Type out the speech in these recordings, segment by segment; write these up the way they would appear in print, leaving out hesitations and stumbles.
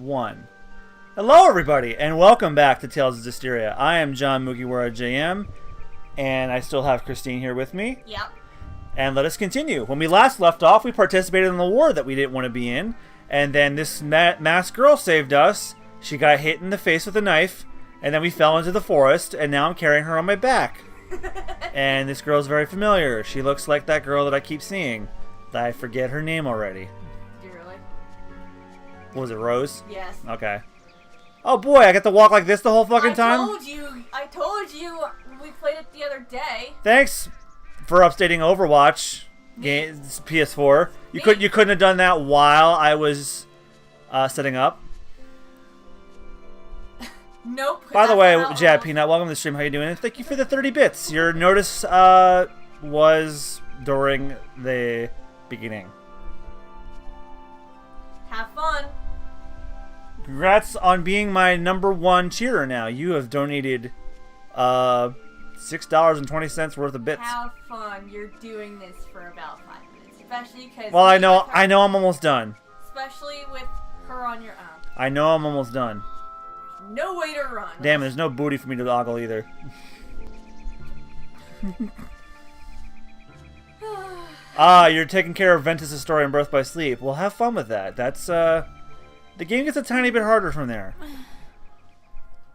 One. Hello, everybody, and welcome back to Tales of Zestiria. I am John MugiwaraJM, and I still have Christine here with me. Yep. And let us continue. When we last left off, we participated in the war that we didn't want to be in, and then this masked girl saved us. She got hit in the face with a knife, and then we fell into the forest, and now I'm carrying her on my back. And this girl's very familiar. She looks like that girl that I keep seeing. I forget her name already. Do you really? What was it, Rose? Yes. Okay. Oh boy, I get to walk like this the whole fucking time? I told you when we played it the other day. Thanks for updating Overwatch games, PS4. You couldn't have done that while I was setting up. Nope. By the way, Jad Peanut, welcome to the stream. How you doing? And thank you for the 30 bits. Your notice was during the beginning. Have fun. Congrats on being my #1 cheerer now. You have donated $6.20 worth of bits. Have fun. You're doing this for about 5 minutes, especially because. Well, I know I'm almost done. Especially with her on your own. I know I'm almost done. There's no way to run. Damn, there's no booty for me to ogle either. You're taking care of Ventus' story in Birth by Sleep. Well, have fun with that. That's, the game gets a tiny bit harder from there.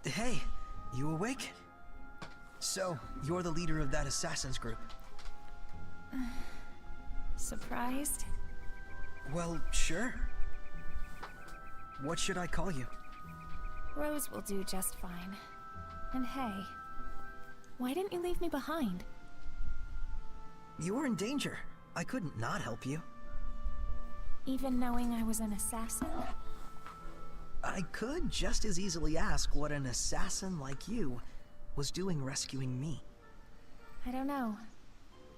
Hey, you awake? So, you're the leader of that assassin's group. Surprised? Well, sure. What should I call you? Rose will do just fine. And hey, why didn't you leave me behind? You were in danger. I couldn't not help you. Even knowing I was an assassin? I could just as easily ask what an assassin like you was doing rescuing me. I don't know.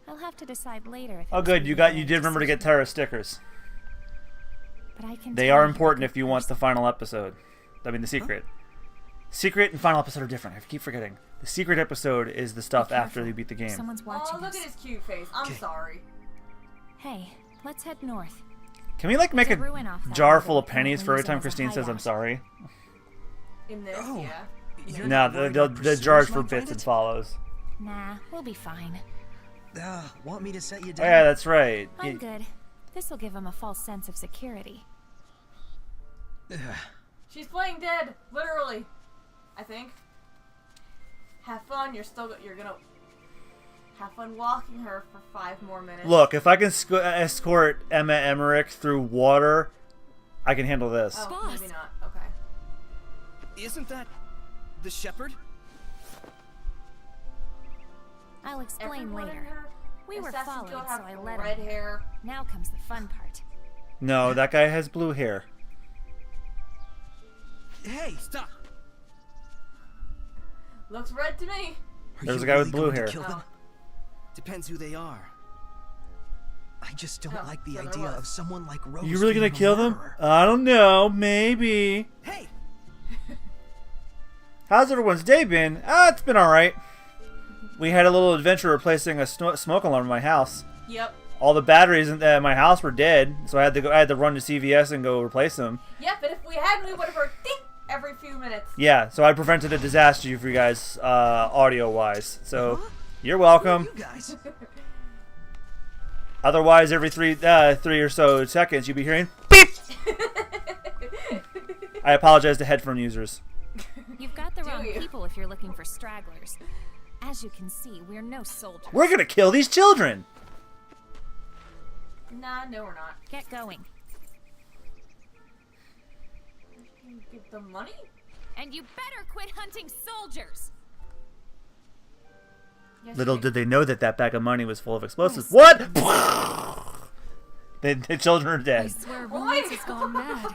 I'll have to decide later if Oh, good. You did remember to get Terra stickers. But I can They are important if you want the final episode. I mean, the secret. Huh? Secret and final episode are different. I keep forgetting. The secret episode is the stuff after you beat the game. Someone's watching look at his cute face. I'm sorry. Hey, let's head north. Can we like make a jar full of pennies for every time Christine says I'm sorry? In this, yeah. No, the jar's for bits and follows. Nah, we'll be fine. Want me to set you down? Oh, yeah, that's right. I'm good. This'll give him a false sense of security. She's playing dead, literally. I think. Have fun. You're gonna have fun walking her for 5 more minutes. Look, if I can escort Emma Emmerich through water, I can handle this. Oh, Boss. maybe not. Okay. Isn't that the shepherd? I'll explain later. We were followed, so I let red him. hair. Now comes the fun part. No, that guy has blue hair. Hey, Stop! Looks red to me. There's a guy with blue hair. Depends who they are. I just don't like the idea of someone like Rose. You really gonna being a kill them? murderer. I don't know. Maybe. Hey! How's everyone's day been? It's been alright. We had a little adventure replacing a smoke alarm in my house. Yep. All the batteries in my house were dead, so I had to run to CVS and go replace them. Yep, but if we hadn't, we would have heard ding every few minutes. Yeah, so I prevented a disaster for you guys, audio-wise. So, you're welcome. You guys. Otherwise, every three or so seconds, you'd be hearing beep. I apologize to headphone users. You've got the wrong people if you're looking for stragglers. As you can see, we're no soldiers. We're gonna kill these children. Nah, no, we're not. Get going. Give them money? And you better quit hunting soldiers. Yes, Little did they know that bag of money was full of explosives. What? the children are I dead. swear romance has gone mad.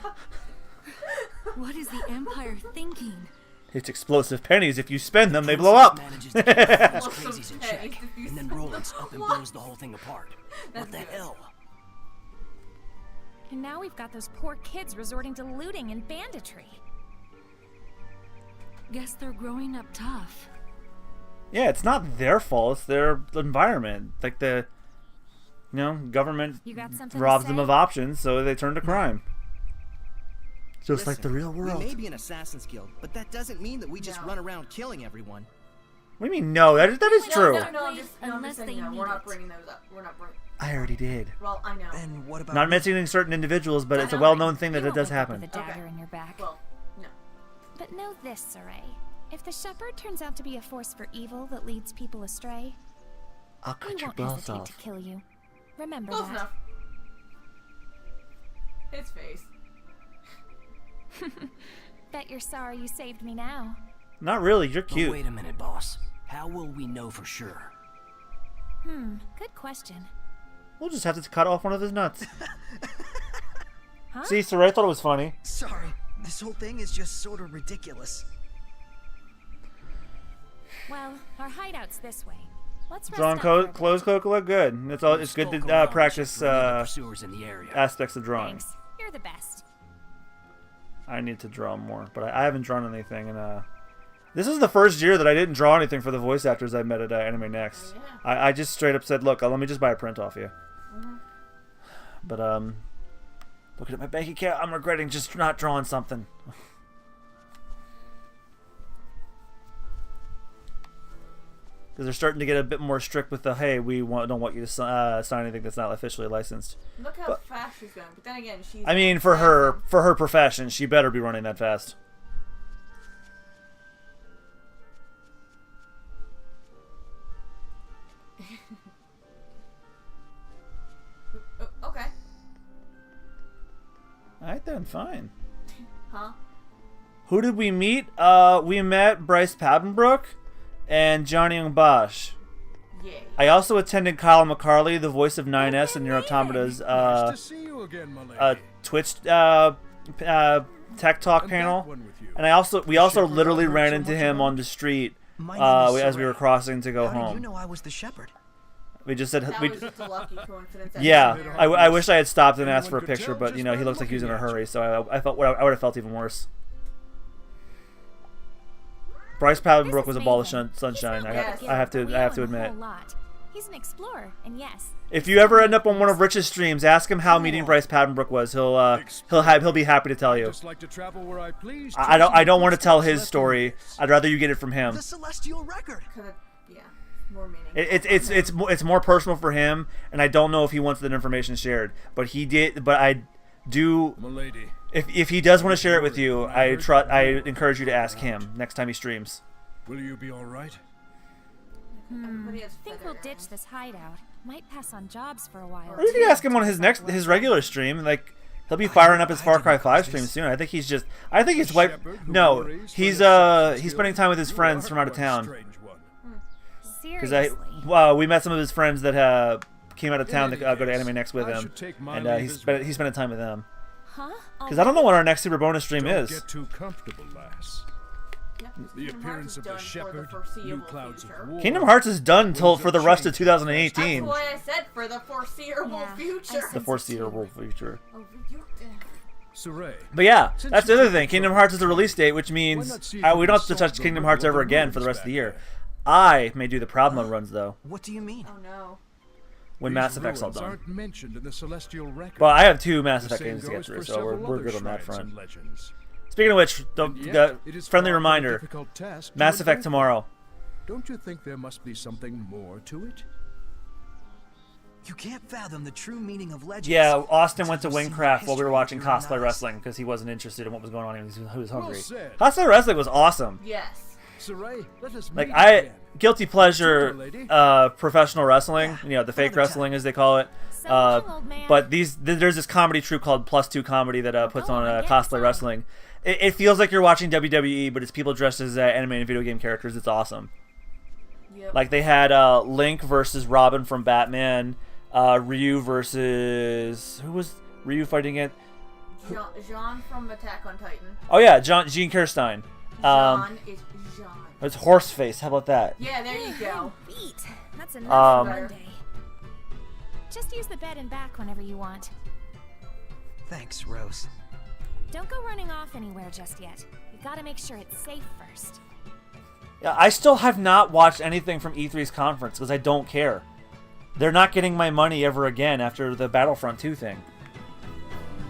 What is the Empire thinking? It's explosive pennies. If you spend them, they blow up. Manages to keep those crazies in check, Hey, and then Roland's up and blows the whole thing apart. What the hell? And now we've got those poor kids resorting to looting and banditry. Guess they're growing up tough. Yeah, it's not their fault. It's their environment. Like government You got something robs to them say? of options, so they turn to crime. Just like the Listen, real world. We may be an assassin's guild, but that doesn't mean that we just No. run around killing everyone. What do you mean no? That is true. No, I'm just Unless saying they no. need We're not it. bringing those up. We're not bringing. I already did. Well, I know. And what about Not me? mentioning certain individuals, but I it's a know. well-known thing that You it won't does wake up happen. with a dagger Okay. in your back. Well, no. But know this, Saray. If the shepherd turns out to be a force for evil that leads people astray, I'll we cut your won't balls hesitate off. to kill you. Remember Close that. enough. His face. Bet you're sorry you saved me now. Not really. You're But cute. wait a minute, boss. How will we know for sure? Good question. We'll just have to cut off one of his nuts. Huh? See, Saray thought it was funny. Sorry, this whole thing is just sort of ridiculous. Well, our hideout's this way. Let's rest Drawing up for a bit. clothes coat look good. It's all. It's good Skulk to around, practice check for any other pursuers in the area. aspects of drawing. Thanks. You're the best. I need to draw more, but I haven't drawn anything. And this is the first year that I didn't draw anything for the voice actors I met at Anime Next. Oh, yeah. I just straight up said, "Look, let me just buy a print off you." But looking at my bank account, I'm regretting just not drawing something. Because they're starting to get a bit more strict with the, hey, don't want you to sign anything that's not officially licensed. Look how But- fast she's going. But then again, she's. I mean, for her profession, she better be running that fast. Okay. Alright then, fine. Huh? Who did we meet? We met Bryce Papenbrook and Johnny Young Bosch. Yay. I also attended Kyle McCarley, the voice of 9S and Neurotomata's Nice to see you again, my lady. Twitch tech talk And panel. that one with you. And we also shepherd literally I heard ran so into much him about? on the street My name is as we were Saray. crossing to go How did home. you know I was the shepherd? We just said That we. was just a lucky coincidence. Yeah, There. I wish I had stopped and asked for a Anyone could picture, tell but just you know he by looks like he was in a looking at hurry, you. so I would have felt even worse. Bryce Papenbrook was a ball of sunshine. I have to admit. He's an explorer, and yes. If you ever end up on one of Rich's streams, ask him how meeting Bryce Papenbrook was. He'll be happy to tell you. Just like to travel where I please. I don't want to tell his story. I'd rather you get it from him. The Celestial Record. Yeah, more meaning. It's more personal for him, and I don't know if he wants that information shared. But he did. But I do. My lady. If he does want to share it with you, I encourage you to ask him next time he streams. Will you be all right? Everybody has Think feather we'll ditch earrings. this hideout. Might pass on jobs for a while. Or you can ask him on his regular stream. Like he'll be firing up his Far Cry 5 stream soon. I think he's like no, he's spending time with his friends from out of town. Because Seriously. we met some of his friends that came out of town to go to Anime Next with him, and he's spending time with them. Huh? Because I don't know what our next Super Bonus stream Don't is. get too comfortable, lass. Yep, The Kingdom appearance Hearts of is the done for shepherd, new foreseeable clouds future. of war. Kingdom Hearts is done until for the rest of That's 2018. why I said for the foreseeable Yeah, future. I The foreseeable future. Oh, you- Saray. But yeah, that's the other thing. Kingdom Hearts is a release date, which means not see if we we don't can have to touch solve the Kingdom riddle Hearts of ever the again for the rules rest of the back year. there. I may do the problem runs though What do you mean? Oh no. when These Mass Effect's all ruins done. aren't mentioned in the Celestial Record. Well, I have 2 Mass The Effect same games to get goes through, for so several we're other good on that shrines and front. legends. Speaking of which, And yet, it is friendly far from a reminder: difficult task to Mass Effect advance. tomorrow. Don't you think there must be something more to it? You can't fathom the true meaning of legends. Yeah, Austin went to until you've seen Wingcraft the while we were history watching with your own cosplay eyes. wrestling because he wasn't interested in what was going on. He was hungry. said. Cosplay wrestling was awesome. Yes. Saray, let us Like meet I again. guilty pleasure Super lady. professional wrestling, you know, the fake another wrestling as they call it. So long, old man. But there's this comedy troupe called Plus Two Comedy that puts Go on on, I get cosplay it. wrestling. It feels like you're watching WWE, but it's people dressed as animated video game characters. It's awesome. Yep. Like they had Link versus Robin from Batman, Ryu versus who was Ryu fighting it? Jean from Attack on Titan. Oh yeah, Gene Kirstein. Jean is Jean. It's Horseface. How about that? Yeah, there you go. Beat. That's Um, enough for one day. Just use the bed and back whenever you want. Thanks, Rose. Don't go running off anywhere just yet. You gotta make sure it's safe first. Yeah, I still have not watched anything from E3's conference because I don't care. They're not getting my money ever again after the Battlefront 2 thing.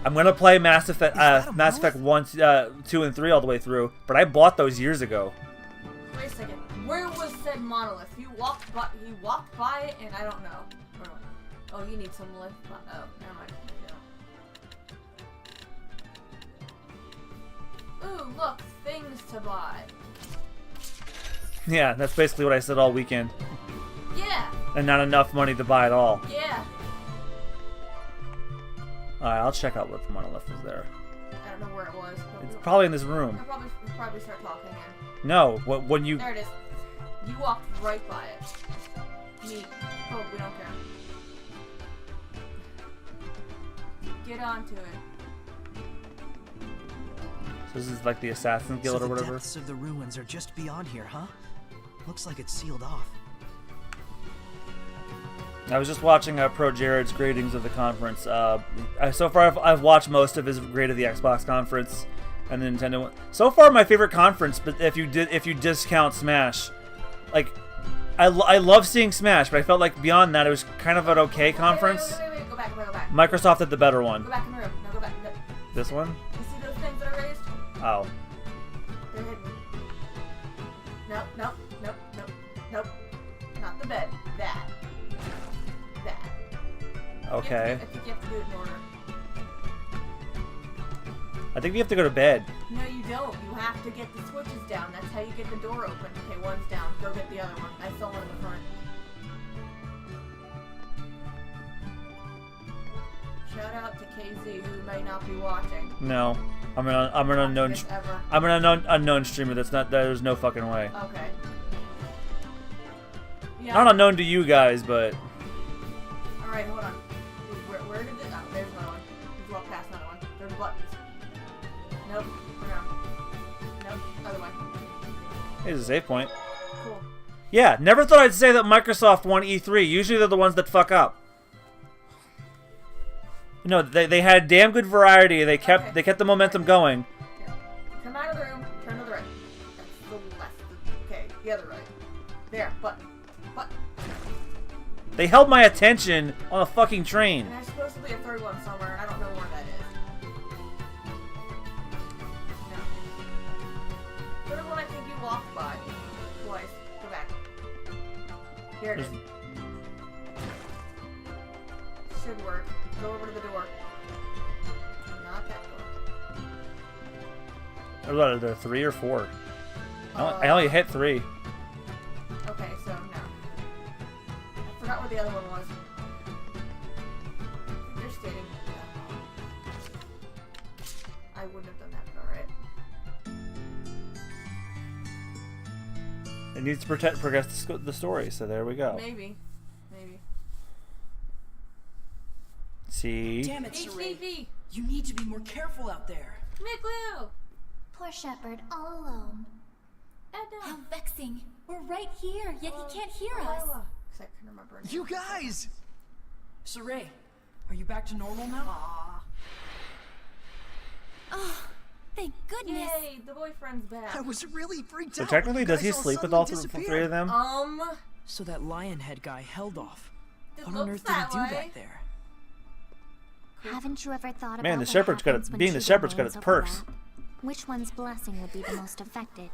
I'm gonna play Mass Effect, that a Mass Effect monolith? 1, 2, and 3 all the way through, but I bought those years ago. Wait a second. Where was said monolith? He walked by it, and I don't know. Where was it? Oh, you need some lift. Oh, never mind. Ooh, look, things to buy. Yeah, that's basically what I said all weekend. Yeah, And not enough money to buy it all. yeah. Alright, I'll check out what the monolith was there. I don't know where it was. But It's probably in this room. we'll probably start talking again. No, when you... There it is. You walked right by it. Me. Oh, we don't care. Get onto it. So this is like the Assassin's Guild So or the whatever? depths of the ruins are just beyond here, huh? Looks like it's sealed off. I was just watching Pro Jared's gradings of the conference. So far, I've watched most of his grade of the Xbox conference and the Nintendo one. So far, my favorite conference, but if you discount Smash, like I love seeing Smash, but I felt like beyond that, it was kind of an okay conference. Wait. Go back. Microsoft had the better one. Go back in the room. No, go back. No. This one? You see those things that are raised? Oh. They're hidden. Nope. Not the bed. That. Okay. I think you have to do it in order. I think we have to go to bed. No, you don't. You have to get the switches down. That's how you get the door open. Okay, one's down. Go get the other one. I saw one in the front. Shout out to KZ, who may not be watching. No, I'm an unknown. If ever. I'm an unknown streamer. There's no fucking way. Okay. Yeah. Not unknown to you guys, but Alright, hold on. Where did it? Oh, there's another one. Just walk past another one. There's buttons. Nope. Nope. Other one. here's a save point. Cool. Yeah, never thought I'd say that Microsoft won E3. Usually they're the ones that fuck up. No, they had damn good variety. They kept the momentum going. Here. Come out of the room. Turn to the right. That's the left. Okay, the other right. There. Button. They held my attention on a fucking train. And there's supposed to be a third one somewhere, and I don't know where that is. No. Third one I think you walked by. Twice. Go back. Here it is. Should work. Go over to the door. Not that door. What are there, 3 or 4? I only hit 3. Okay, so no. I forgot where the other one was. I think they're stating. I wouldn't have done that, but alright. It needs to progress the story, so there we go. Maybe. See? Damn it, Saray. HDV! You need to be more careful out there. Migloo! Poor Shepard, all alone. Edna! How vexing. We're right here, yet he can't hear us. Because I couldn't remember her name. You guys! Saray, are you back to normal now? Aw. Oh, thank goodness. Yay, the boyfriend's back. I was really freaked So out. technically, You does he guys sleep with suddenly all 3 disappeared. of them? So that lion head guy held off. It What on looks earth did he that do way. back there? Haven't you ever thought Man, about the what shepherd's got happens it. when Being the two shepherd's got its domains perks. overlap? Which one's blessing would be the most affected?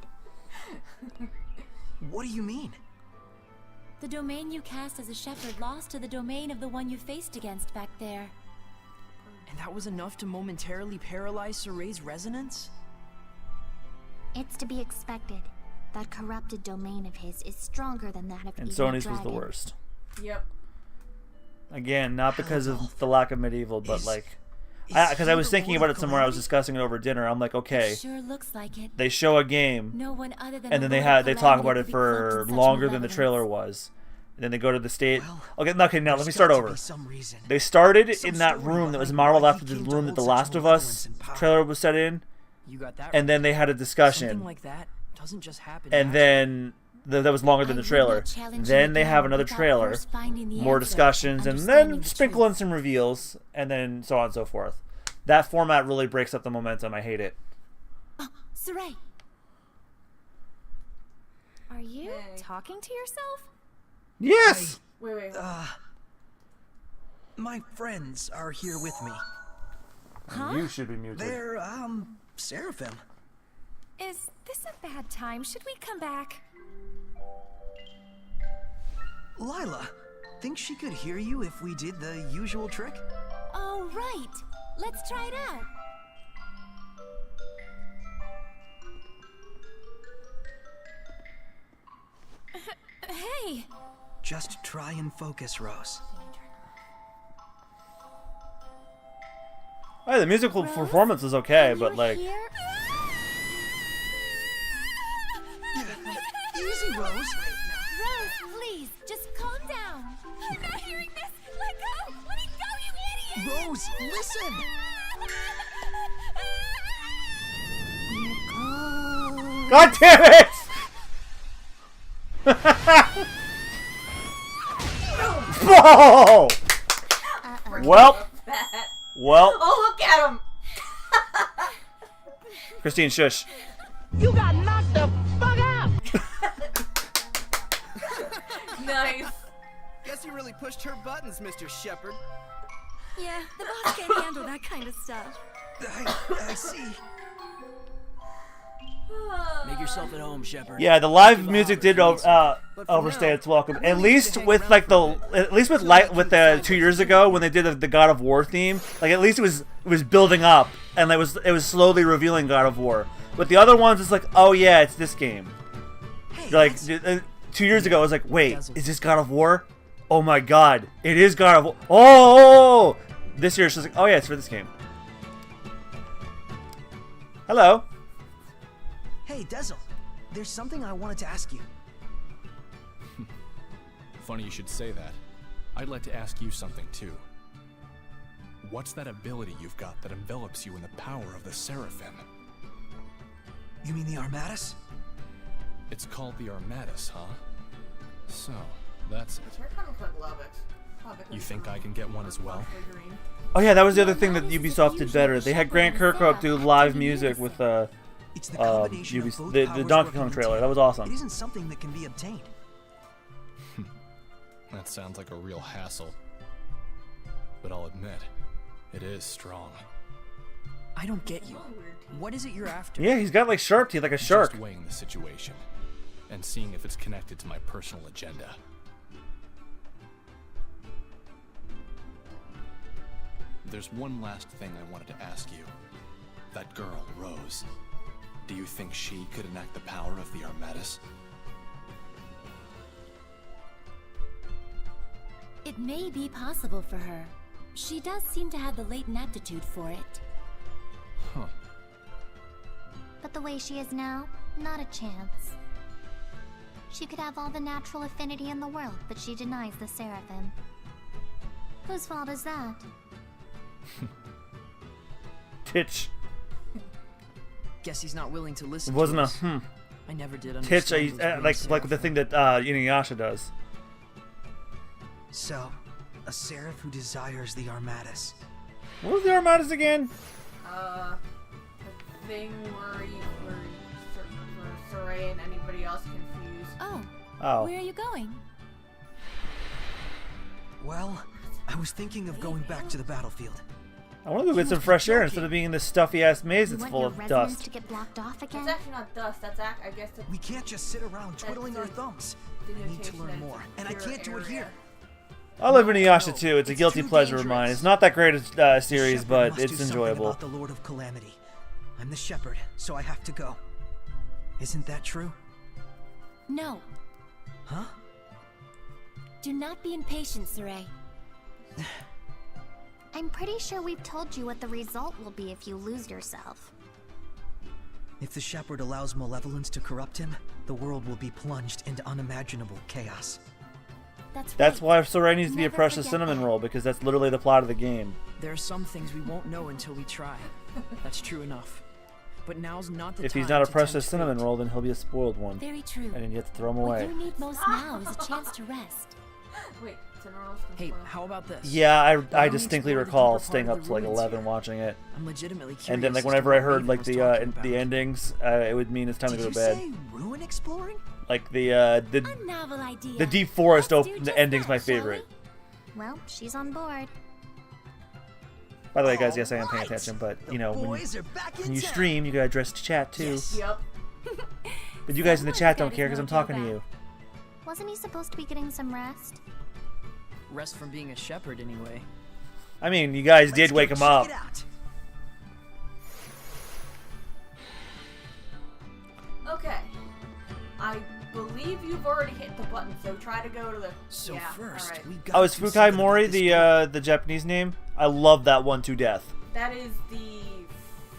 What do you mean? The domain you cast as a shepherd lost to the domain of the one you faced against back there. And that was enough to momentarily paralyze Saray's resonance? It's to be expected. That corrupted domain of his is stronger than that of And even a Sony's was the dragon. worst. Yep. Again, not because of the lack of medieval, but Is- like, is because I he was the thinking Lord about of it somewhere. I was Calamity? discussing it over dinner. I'm like, okay, Sure looks like it. they show a game, No one other than and the then Lord of they talk Calamity about it could be cloaked for in such longer than the malevolence. trailer was. And then they go to the state. Well, Okay, no, now let me There's start got to over. be some reason. They started Some in that story room that was behind modeled why after he the came to room that hold The such Last of malevolence Us and power. trailer was set in, You got that and then they had a discussion. Something like that doesn't just happen. And then that was longer than the I would trailer. not challenge Then you they again have another without trailer, first finding the more answer discussions, and understanding then the sprinkle in truth. some reveals, and then so on and so forth. That format really breaks up the momentum. I hate it. Saray, Are you Hey. talking to yourself? Yes. Wait. My friends are here with me. Huh? You should be muted. They're, seraphim. Is this a bad time? Should we come back? Lila, think she could hear you if we did the usual trick? Oh, right. Let's try it out. Hey! Just try and focus, Rose. Oh, the musical performance is okay, but like, Here? Easy, Rose. Rose, please, just calm down. I'm not hearing this! Let go! Let me go, you idiot! Rose, listen! God damn it! Whoa! Well, That. well, Oh, look at him! Christine, shush. You got knocked the fuck out! Nice. Guess you really pushed her buttons, Mr. Shepard. Yeah, the boss can't handle that kind of stuff. I see. Make yourself at home, Shepard. Yeah, the live music did overstay its welcome. At least with like with the 2 years ago when they did the God of War theme, like at least it was building up and it was slowly revealing God of War. With the other ones, it's like, oh yeah, it's this game. Hey, Like 2 years ago, I was like, wait, is this God of War? Oh my God, it is God of War. Oh, this year it's just like, oh yeah, it's for this game. Hello. Hey, Dezel. There's something I wanted to ask you. Funny you should say that. I'd like to ask you something too. What's that ability you've got that envelops you in the power of the Seraphim? You mean the Armatus? It's called the Armatus, huh? So, that's it. Her kind of like love it. You think I can get one as well? Oh yeah, that was the other thing that Ubisoft did better. They had Grant Kirkhope do live music with It's the combination of both the powers Donkey Kong trailer. That was It awesome. isn't something that can be obtained. That sounds like a real hassle. But I'll admit, it is strong. I don't get you. What is it you're after? Yeah, he's got like sharp teeth like a shark. Just weighing the situation and seeing if it's connected to my personal agenda. There's one last thing I wanted to ask you. That girl, Rose. Do you think she could enact the power of the Armatus? It may be possible for her. She does seem to have the latent aptitude for it. Huh. But the way she is now, not a chance. She could have all the natural affinity in the world, but she denies the Seraphim. Whose fault is that? Titch. Guess he's not willing to listen. It wasn't to a us. I never did Titch. understand. Like the thing that Inuyasha does. So, a seraph who desires the Armatus. What was the Armatus again? The thing where Saray and anybody else confused. Oh. Where are you going? Well, I was thinking of going back to the battlefield. I want to go get some fresh air instead of being in this stuffy ass maze You that's want full your of resonance dust. to get blocked off again? It's actually not dust. That's I guess the We can't just sit around twiddling our thumbs. I need to learn more, and I can't do it here. I live in Inuyasha too. It's a It's guilty too pleasure of mine. dangerous. It's not that great a The series, shepherd but must do it's something enjoyable. About the Lord of Calamity. I'm the shepherd, so I have to go. Isn't that true? No. Huh? Do not be impatient, Saray. I'm pretty sure we've told you what the result will be if you lose yourself. If the shepherd allows malevolence to corrupt him, the world will be plunged into unimaginable chaos. That's right. why Saray needs to be a Never precious forget cinnamon that. roll, because that's literally the plot of the game. There are some things we won't know until we try. That's true enough. But now's not the If time he's not a to precious tempt cinnamon fate. roll, then he'll be a spoiled one. Very true. And then you have to throw him What away. you need most now is a chance to rest. wait. Hey, how about this? Yeah, I Why distinctly don't we recall explore the deeper staying part up of to the like ruins 11 here? watching it. I'm legitimately curious. And then like as to whenever I what heard Raven like was the talking about. endings, it would mean it's time Did to go you to bed. say ruin exploring? Like the A novel idea. the Deep Forest Let's do the just ending's that, my shall we? favorite. Well, she's on board. By the way, guys, yes, I am paying attention, but, you know, when Boys are back in you town. stream, you gotta address the chat, too. Yes. Yep. But you guys in the chat don't Someone's care because I'm gotta talking to go you. Wasn't he supposed to be getting some rest? Rest from being a shepherd, anyway. I mean, you guys Let's did go wake him check up. it out. Okay. I believe you've already hit the button, so try to go to the. So yeah, first, alright. we got Oh, is to see Fukai about Mori this the Japanese name? I love that one to death. That is the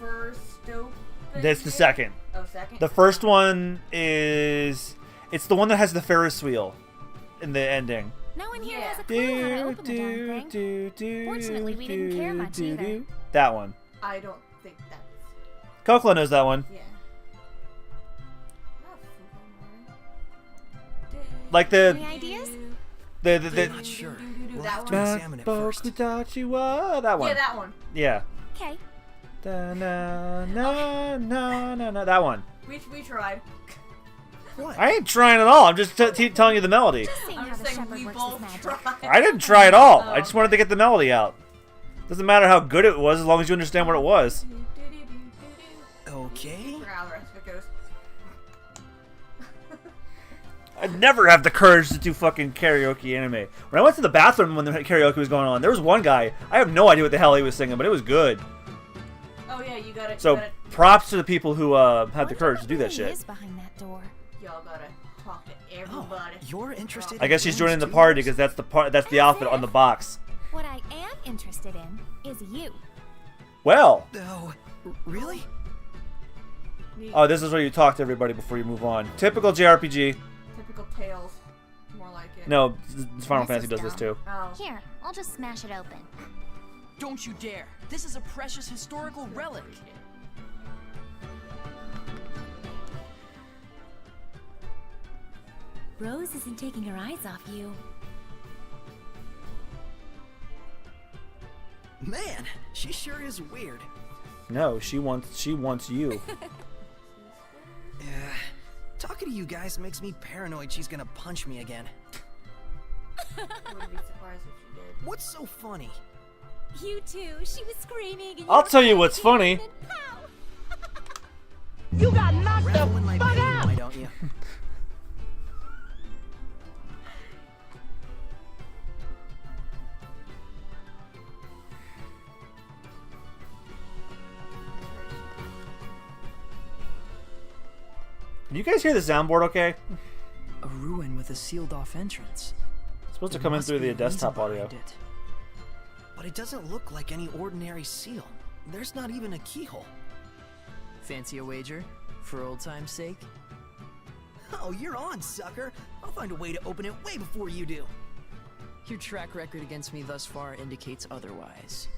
first open. That's the second. Oh, second? The first one is... It's the one that has the Ferris wheel in the ending. No one here Yeah. has a clue how to open the darn thing. Fortunately, we didn't care much either. That one. I don't think that's. Kokla knows that one. Yeah. Like Any ideas? the Not sure. We'll That have to one? examine it first. that one. Yeah, that one. Yeah. Okay. Da, na, na, na, na, na. That one. We tried. What? I ain't trying at all. I'm just telling you the melody. Just seeing I'm how just the saying shepherd we works both his magic. tried. I didn't try at all. Oh, I just wanted to get the melody out. Doesn't matter how good it was as long as you understand what it was. Okay. Forgot how the rest of it goes. I'd never have the courage to do fucking karaoke anime. When I went to the bathroom when the karaoke was going on, there was one guy. I have no idea what the hell he was singing, but it was good. Oh yeah, you got it. So props to the people who had the courage to do that Who shit. is behind that door? Y'all gotta talk to Oh, everybody. you're interested. I in guess she's games joining the too? party because that's the part. That's the outfit on the box. What I am interested in is you. Well, Oh, really? oh, this is where you talk to everybody before you move on. Typical JRPG. Typical Tales. More like it. No, Final This Fantasy is does this dumb. too. Oh. Here, I'll just smash it open. Don't you dare! This is a precious historical relic! Rose isn't taking her eyes off you. Man, she sure is weird. No, she wants you. Talking to you guys makes me paranoid she's gonna punch me again. Wouldn't be surprised if she did. What's so funny? You too. She was screaming. And I'll tell you what's funny. You got knocked the Revel in my fuck pain, out! why don't you? Can you guys hear the soundboard okay? A ruin with a sealed-off entrance. It's supposed to There come in must through be the a reason desktop audio. behind it. But it doesn't look like any ordinary seal. There's not even a keyhole. Fancy a wager? For old time's sake? Oh, you're on, sucker. I'll find a way to open it way before you do. Your track record against me thus far indicates otherwise.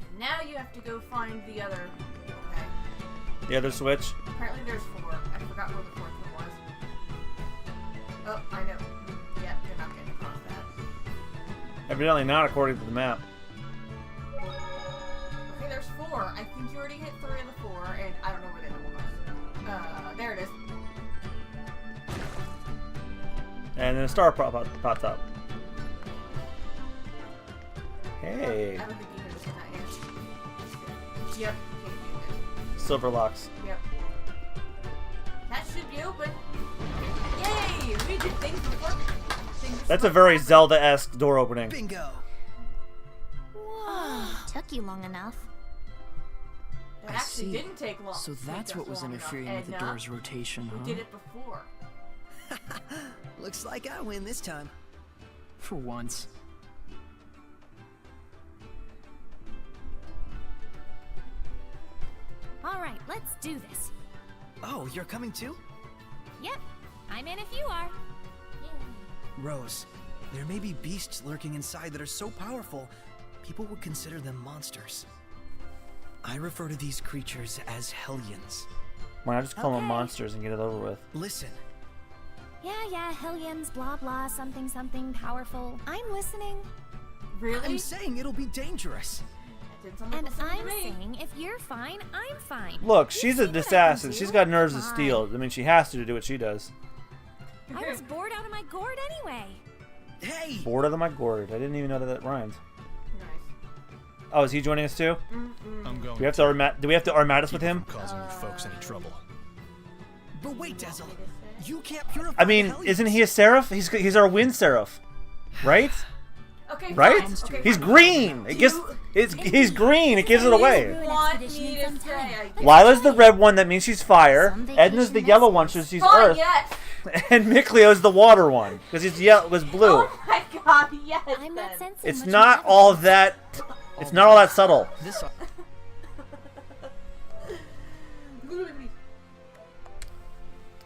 And now you have to go find the other. Okay. The other switch. Apparently there's 4. I forgot where the 4th one was. Oh, I know. Yeah, you're not getting across that. Evidently not according to the map. Okay, there's 4. I think you already hit 3 of the 4, and I don't know where the other one was. There it is. And then a star popped up. Hey. I don't think you can just hit that yet. Yep. Okay, you Silver locks. did. Yep. That should be open. Yay! We did things before. That's a very Zelda-esque door opening. Bingo! Took you long enough. That I actually see. didn't take long. So that's take what was us long interfering enough. with the Edna, door's rotation, huh? We did it before. Looks like I win this time. For once. All right, let's do this. Oh, you're coming too? Yep, I'm in if you are. Rose, there may be beasts lurking inside that are so powerful, people would consider them monsters. I refer to these creatures as Hellions. Why not just call them Okay. monsters and get it over with? Listen, Yeah, Hellions, blah blah, something something powerful. I'm listening. Really? I'm saying it'll be dangerous. That didn't sound like And listening to I'm me. saying if you're fine, I'm fine. Look, You she's see an what I can assassin. do? She's got nerves of Come steel. on. I mean, she has to do what she does. I was bored out of my gourd anyway. Hey! Bored out of my gourd. I didn't even know that rhymed. Nice. Oh, is he joining us too? I'm going. Do we have to Armatus with him? Causing you folks any trouble. But wait, Dazzle. You can't purify I mean, the Hellions. isn't he a seraph? He's our wind seraph, right? Okay, Right? fine. Okay, He's fine. green. It gives. He's green. It gives it away. Want me to say? Lila's the red one. That means she's fire. Some Edna's the vacation yellow messages. one, so she's Fine, earth. yes. And Miklio's the water one because he's was blue. Oh my god, yes. I'm not then. sensing It's much not of all that. It's not all that subtle. This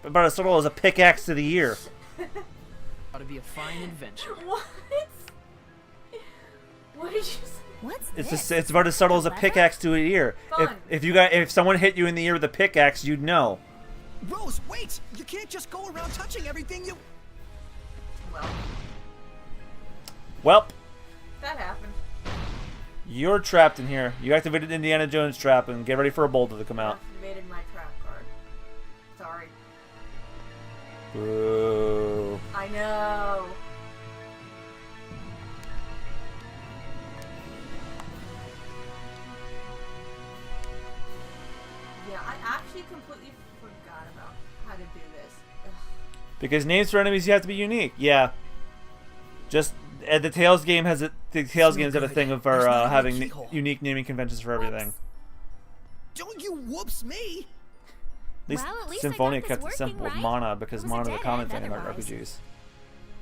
About as subtle as a pickaxe to the ear. ought to be a fine adventure. What? What did you say? What's It's this? it's about as subtle as a Lever? pickaxe to an ear. Fun. If someone hit you in the ear with a pickaxe, you'd know. Rose, wait! You can't just go around touching everything you... Well, Welp, that happened. you're trapped in here. You activated Indiana Jones trap and get ready for a boulder to come out. Activated my trap card. Sorry. Boo. I know. Yeah, I actually completely forgot about how to do this. Ugh. Because names for enemies you have to be unique. Yeah. Just the Tales game has a games have a thing of There's not a having keyhole. unique naming conventions for everything. Don't you whoops me! At least Well, at least I Symphonia got this kept it working, simple. right? Mana, because It was a Mana is a dead common end thing in otherwise. RPGs.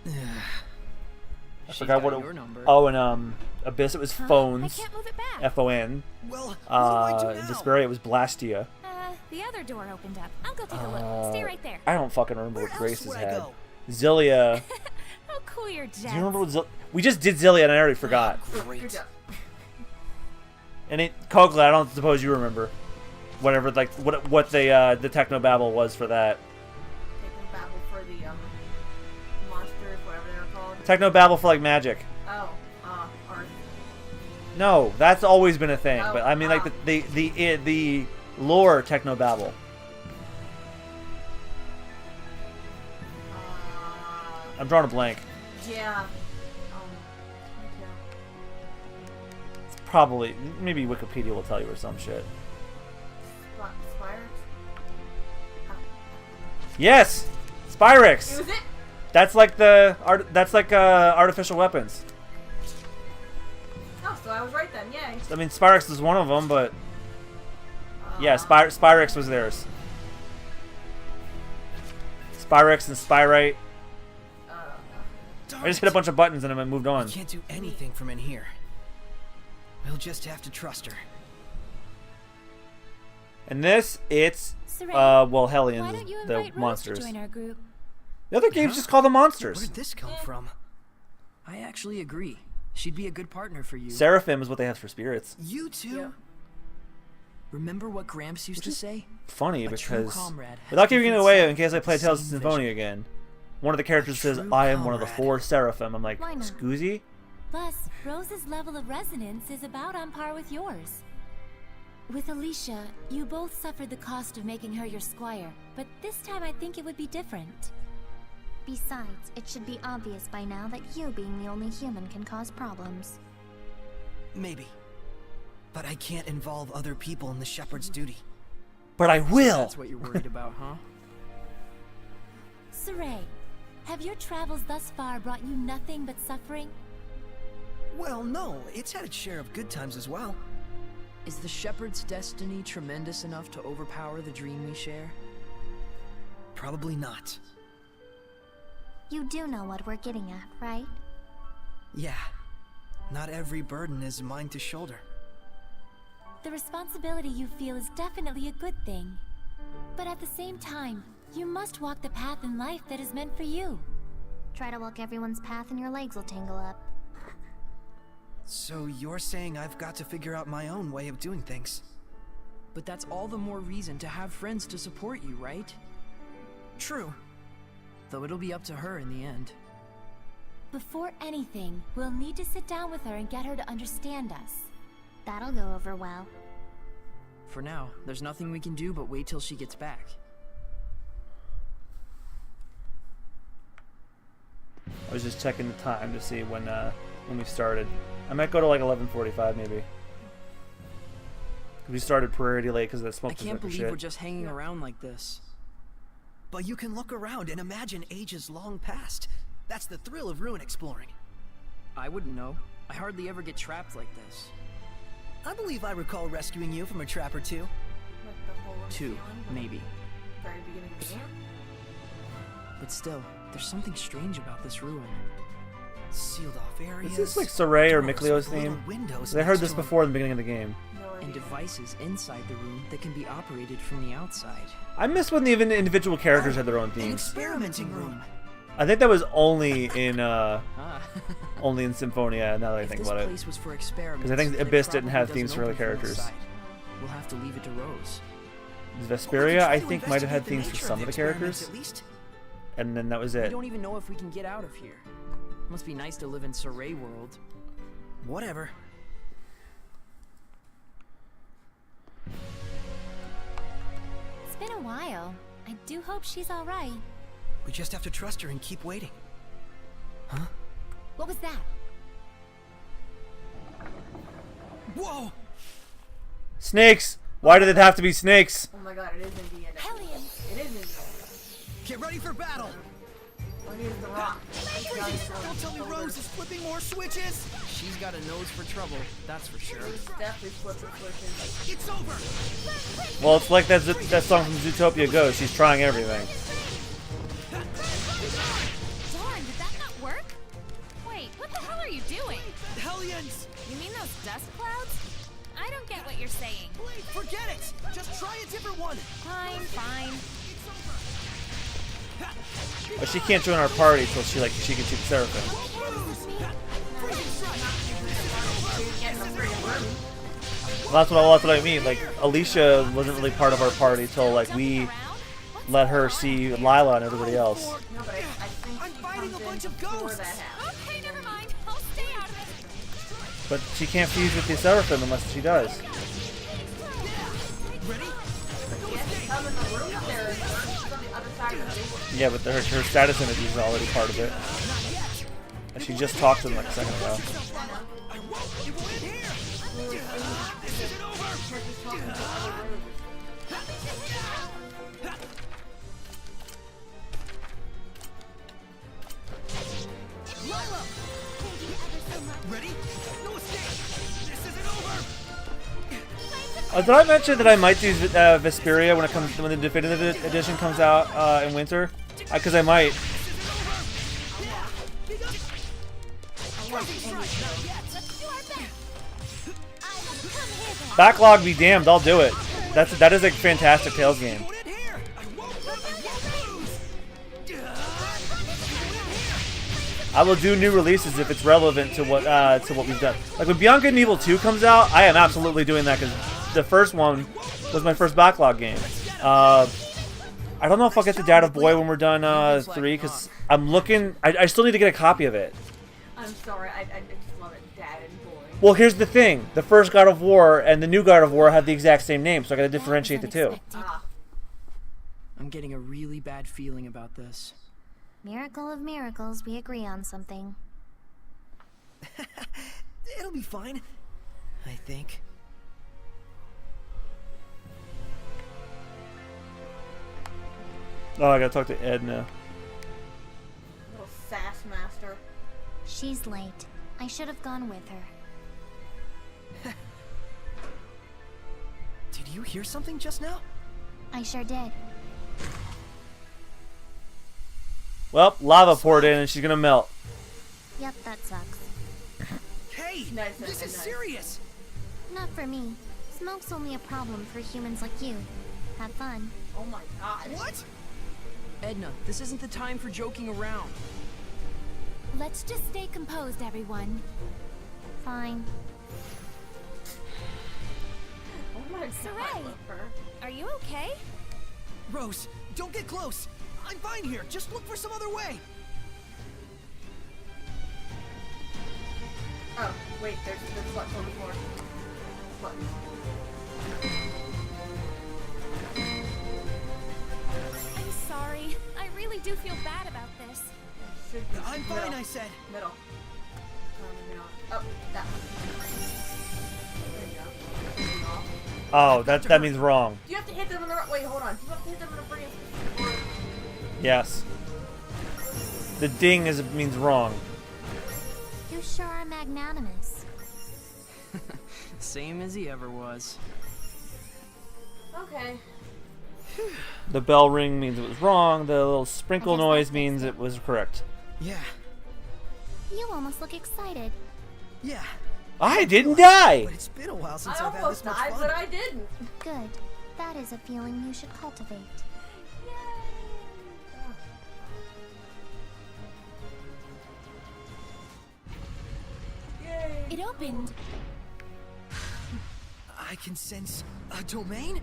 I She's forgot got what your it. number. Oh, and Abyss it was Huh? I Phones. can't move it back. F-O-N. Well, what do I do now? Desperaria it was Blastia. The other door opened up. I'll go take a look. Stay right there. I don't fucking remember Where what else Grace's would I had. go? Zillia. How cool your jets. Do you remember what we just did Zillia and I already forgot. Good Great. job. And Kogla, I don't suppose you remember. Whatever, like what the techno babble was for that. Taking babble for the monsters, whatever they were called. Techno babble for like magic. Oh, Art. No, that's always been a thing. Oh, But I mean, like ah. the lore techno babble. I'm drawing a blank. Yeah. Me too. It's probably maybe Wikipedia will tell you or some shit. Spires? Yes, It Spyrex. was it? That's like artificial weapons. Oh, so I was right then. Yay. I mean, Spyrex is one of them, but yeah, Spyrex was theirs. Spyrex and Spyrite. I just hit a bunch of buttons and then I moved I on. can't do anything from in here. We'll just have to trust her. And this, it's Saray, well, why Hellions, don't you the invite Rose monsters. to join our group? The other games just call them monsters. Where'd this come from? I actually agree. She'd be a good partner for you. Seraphim is what they have for spirits. You two? Yeah. Remember what Gramps used to say? Funny A true because comrade has without giving it different away, sides in case I play but Tales of same Symphonia vision. again, one of the characters says, true "I am one of the comrade. 4 Seraphim." I'm like, Why not? "Scoozy?" Plus, Rose's level of resonance is about on par with yours. With Alicia, you both suffered the cost of making her your squire, but this time I think it would be different. Besides, it should be obvious by now that you being the only human can cause problems. Maybe. But I can't involve other people in the shepherd's duty. But I will. That's what you're worried about, huh? Saray, have your travels thus far brought you nothing but suffering? Well, no, it's had its share of good times as well. Is the shepherd's destiny tremendous enough to overpower the dream we share? Probably not. You do know what we're getting at, right? Yeah. Not every burden is mine to shoulder. The responsibility you feel is definitely a good thing. But at the same time, you must walk the path in life that is meant for you. Try to walk everyone's path and your legs will tangle up. So you're saying I've got to figure out my own way of doing things? But that's all the more reason to have friends to support you, right? True. Though it'll be up to her in the end. Before anything, we'll need to sit down with her and get her to understand us. That'll go over well. For now, there's nothing we can do but wait till she gets back. was just checking the time to see when we started. I might go to like 11:45 maybe. We started pretty late because of that smoke. I can't believe we're just hanging around like this. But you can look around and imagine ages long past. That's the thrill of ruin exploring. I wouldn't know. I hardly ever get trapped like this. I believe I recall rescuing you from a trap or two. Like the hole in the 2, ceiling, maybe. Very beginning of the game. But still, there's something strange about this ruin. Sealed off areas. Is this like Saray or doors Miklio's with little theme? windows I heard next this to 'em. before in the beginning of the game. No And idea. devices inside the room that can be operated from the outside. I miss when even individual characters had their own An themes. experimenting room. I think that was only in Ah. only in Symphonia. Now that I If think this about it. place was for experiments, 'Cause I think then it Abyss didn't probably have doesn't themes for the open from characters. inside. We'll have to leave it to Rose. Vesperia, try I to think, might have had investigate the themes for nature some of the experiments, characters, at least. and then that was We it. don't even know if we can get out of here. Must be nice to live in Saray world. Whatever. It's been a while. I do hope she's all right. We just have to trust her and keep waiting. Huh? What was that? Whoa! Snakes! Why did it have to be snakes? Oh my god, it is Indiana. Hellions! It is Indiana. Get ready for battle! What is the rock? Don't tell me Rose is flipping more switches! She's got a nose for trouble, that's for sure. It's definitely flipping switches. It's over! Well, it's like that song from Zootopia Goes. She's trying everything. Darn, did that not work? Wait, what the hell are you doing? Hellions! You mean those dust clouds? I don't get what you're saying. Wait, forget it! Just try a different one! Fine, fine. But she can't join our party till she can shoot Seraphim. Well, that's what I mean. Like, Alicia wasn't really part of our party till like we let her see Lila and everybody else. No, but I think I'm she fighting comes a bunch in of before ghosts. that happens. Okay, never mind. I'll stay out of it. But she can't fuse with the Seraphim unless she does. Ready? Yes, come in the room there. She's on the other side of the Yeah, but her status image is already part of it. And she just talked to them like a second ago. I won't! It will end here! This isn't over! Lila! Ready? No escape! This isn't over! Did I mention that I might do Vesperia when the definitive edition comes out in winter? Because I might. Backlog be damned, I'll do it. That is a fantastic Tales game. I will do new releases if it's relevant to what we've done. Like when Beyond Good and Evil 2 comes out, I am absolutely doing that because the first one was my first backlog game. I don't know if I'll get to Dad of Boy when we're done 3 because I'm looking. I still need to get a copy of it. I'm sorry, I just love it, Dad and Boy. Well, here's the thing: the first God of War and the new God of War have the exact same name, so I got to differentiate the two. I'm getting a really bad feeling about this. Miracle of miracles, we agree on something. It'll be fine. I think. Oh, I gotta talk to Edna. Little sass master. She's late. I should have gone with her. Did you hear something just now? I sure did. Well, lava poured in and she's gonna melt. Yep, that sucks. Hey! Nice, This is nice. serious! Not for me. Smoke's only a problem for humans like you. Have fun. Oh my god. What? Edna, this isn't the time for joking around. Let's just stay composed, everyone. Fine. Oh my god. I Saray. love her. Are you okay? Rose, don't get close! I'm fine here, just look for some other way! Oh, wait, there's sluts on the floor. Sluts. I'm sorry. I really do feel bad about this. Should be. I I'm fine, I said. Middle. Oh, that one. There you go. There you go. Oh, that means wrong. Do you have to hit them in the right... Wait, hold on. Do you have to hit them in the frame? Yes. The ding means wrong. You sure are magnanimous. Same as he ever was. Okay. The bell ring means it was wrong. The little sprinkle noise means it was correct. Yeah. You almost look excited. Yeah. I didn't die! But it's been a while since I I've had almost this much died, fun. but I didn't. Good. That is a feeling you should cultivate. Yay. It opened. I can sense a domain?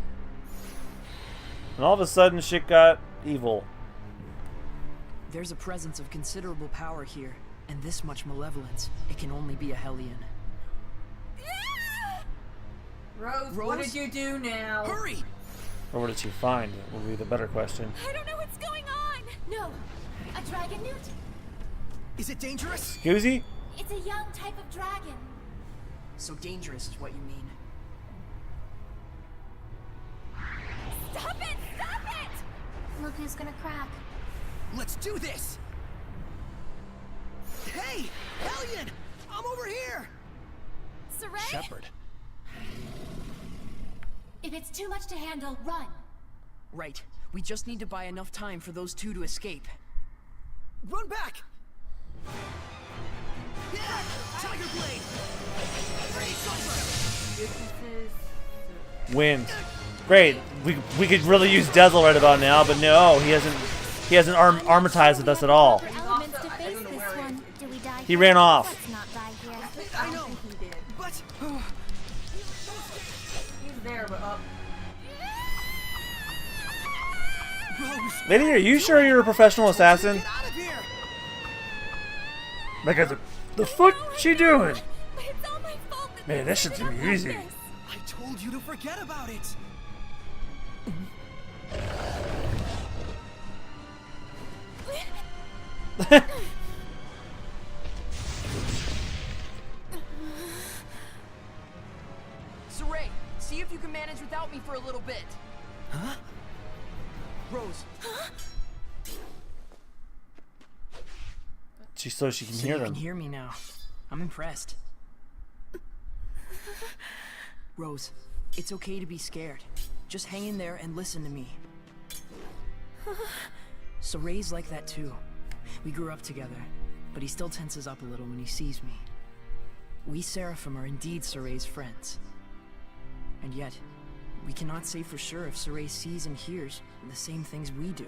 And all of a sudden, shit got evil. There's a presence of considerable power here, and this much malevolence. It can only be a Hellion. Rose, what did you do now? Hurry! Or what did she find? Will be the better question. I don't know what's going on. No, a dragon newt. Is it dangerous? Goozy? It's a young type of dragon. So dangerous is what you mean. Stop it! Stop it! Look who's gonna crack. Let's do this! Hey! Hellion! I'm over here! Saray? Shepard. If it's too much to handle, run. Right. We just need to buy enough time for those two to escape. Run back! Yeah! Tiger Blade! Freeze over! Distances. Wind. Great. We could really use Dazzle right about now, but no, he hasn't armatized with us at all. For elements to face this one. Do we die He here? ran off. Let's not die here. I know. He did. But... He's there, but up. Rose! Lady, are you sure you're a professional assassin? Get out of here! Because the fuck she doing? But it's all my fault that Man, that shit's gonna be easy. I told you to forget about it! Saray, see if you can manage without me for a little bit. Huh? Rose, So she can so hear you them. can hear me now. I'm impressed. Rose, it's okay to be scared. Just hang in there and listen to me. Saray's like that too. We grew up together, but he still tenses up a little when he sees me. We Seraphim are indeed Saray's friends. And yet, we cannot say for sure if Saray sees and hears the same things we do.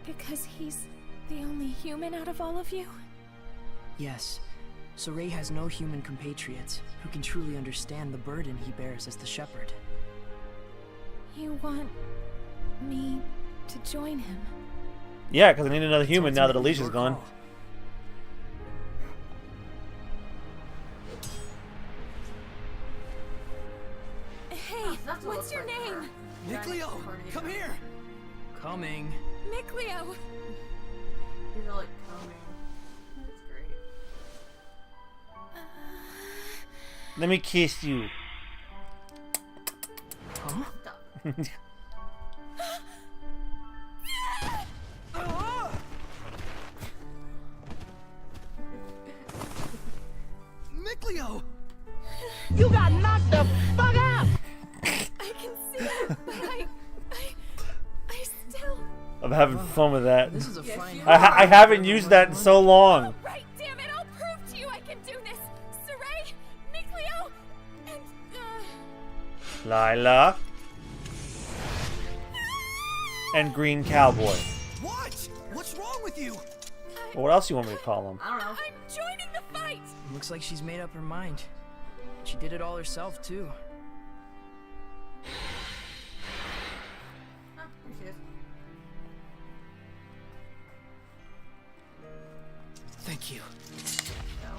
Because he's the only human out of all of you? Yes, Saray has no human compatriots who can truly understand the burden he bears as the shepherd. You want me to join him? Yeah, because I need another human now that Ultimately Alicia's your gone. call. Hey, That's what's what your looks like name? her. Nicleo! Come here! Coming. Nicleo. These are like coming. That's great. Let me kiss you. Huh? Stop. Nicleo! You got knocked the fuck out! I can see it, but I still... I'm having fun with that. This is a fine. I haven't used that in so long. Right, damn it, I'll prove to you I can do this. Saray, Nicleo, and, Lila. And Green Cowboy. What? What's wrong with you? Well, what else do you want me to call him? I don't know. I'm joining the fight. Looks like she's made up her mind. She did it all herself, too. Huh, here she is. Thank you. No.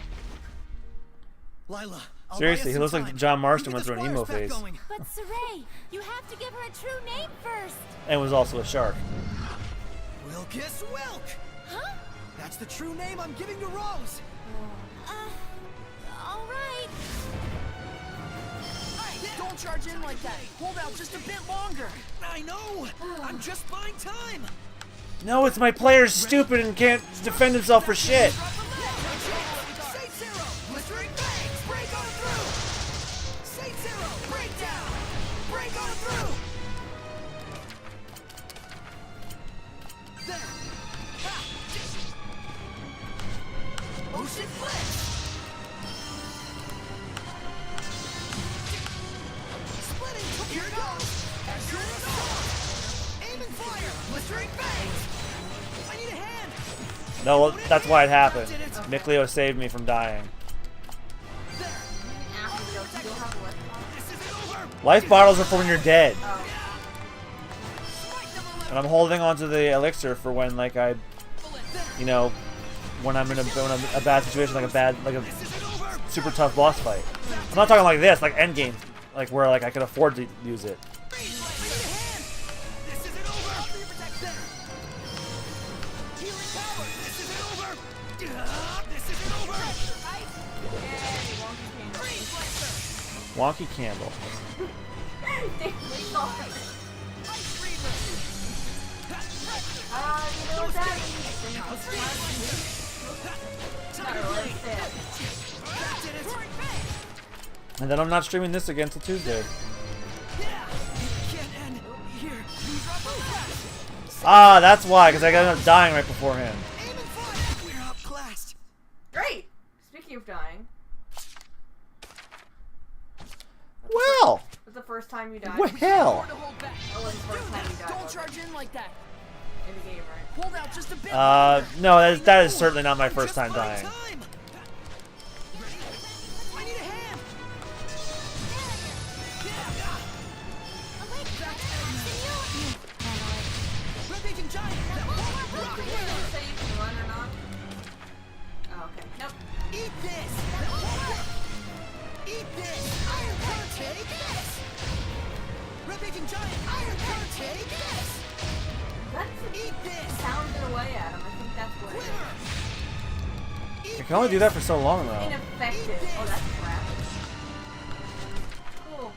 Lila, I'll Seriously, buy us he looks some like time. John Marston Get went the through an emo squires back phase. going. But Saray, you have to give her a true name first. And was also a shark. Wilkes Wilk! Huh? That's the true name I'm giving to Rose! Alright. Hey, don't charge in like that. Hold out just a bit longer. I know! I'm just buying time! No, it's my player's stupid and can't defend himself for shit. Saint Zero! Blistering Bangs! Break on through! Saint Zero! Break down! Break on through! There! Ha! Ocean Blitz! Splitting! Here it goes! Azure Assault! Aim and fire! Blistering Bangs! I need a hand! No, well, that's why it happened. Mikleo saved me from dying. Life bottles are for when you're dead. And I'm holding onto the elixir for when, like, you know, when I'm in a bad situation, like a super tough boss fight. I'm not talking like this, like endgame, like where like I could afford to use it. Wonky candle. You know what that is? And then I'm not streaming this again till Tuesday. Ah, that's why, because I ended up dying right before him. Great! Speaking of dying. Well! What's the first time you died? Well! That was the first time you died. Don't charge in like that. In the game, right? Hold out just a bit. No, that is certainly not my first time dying. I need a hand! Rampaging Giant! Did you say you can run or not? Oh, okay. Nope. Eat this! Eat this! Iron Cone, take this! Rampaging Giant! Iron Cone, take this! Eat this! Pounded away at him. I think that's what it is. You can only do that for so long, though. Ineffective. Oh, that's crap. Cool.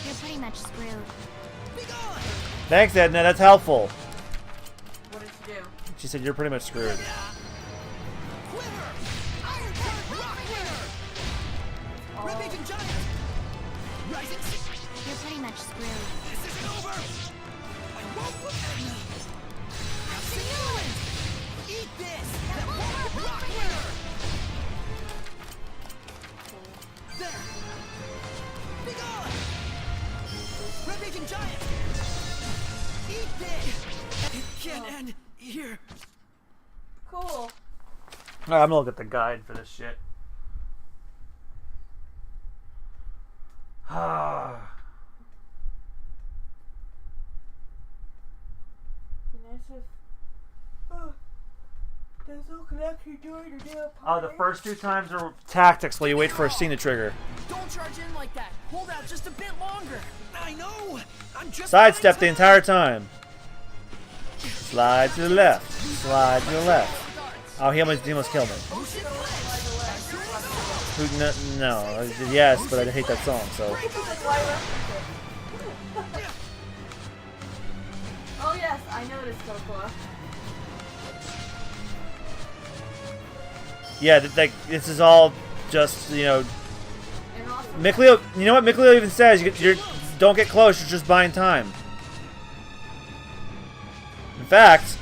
You're pretty much screwed. Thanks, Edna. That's helpful. What did she do? She said you're pretty much screwed. Rampaging Giant! Rising! You're pretty much screwed. This isn't over! I won't let Edna! I'll see you! Eat this! That won't rock winner! There! Be gone! Rampaging Giant! Eat this! It can't end here. Cool. Alright, I'm gonna look at the guide for this shit. The first two times are tactics while you wait for a scene to trigger. Don't charge in like that. Hold out just a bit longer. I know! I'm just Sidestep the entire time. Slide to the left. Slide to the left. Oh, he almost killed me. No, yes, but I hate that song, so. Oh yes, I noticed Cocoa. Yeah, this is all just, you know. Mikleo, you know what Mikleo even says? You don't get close, you're just buying time. In fact.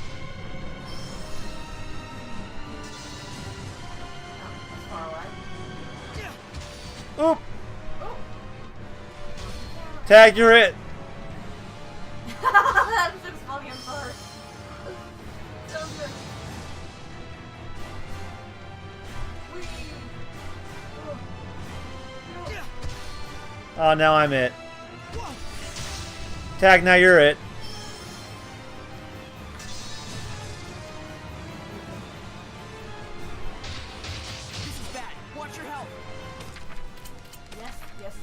Oop! Tag, you're it! That was exploding first. So good. Oh, now I'm it. Tag, now you're it. This is bad. Watch your health. Yes, yes.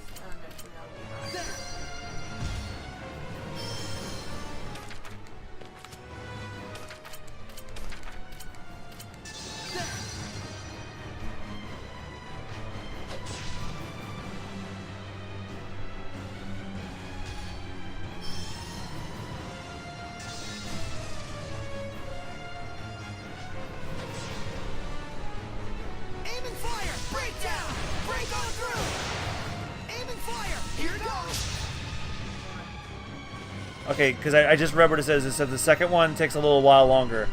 Okay, because I just read what it says. It says the second one takes a little while longer.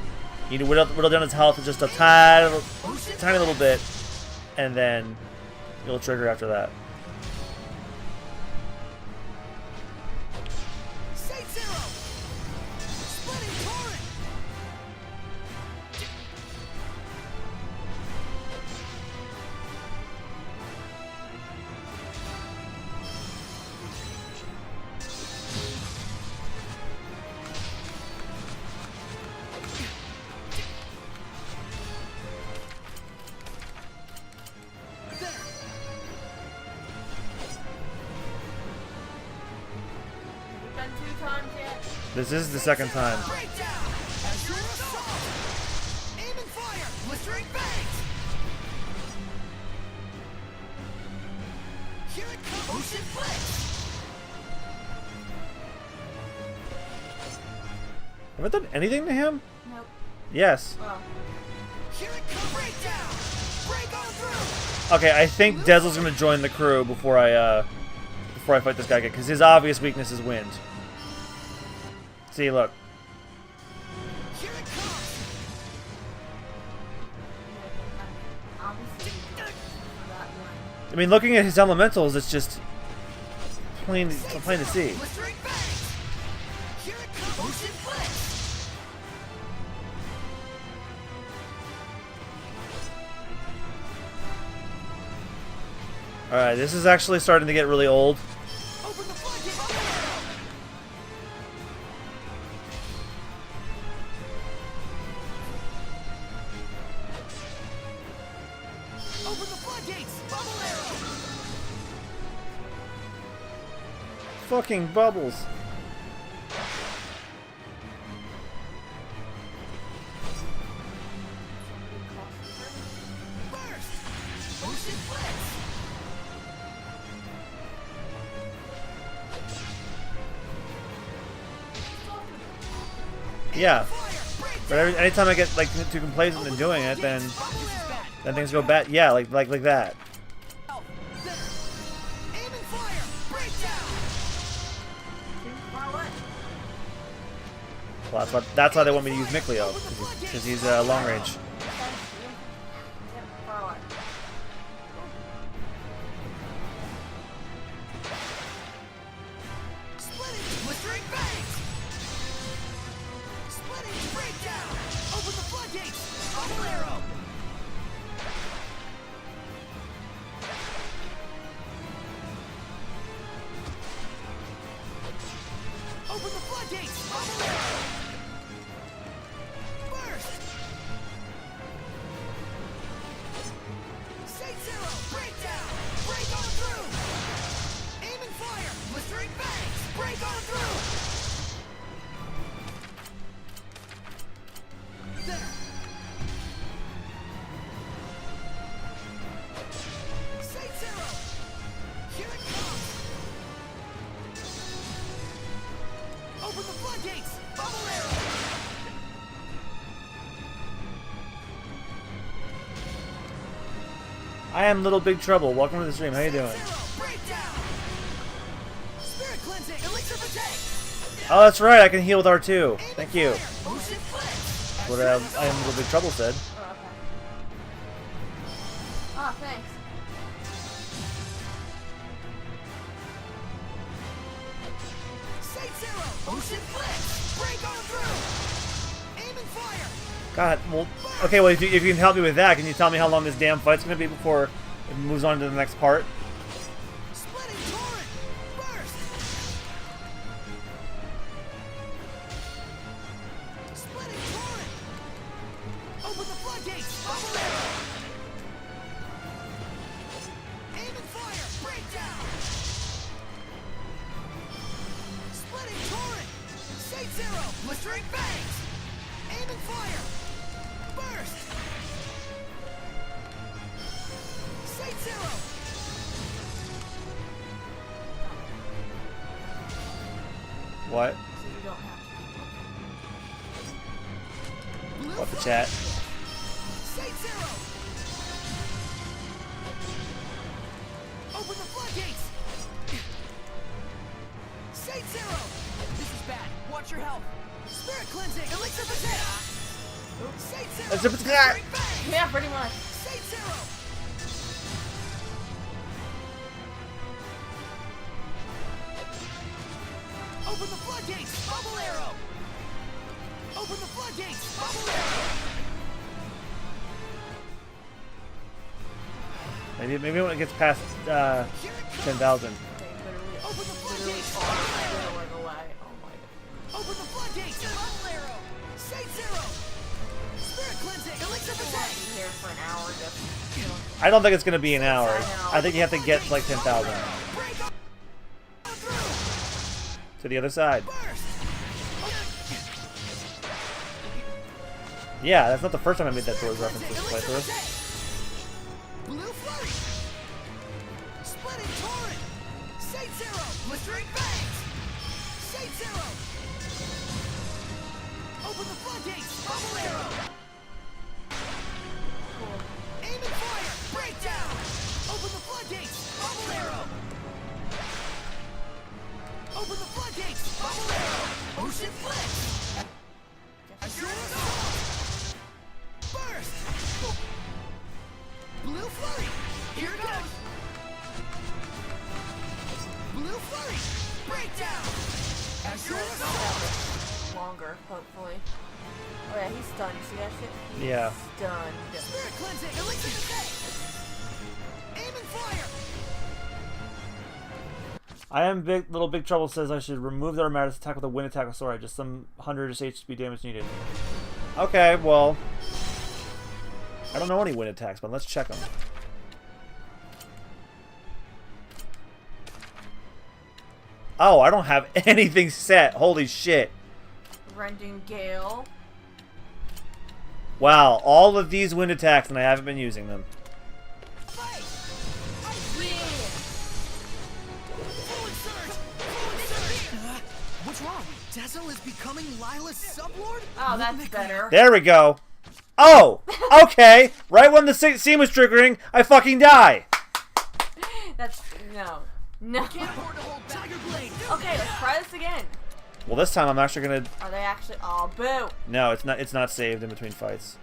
You need to whittle down his health just a tiny little bit, and then you'll trigger after that. Been 2 times yet. This is the second time. Have I done anything to him? Nope. Yes. Oh. Okay, I think Dezel's gonna join the crew before I fight this guy again, because his obvious weakness is wind. See, look. I mean, looking at his elementals, it's just plain to see. Alright, this is actually starting to get really old. Fucking bubbles. Yeah, but anytime I get like too complacent in doing it, then things go bad. Yeah, like that. Well, that's why they want me to use Mikleo, because he's long range. I am Little Big Trouble. Welcome to the stream. How you doing? Oh, that's right. I can heal with R2. Thank you. What I am Little Big Trouble said. Oh, thanks. God, well, okay, well, if you can help me with that, can you tell me how long this damn fight's going to be before it moves on to the next part? What? What the chat? Open the floodgates! Saint Zero! This is bad. Yeah, pretty much. Open the floodgates! Bubble arrow! Open the floodgates! Bubble arrow! Maybe when it gets past 10,000. They literally all going away. Oh my god. Open the floodgates! Bubble arrow! Shade zero! Spirit cleansing! Elixir protect! Be here for an hour just, you know. I don't think it's gonna be an hour. I think you have to get to like 10,000. To the other side. Yeah, that's not the first time I made that Doors reference this playthrough. Blue flurry! Splitting torrent! Shade zero! Blistering fangs! Shade zero! Open the floodgates! Bubble arrow! Aim and fire! Breakdown! Open the floodgates! Bubble arrow! Open the floodgates! Bubble arrow! Ocean blitz! Assure assault! Burst! Blue flurry! Here it goes! Blue flurry! Breakdown! Assure assault! Longer, hopefully. Oh yeah, he's stunned. You see that shit? He's Yeah. stunned. Spirit cleansing! Elixir defense! Aim and fire! I am big. Little Big Trouble says I should remove the automatic attack with a wind attack. Sorry, just some 100 HP damage needed. Okay, well, I don't know any wind attacks, but let's check them. Oh, I don't have anything set. Holy shit! Rending Gale. Wow, all of these wind attacks, and I haven't been using them. What's wrong? Dazzle is becoming Lila's sublord? Oh, that's better. There we go. Oh, okay. Right when the scene was triggering, I fucking die. That's no. Okay, let's try this again. Well, this time I'm actually gonna. Are they actually? Oh, boo! No, it's not. It's not saved in between fights.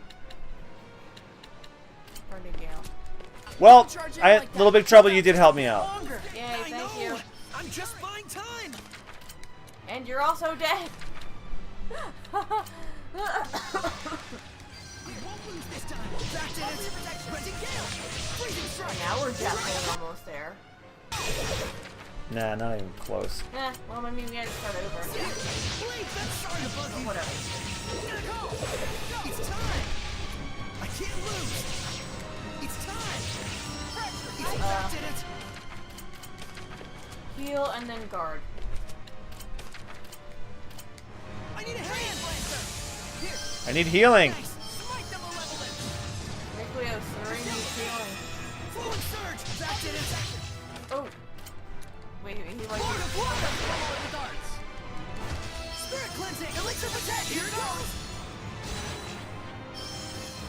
Rending Gale. Well, Little Big Trouble, you did help me out. Yay! Thank you. I'm just buying time. And you're also dead. We won't lose this time. Back to it. Rending Gale. Freezing strike. Now we're definitely almost there. Nah, not even close. Eh, well, I mean, we had to start over. Whatever. It's time. I can't lose. It's time. It's back in it. Heal and then guard. I need a hand blaster. Here. I need healing. Smite the malevolent. Nicolio, Serene needs healing. Fluid surge. Back in it. Oh. Wait, he like. Lord of Water. With arts. Spirit cleansing. Elixir protect. Here it goes.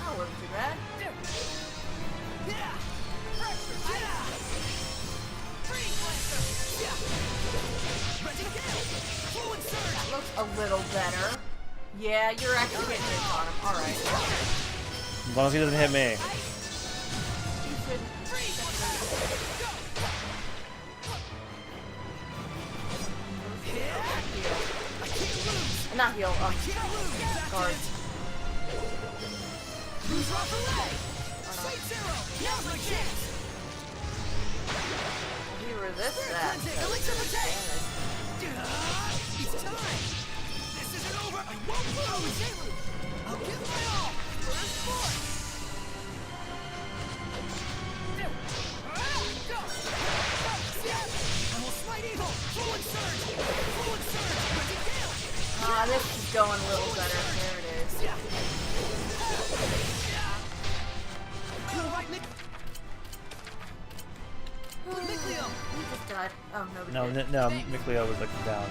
That wasn't too bad. Yeah. Fracture. Yeah. Freeze blaster. Yeah. Rending Gale. Fluid surge. That looks a little better. Yeah, you're actually getting hits on him. Alright. As long as he doesn't hit me. You should. Not heal, guard. Who's off the leg? Save zero. Now's my chance. He resists that. Elixir protect. It's time. This isn't over. I won't lose. I'll give my all. First force. Go. I will smite evil. Fluid surge. Fluid surge. Rending Gale. Ah, this is going a little better. There it is. Mikleo. He just died. Oh, no. No, Mikleo was like down.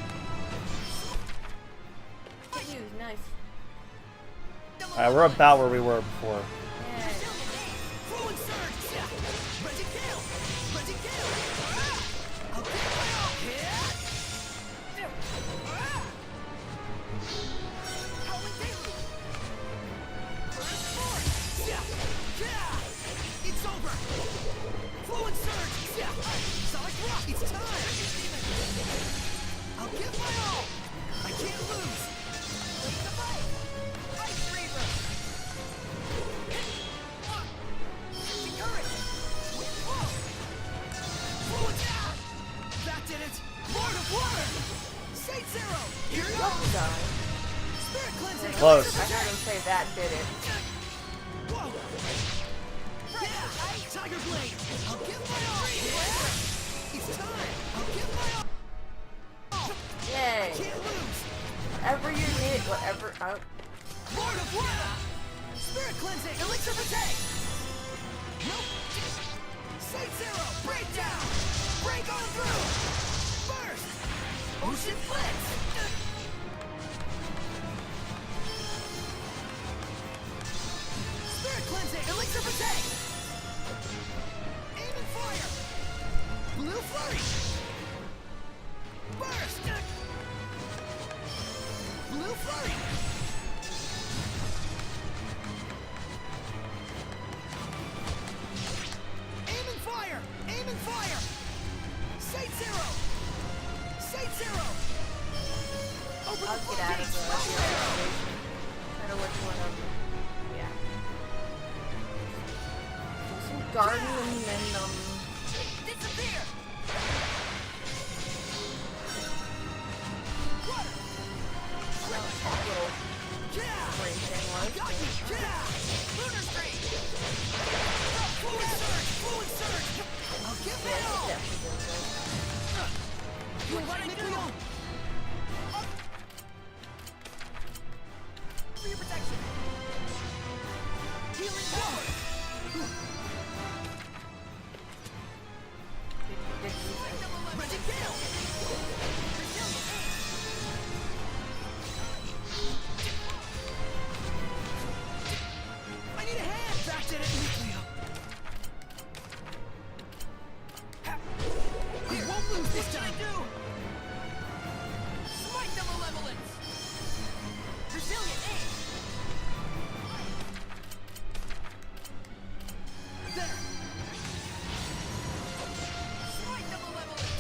Hit you, nice. Alright, we're about where we were before. Yeah. Fluid surge. Rending Gale. Rending Gale. I'll get my all. Howling Deluge. First force. it! Lord of Water! Saint Zero! Here it Don't goes! die. Spirit cleansing! Close. I heard him say that did it. Whoa! Yeah! Tiger Blade! I'll give my all! It's time! I'll give my all! Yay. Can't lose! Whatever you need, whatever. Oh. Lord of Water! Spirit cleansing! Elixir for take! Nope! Saint Zero! Break down! Break on through! Burst! Ocean Blitz! Spirit cleansing! Elixir for take! Aim and fire! Blue flurry! Burst! Blue flurry! Aim and fire! Aim and fire! Saint Zero! Saint Zero! Open I'll the get out of floodgates! the I don't know which one of them. Yeah. Some garden and then Disappear! Water! little Yeah! green thing was. Got you! Yeah! Lunar Stream! Fluid surge! Fluid surge! I'll give Yeah, my it's all! definitely good. You what I do? For your protection! Healing power! Ready, Gale! Resilient aim! I need a hand! Back to the nuclear! We won't lose this time! Smite the malevolence! Resilient aim! There! Smite the malevolence!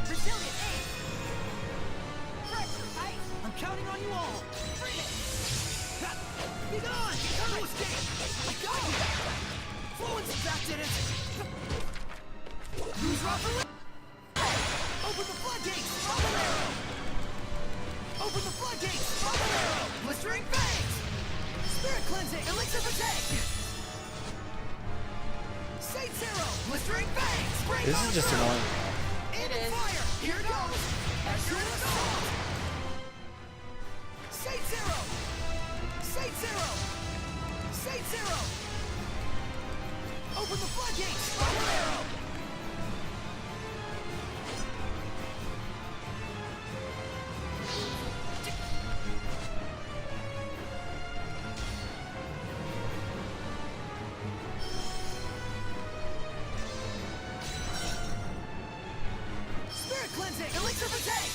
Resilient aim! Fracture ice! I'm counting on you all! Bring it! Be gone! No escape! I got you! Fluence back did it! Lose Robert! Open the floodgates! Bubble arrow! Open the floodgates! Bubble arrow! Blistering fangs! Spirit cleansing! Elixir for take! Saint Zero! Blistering fangs! Break This on is just through! annoying. Aim and fire! Here it goes! Excellent assault! Saint Zero! Saint Zero! Saint Zero! Open the floodgates! Bubble arrow! Spirit cleansing! Elixir for take!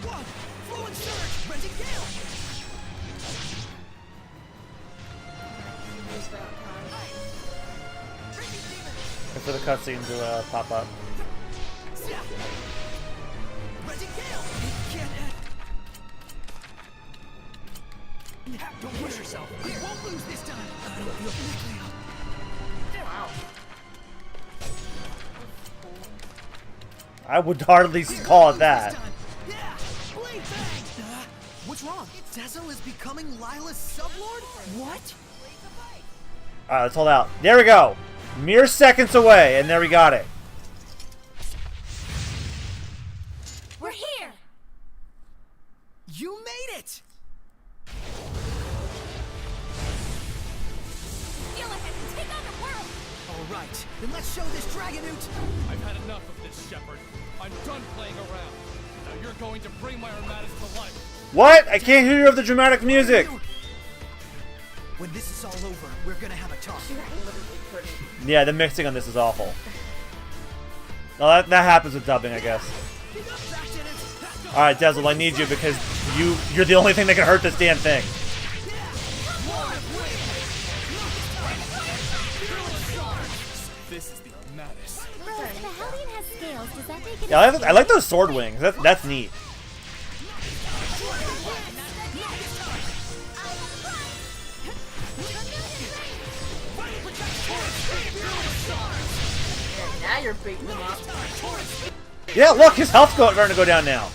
One! Fluid surge! Renting Gale! Use that time. Drinking demon! And for the cutscene to pop up. Yeah. Renting Gale! Can't end! Don't push yourself! We won't lose this time! I don't feel nuclear! Wow. I would hardly call it that. Yeah! Blade bang! What's wrong? Dazzle is becoming Lila's sublord? What? Alright, let's hold out. There we go. Mere seconds away, and there we got it. We're here! You made it! Feel like I can take on the world! All right, then let's show this Dragonute! I've had enough of this, Shepard. I'm done playing around. Now you're going to bring my Armadas to life. What? I can't hear you of the dramatic music. When this is all over, we're gonna have a talk. Yeah, the mixing on this is awful. Well, that happens with dubbing, I guess. Alright, Dazzle, I need you because you're the only thing that can hurt this damn thing. This is the Armadas. Rose, if a Hellion has scales, does that make it Yeah, I like those sword wings. That's neat. Now you're beating him up. Yeah, look, his health's starting to go down now.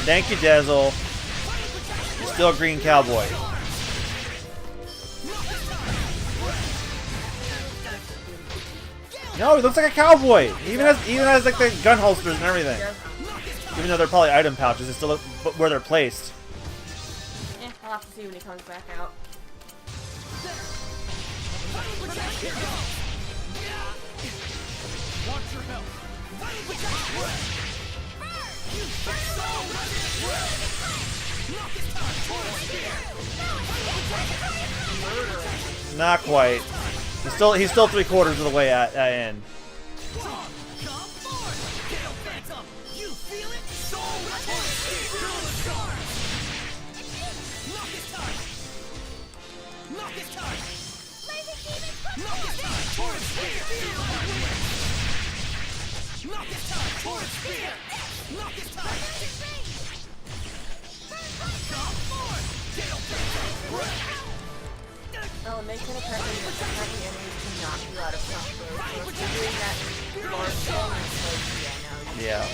Thank you, Dazzle. You're still a green cowboy. No, he looks like a cowboy. He even has like the gun holsters and everything. Even though they're probably item pouches, it's still where they're placed. Yeah, I'll have to see when he comes back out. Watch your health. Not quite. He's still 3/4 of the way at end. Oh, and they can apparently enemies can knock you out of combo. So if you're doing that large thing, it's like, yeah, no. Yeah.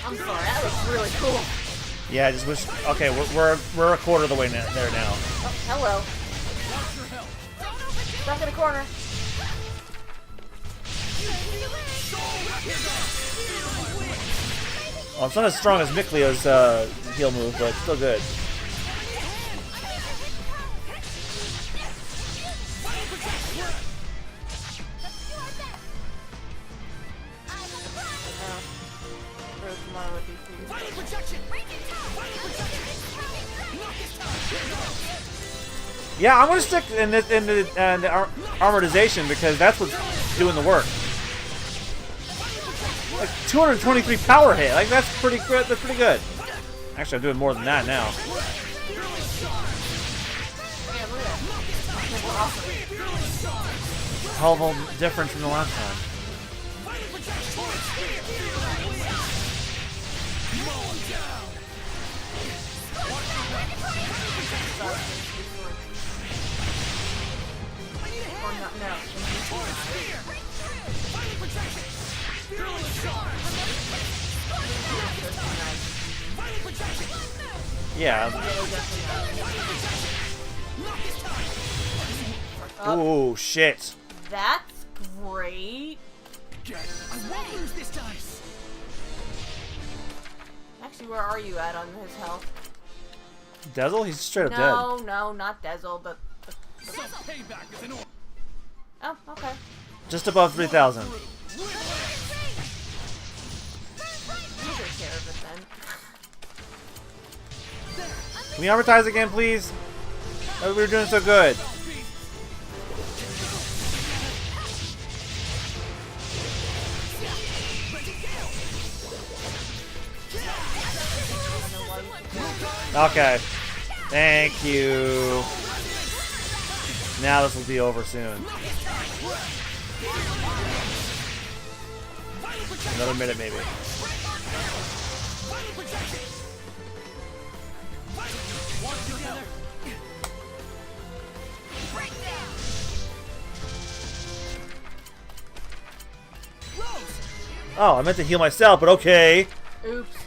I'm sorry, that was really cool. Yeah, I just wish. Okay, we're a 1/4 of the way there now. Oh, hello. Stuck in a corner. Well, it's not as strong as Miklio's heal move, but it's still good. Yeah, I'm gonna stick in the armorization because that's what's doing the work. Like 223 power hit, like that's pretty good. That's pretty good. Actually, I'm doing more than that now. Hell of a difference from the last time. Yeah. Oh shit. That's great. I won't lose this dice. Actually, where are you at on his health? Dazzle? He's straight up dead. No, not Dazzle, but Payback is in order. oh, okay. Just above 3,000. You take care of it then. Can we advertise again, please? Oh, we were doing so good. Okay. Thank you. Now this will be over soon. Another minute, maybe. Oh, I meant to heal myself, but okay. Oops.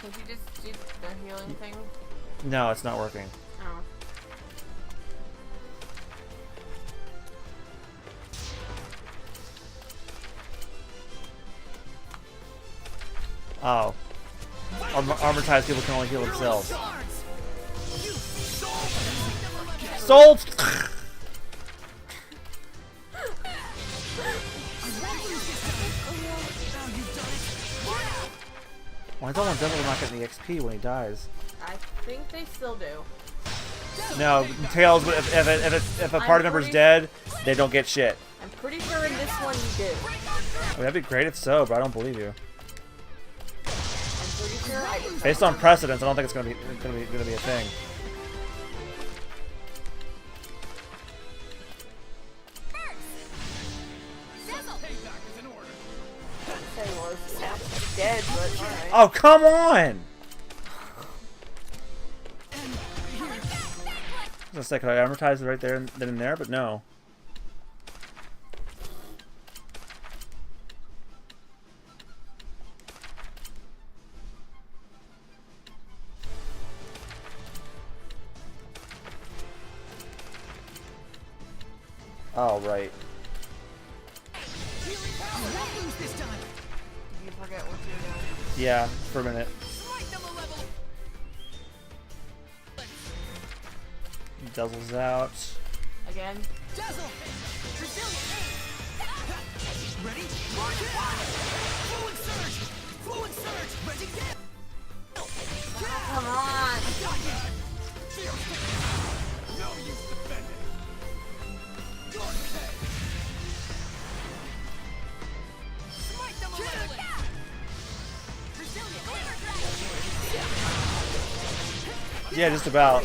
Did you just do the healing thing? No, it's not working. Oh. Armorized people can only heal themselves. Sold! Why is Devil not getting the XP when he dies? I think they still do. No, Tails, if a party member's dead, they don't get shit. I'm pretty sure in this one you do. I mean, that'd be great if so, but I don't believe you. I'm pretty sure Based on precedence, I don't think it's gonna be a thing. Dead, but alright. Oh, come on! I was like, could I amortize it right there and then and there? But no. Oh, right. Did you forget what you were doing? Yeah, for a minute. Dazzle's out. Again? Dazzle! Brazilian aim! Ready? Mark it! Fluid surge! Fluid surge! Ready? Come on! No use defending! Your head! Smite them a little! Brazilian aim! Yeah, just about.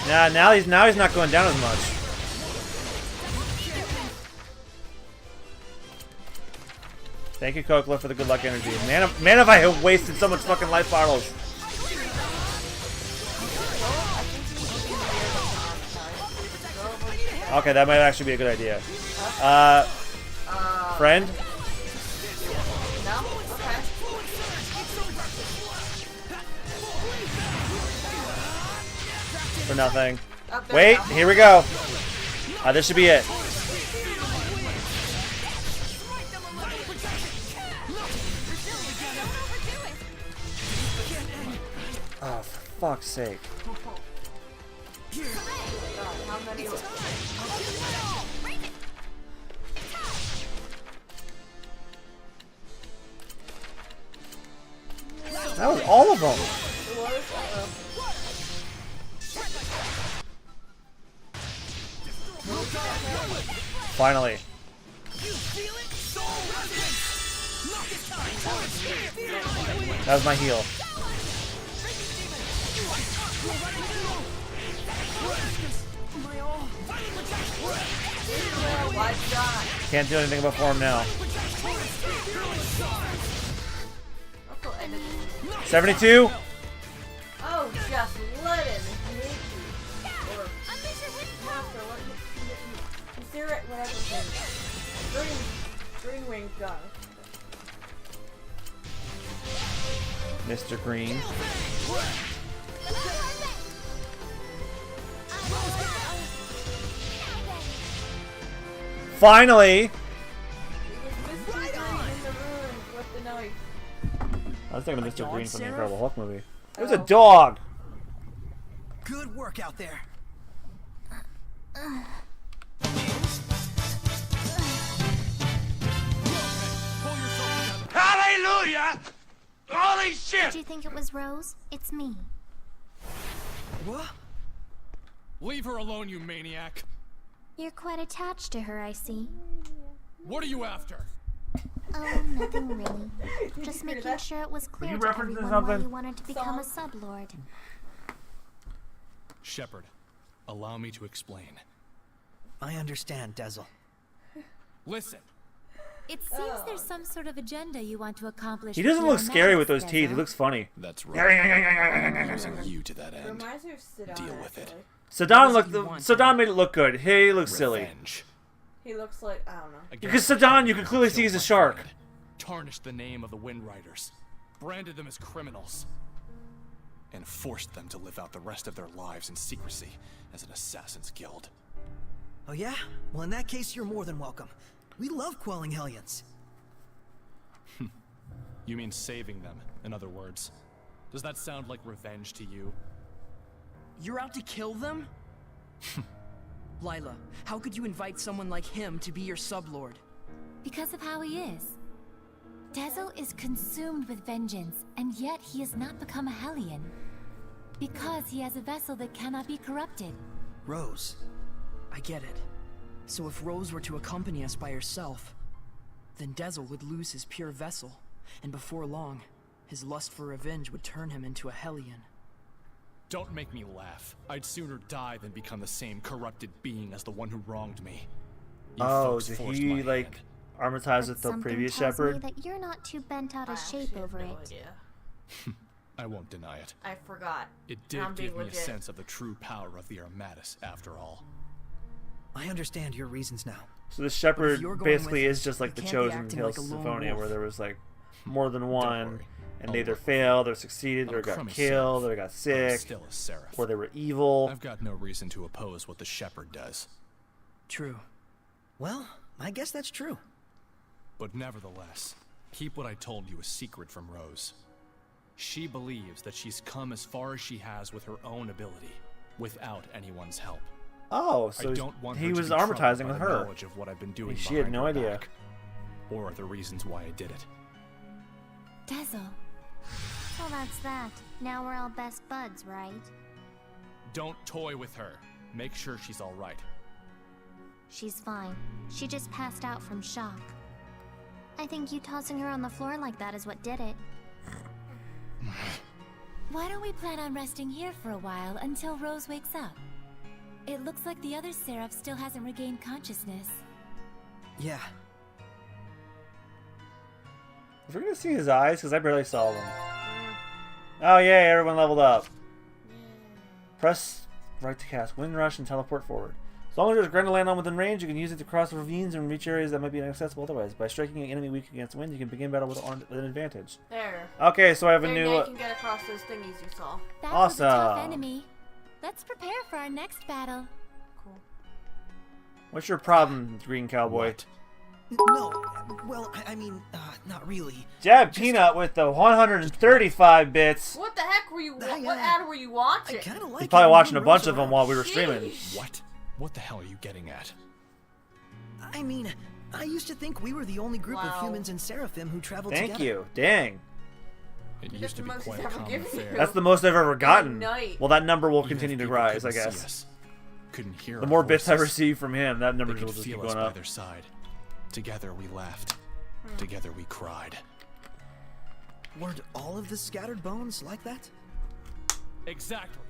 Nah, now he's not going down as much. Thank you, Kokla, for the good luck energy. Man, if I have wasted so much fucking life bottles. Okay, that might actually be a good idea. Friend? No? Okay. For nothing. Oh, there Wait, we go. here we go. This should be it. Oh, for fuck's sake. God, how many? That was all of them. Finally. That was my heal. Can't do anything before him now. 72. Oh, just let him hit you. Or monster, what you see it, whatever thing. Green wing gun. Mr. Green. Finally! I was thinking of Mr. Green from the Incredible Hulk movie. It was a dog! Good work out there. Hallelujah! Holy shit! Did you think it was Rose? It's me. What? Leave her alone, you maniac! You're quite attached to her, I see. What are you after? Oh, nothing really. Just making sure it was clear you to reference everyone why something? you wanted to become a sublord. Shepard, allow me to explain. I understand, Dazzle. Listen, It seems there's some sort of agenda you want to accomplish. He doesn't with look your scary with madness, those teeth. He Dezo. looks funny. that's right. I'm using you to that end. Reminds me of Sidon, Deal with it. actually. Sadan made it look good. He looks silly. Revenge. He looks like, I don't know. Because Against Sadan, you can who clearly killed see he's a my shark. friend, tarnished the name of the Wind Riders, branded them as criminals, and forced them to live out the rest of their lives in secrecy as an assassin's guild. Oh yeah? Well, in that case, you're more than welcome. We love quelling Hellions. You mean saving them, in other words. Does that sound like revenge to you? You're out to kill them? Lila, how could you invite someone like him to be your sublord? Because of how he is. Dezo is consumed with vengeance, and yet he has not become a Hellion. Because he has a vessel that cannot be corrupted. Rose. I get it. So if Rose were to accompany us by herself, then Dezo would lose his pure vessel, and before long, his lust for revenge would turn him into a Hellion. Don't make me laugh. I'd sooner die than become the same corrupted being as the one who wronged me. You Oh, folks did forced he, my like, hand. armatize But with the something previous tells me Shepard? that you're not too bent out I of actually shape have over no it. idea. I won't deny it. I forgot. It And I'm did being give me a legit. sense of the true power of the Armatus, after all. I understand your reasons now. So the shepherd you're going basically with is us, just like you the can't be chosen acting Tales like of a lone Symphonia, wolf. where there was like more than one, worry. and I'll they either work with failed, or succeeded, I'm or a got crummy killed, seraph. or got I'm sick, still a seraph. or they were evil. I've got no reason to oppose what the shepherd does. True. Well, I guess that's true. But nevertheless, keep what I told you a secret from Rose. She believes that she's come as far as she has with her own ability, without anyone's help. Oh, I so don't want he her to was be troubled armatizing by with the her. knowledge of what I've been doing And she had behind no her idea. back, or the reasons why I did it. Dazzle. Well, that's that. Now we're all best buds, right? Don't toy with her. Make sure she's all right. She's fine. She just passed out from shock. I think you tossing her on the floor like that is what did it. Why don't we plan on resting here for a while until Rose wakes up? It looks like the other Seraph still hasn't regained consciousness. Yeah. We're gonna see his eyes, because I barely saw them. Oh yay, everyone leveled up. Press right to cast Wind Rush and teleport forward. As long as there's ground to land on within range, you can use it to cross ravines and reach areas that might be inaccessible otherwise. By striking an enemy weak against wind, you can begin battle with an advantage. There. Okay, so I have a There, new... now you can get across those thingies you saw. That was a tough Awesome. enemy. Let's prepare for our next battle. Cool. What's your problem, Green Cowboy? What? No, well, I mean, not really. Jab Peanut with the 135 bits. What the heck were you? I, What uh, ad were you I watching? kind of like He's probably it watching a when bunch Rose of them around. while we were streaming. What? What the hell are you getting at? I mean, I used to think we were the only group Wow. of humans and Seraphim who traveled Thank together. you. Dang. It That's used to the be most quite he's a ever common given affair. you. That's the most I've ever gotten. night. Well, that number will Even if continue to people rise, I couldn't see guess. us, couldn't hear The our more bits I voices, receive from him, that number they will could just keep feel us going by up. their side. Together we laughed. Together we cried. Weren't all of the scattered bones like that? Exactly.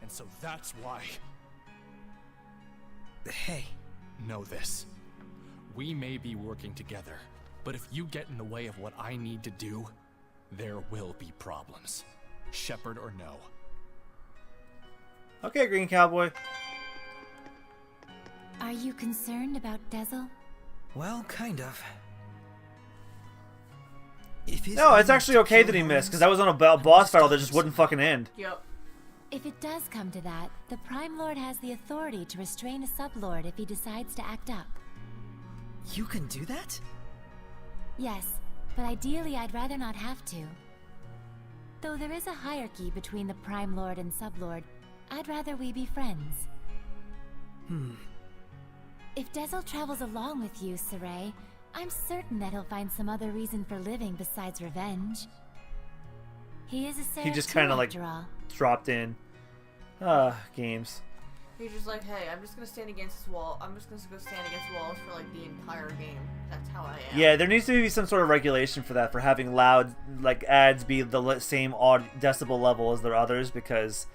And so that's why. Hey, Know this. We may be working together, but if you get in the way of what I need to do, there will be problems. Shepherd or no. Okay, Green Cowboy. Are you concerned about Dazzle? well, kind of. If his No, it's aim actually to okay kill that he missed, because humans, that was on a boss battle that just wouldn't fucking end. Yep. If it does come to that, the Prime Lord has the authority to restrain a sublord if he decides to act up. you can do that? Yes, but ideally I'd rather not have to. Though there is a hierarchy between the Prime Lord and Sublord, I'd rather we be friends. If Dazzle travels along with you, Saray, I'm certain that he'll find some other reason for living besides revenge. He is a Seraph He just too, kind of like after all. dropped in. Games. He's just like, hey, I'm just gonna stand against this wall. I'm just gonna go stand against walls for like the entire game. That's how I am. Yeah, there needs to be some sort of regulation for that, for having loud like ads be the same decibel level as their others, because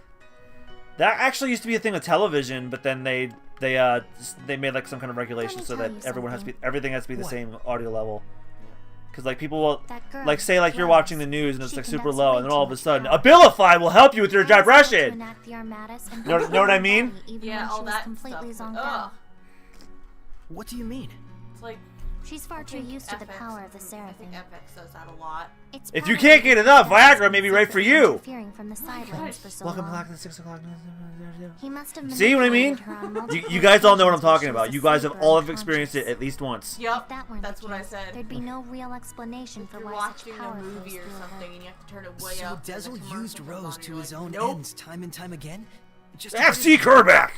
that actually used to be a thing with television, but then they made like some kind of regulation so tell that you everyone has to be something. everything has to be the What? same audio level. Because like people will That girl, like say like you're Rose, watching the news and it's she like super conducts low, way and then too all of a much sudden power. Abilify will help you with your I was able to digression. enact the Armatus and Know what I mean? even Yeah, when all she was that completely stuff. zonked Ugh. out. What do you mean? It's like She's far I too think used to the FX power of the I Seraphim. think FX does that a lot. It's If you probably can't get enough, because Viagra may be right for he's you. interfering from the sidelines for so Welcome long. back to 6 o'clock. He must have See what I mean? manipulated her on multiple You guys all know what I'm occasions when talking she was about. You guys have asleep or all have experienced it unconscious. at least once. Yep. If that weren't That's the what I case, said. there'd be no real explanation for If you're why such watching power a flows movie or through her. something and you have to turn it way So up. Dazzle used Rose to his own nope. ends time and time again? Just FC Kerback!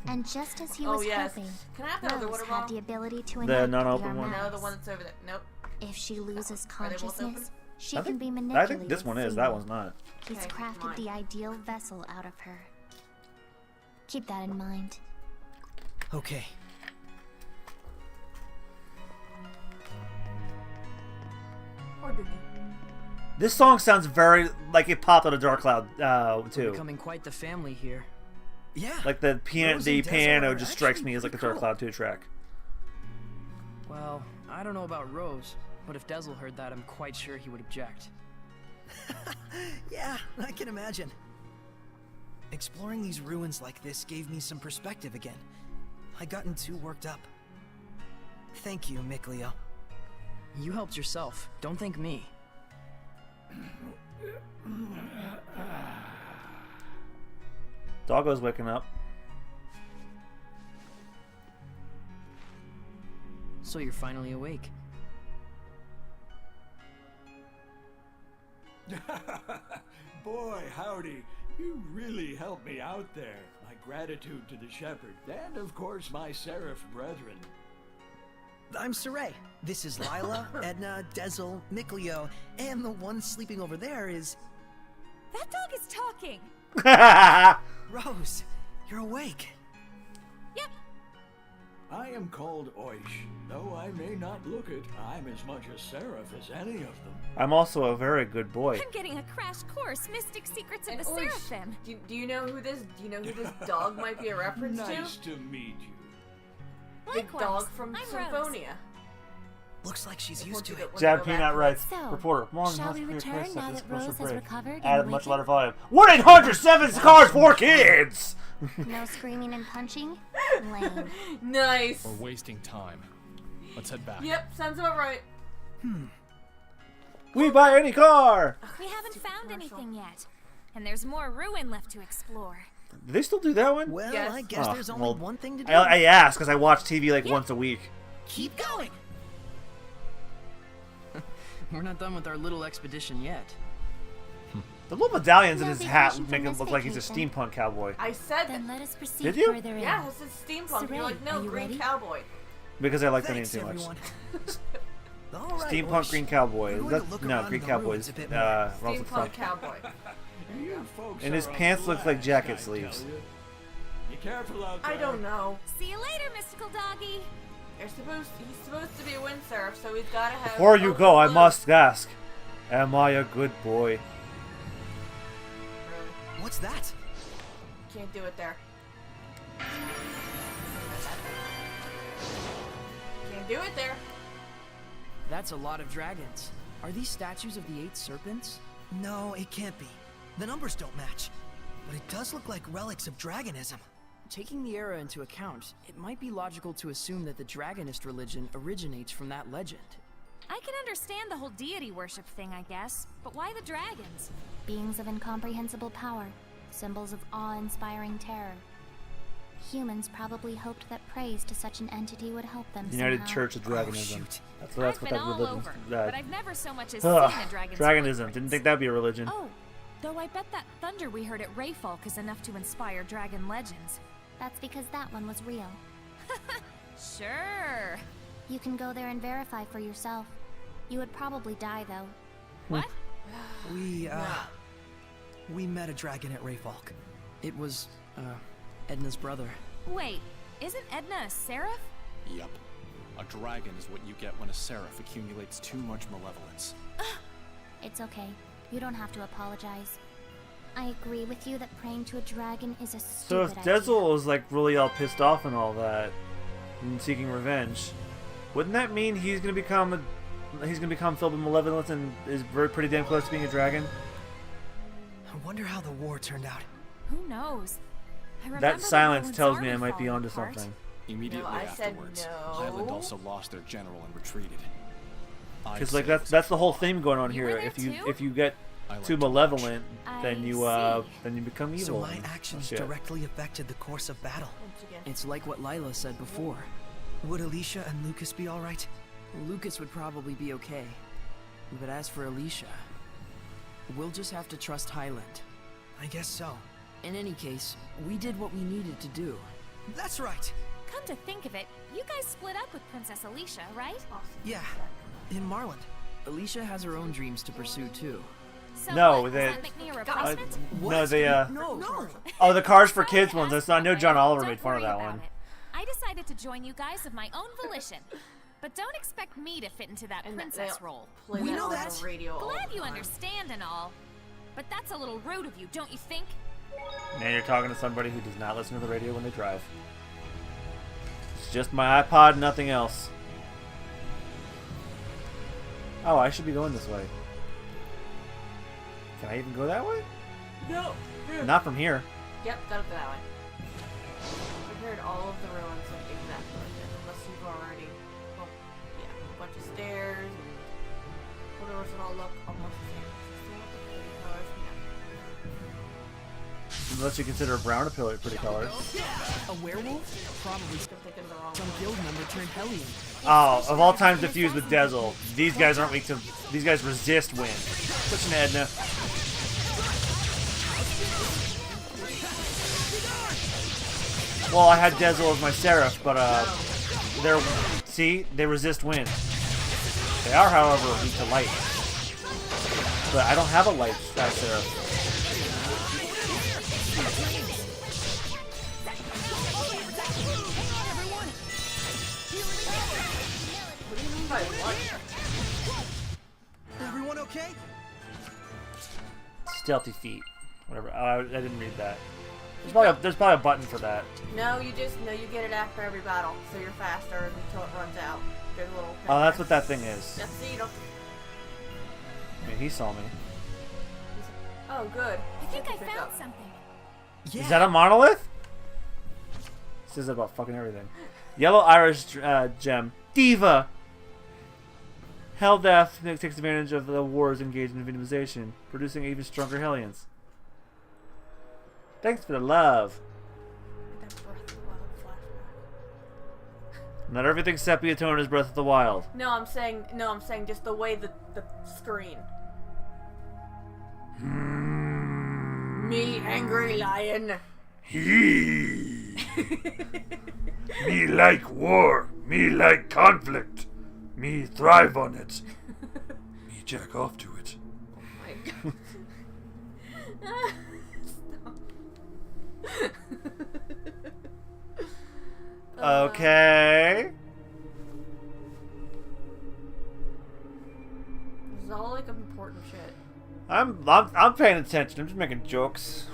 And just as he Oh was yes. hoping, Can I have that other Rose water had bottle? the ability to The enact non-open one? No, the Armatus. one that's over there. Nope. If she loses Are they both open? consciousness, she I can be think, manipulated. I think this one is. That one's not. He's Okay, crafted mine. the ideal vessel out of her. Keep that in mind. Okay. Or did he? This song sounds very like it popped out of Dark Cloud We're too. becoming quite the family here. Yeah. Like the Rose and Dazzle piano are just strikes actually me as like a pretty Dark cool. Cloud 2 track. Well, I don't know about Rose, but if Dazzle heard that, I'm quite sure he would object. Yeah, I can imagine. Exploring these ruins like this gave me some perspective again. I gotten too worked up. Thank you, Mikleo. You helped yourself. Don't thank me. Doggo's waking up. So you're finally awake. Boy, howdy. You really helped me out there. My gratitude to the shepherd, and of course my seraph brethren. I'm Saray. This is Lila, Edna, Dezel, Mikleo, and the one sleeping over there is... That dog is talking! Rose, you're awake. Yep. I am called Oish. Though I may not look it, I'm as much a seraph as any of them. I'm also a very good boy. I'm getting a crash course, Mystic Secrets of the Oish, Seraphim. Do you know who this dog might be a reference Nice to? to meet you. The Likewise, dog from I'm Symphonia. Looks like she's used to it. Jab Peanut writes, So, reporter, long shall we return now that Rose has recovered Added and much awakened? louder volume. 1-800-7 cars for kids! No screaming and punching? Lame. Nice. We're wasting time. Let's head back. Yep, sounds about right. We buy any car! We haven't found anything yet. And there's more ruin left to explore. Do they still do that one? Well, Yes. I guess there's only one thing to do. I asked because I watch TV like once a week. Keep going! We're not done with our little expedition yet. The little medallions in No his hat vacation make from him this look like he's a vacation. steampunk cowboy. I said Then that. let us proceed Did you? further in. Yeah, this is steampunk. You're like, no, Saray, are you green ready? cowboy. Because I like the name Thanks, too much. everyone. All right, Steampunk Oish. Green Cowboy. We're going That- to look no, around Green in the ruins Cowboys. a bit more. Russell Steampunk Fuck. cowboy. You folks And his are a pants look like blast, jacket I tell sleeves. you. Be careful out there. I don't know. See you later, mystical doggy. He's supposed to be a wind seraph, so he's gotta have. Before you go, I overflow. must ask, am I a good boy? Really? What's that? Can't do it there. Can't do it there. That's a lot of dragons. Are these statues of the 8 serpents? No, it can't be. The numbers don't match. But it does look like relics of dragonism. Taking the era into account, it might be logical to assume that the dragonist religion originates from that legend. I can understand the whole deity worship thing, I guess. But why the dragons? Beings of incomprehensible power, symbols of awe-inspiring terror. Humans probably hoped that praise to such an entity would help them United somehow. Church of Dragonism. shoot. That's I've what been that all religion. over, but I've never so much as Ugh, seen a dragon's Dragonism. footprints. Didn't think that'd be a religion. Oh, though I bet that thunder we heard at Rayfalk is enough to inspire dragon legends. That's because that one was real. Sure. You can go there and verify for yourself. You would probably die, though. What? We met a dragon at Rayfalk. It was, Edna's brother. Wait, isn't Edna a seraph? Yep. A dragon is what you get when a seraph accumulates too much malevolence. It's okay. You don't have to apologize. I agree with you that praying to a dragon is a So if stupid idea. Dezel is like really all pissed off and all that, and seeking revenge, wouldn't that mean he's gonna become filled with malevolence and is pretty damn close to being a dragon? I wonder how the war turned out. Who knows? I remember That the silence ruins tells are me I might be falling onto apart. something. Immediately I said afterwards, no. Highland also lost their general and retreated. I Because like saved that's the whole theme going on You here. were there too? If you get I like too to watch. malevolent, I then you become evil. So my and- actions shit. directly affected the course of battle. Once again. It's like what Lila said before. Would Alicia and Lucas be alright? Lucas would probably be okay. But as for Alicia, we'll just have to trust Highland. I guess so. In any case, we did what we needed to do. That's right! Come to think of it, you guys split up with Princess Alicia, right? Yeah, in Marland. Alicia has her own dreams to pursue too. So No, what, they- does that make me a replacement? No, they No! oh, the Cars for Kids Sorry, ones. ask I know anyway. John Oliver Don't made fun of worry that about one. it. I decided to join you guys of my own volition. But don't expect me to fit into that And princess they'll role. play We that know on that. the radio all Glad the you time. understand and all. But that's a little rude of you, don't you think? Now you're talking to somebody who does not listen to the radio when they drive. It's just my iPod, nothing else. Oh, I should be going this way. Can I even go that way? No. Not from here. Yep, gotta go that way. I heard all of the ruins look exactly like this, unless you've already. Well, yeah, a bunch of stairs and whatever, it all look almost the same. Still look like pretty colors, yeah. Unless you consider brown a pretty color. A werewolf? Probably Still thinking of the wrong some one. guild member turned Hellion. Oh, of all times to fuse with Dazzle, these guys aren't weak to. These guys resist wind. Pushing Edna. Well, I had Dazzle as my Seraph, but they're they resist wind. They are, however, weak to light. But I don't have a light Seraph. What do you mean by what? Everyone okay? Stealthy feet. Whatever. I didn't read that. There's probably a button for that. No, you get it after every battle, so you're faster until it runs out. There's a little thing Oh, that's there. what that thing is. That's see, you don't. I mean, he saw me. Oh, good. I think I Pick found up. something. Yeah. Is that a monolith? This is about fucking everything. Yellow Irish gem. Diva! Helldeath takes advantage of the wars engaged in victimization, producing even stronger Hellions. Thanks for the love. That Breath of the Wild flashback. Not everything Sepia Tone is Breath of the Wild. No, I'm saying just the way the screen. Me, angry lion. He. Me like war. Me like conflict. Me thrive on it. Me jack off to it. Oh my god. Stop. Okay. This is all like important shit. I'm paying attention. I'm just making jokes.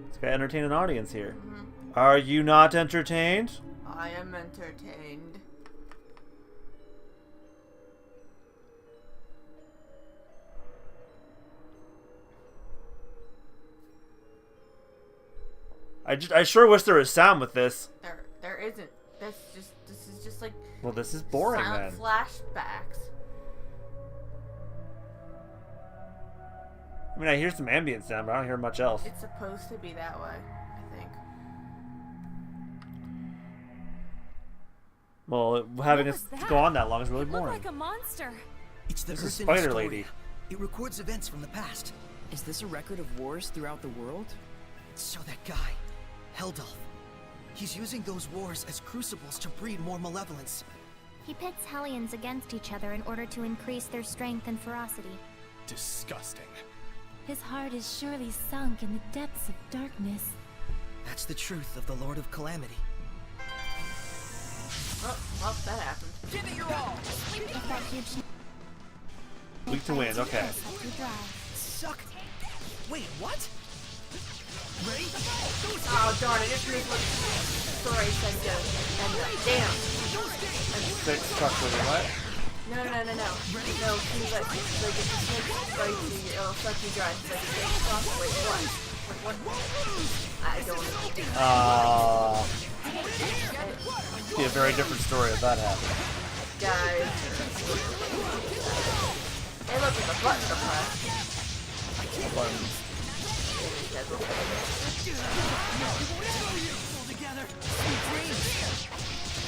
It's gotta entertain an audience here. Are you not entertained? I am entertained. I sure wish there was sound with this. There isn't. This is just like Well, this is boring silent then. flashbacks. I mean, I hear some ambient sound, but I don't hear much else. It's supposed to be that way, I think. Well, having What it was that? go on that long is really It looked boring. like a monster. It's the This is Earthen Spider Historia. Lady. It records events from the past. Is this a record of wars throughout the world? So that guy, Heldolf, he's using those wars as crucibles to breed more malevolence. He pits Hellions against each other in order to increase their strength and ferocity. Disgusting. His heart is surely sunk in the depths of darkness. That's the truth of the Lord of Calamity. Oh, well, that happened. Give it your all! If that huge Weak to wind, okay. help you drive. Suck! Wait, what? Ready? Oh, darn it. It's what story said to end up. Damn. Six truck with it, what? No. No, he's like it's the snake bites you, it'll suck you dry. It's like a snake stuff. Wait, what? I don't know. Be a very different story if that happened. Guys. Hey, look, it's a button to press. Buttons.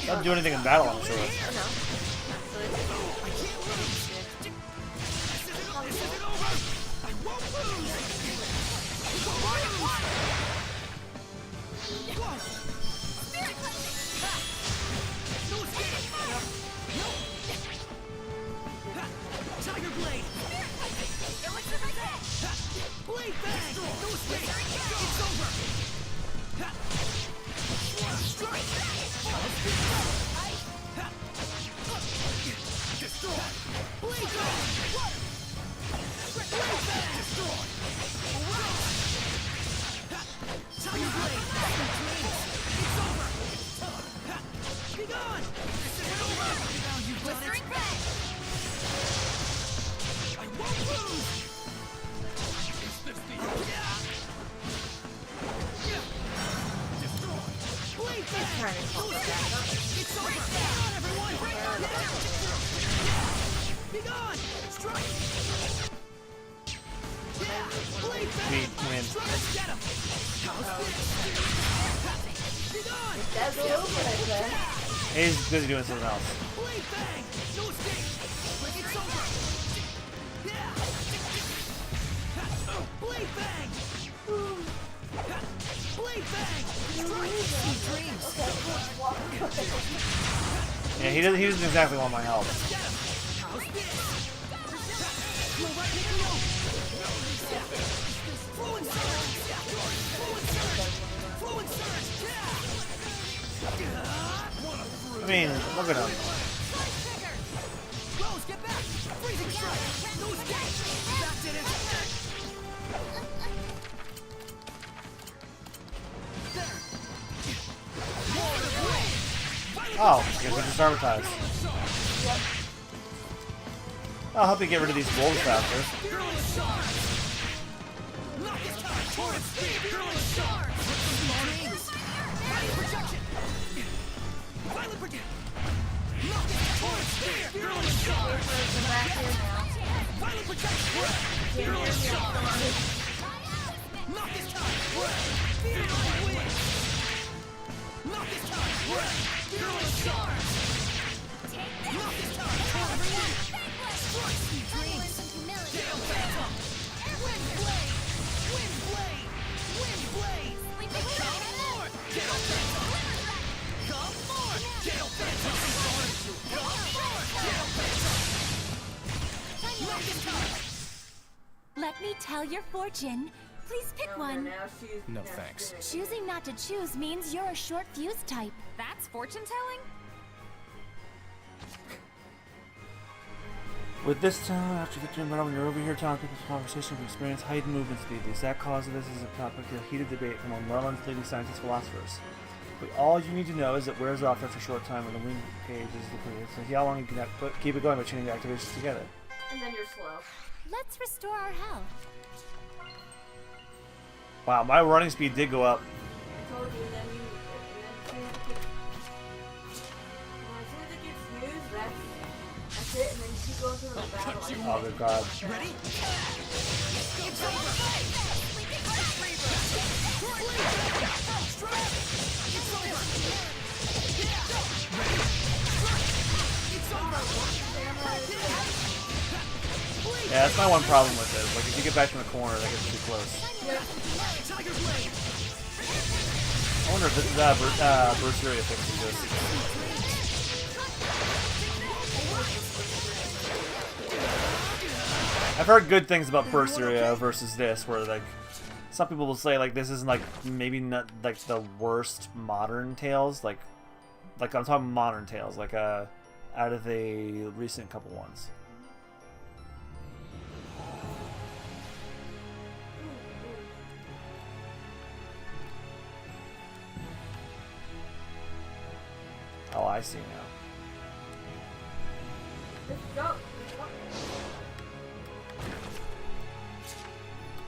Doesn't do anything in battle, I'm sure. I know. Tiger Blade! Blade Bang! It's over! Strike! Destroy! Blade Bang! Blade Bang! Destroy! Tiger Blade! It's over! Be gone! This isn't over! Now you've done it! I won't lose! trying to call it back up. It's over! Come on, everyone! Bring on down! Be gone! Strike! Yeah! Blade back! We win. Let's get him! Be gone! That's the open, I said. He's busy doing something else. Blade bang! No escape! It's over! Yeah! Blade bang! Blade bang! Strike! Sweet dreams! Yeah, he doesn't exactly want my help. Get him! How's this? Go right in the open! Fluid surge! Fluid surge! Fluid surge! I mean, look at him. Rose, get back! Freezing strike! No escape! That did it! Oh, I guess we just advertise. I'll help you get rid of these wolves faster. Let me tell your fortune. Please pick one. Now she's No now she's thanks. doing Choosing not to choose means you're a short fuse type. That's fortune telling? With this town, after victory in battle, when you're over here telling people's conversation, we experience heightened movement speed. The exact cause of this is a topic of heated debate among Merlin's leading scientists and philosophers. But all you need to know is it wears off after a short time when the wind cage is depleted. So see how long you can keep it going by chaining the activations together. And then you're slow. Let's restore our health. Wow, my running speed did go up. I told you, then you. As soon as it gets used, that's it, and then you keep going through the battle. Oh, good God. Ready? Yeah, that's my one problem with it. Like, if you get back in the corner, that gets too close. Tiger blade! I wonder if this is Berseria fixes this. I've heard good things about Berseria versus this, where like some people will say like this isn't like maybe not like the worst modern Tales, like I'm talking modern Tales, like out of the recent couple ones. Oh, I see now. Let's go.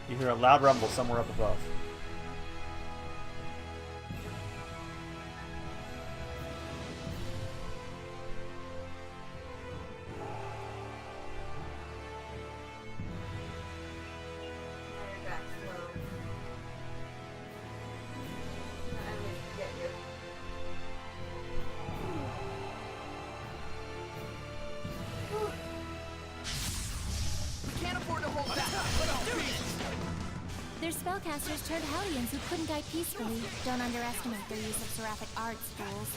You hear a loud rumble somewhere up above. Now you're back slow. I mean, get you. We can't afford to hold back! Their spellcasters turned Hellions who couldn't die peacefully. Don't underestimate their use of seraphic arts, fools.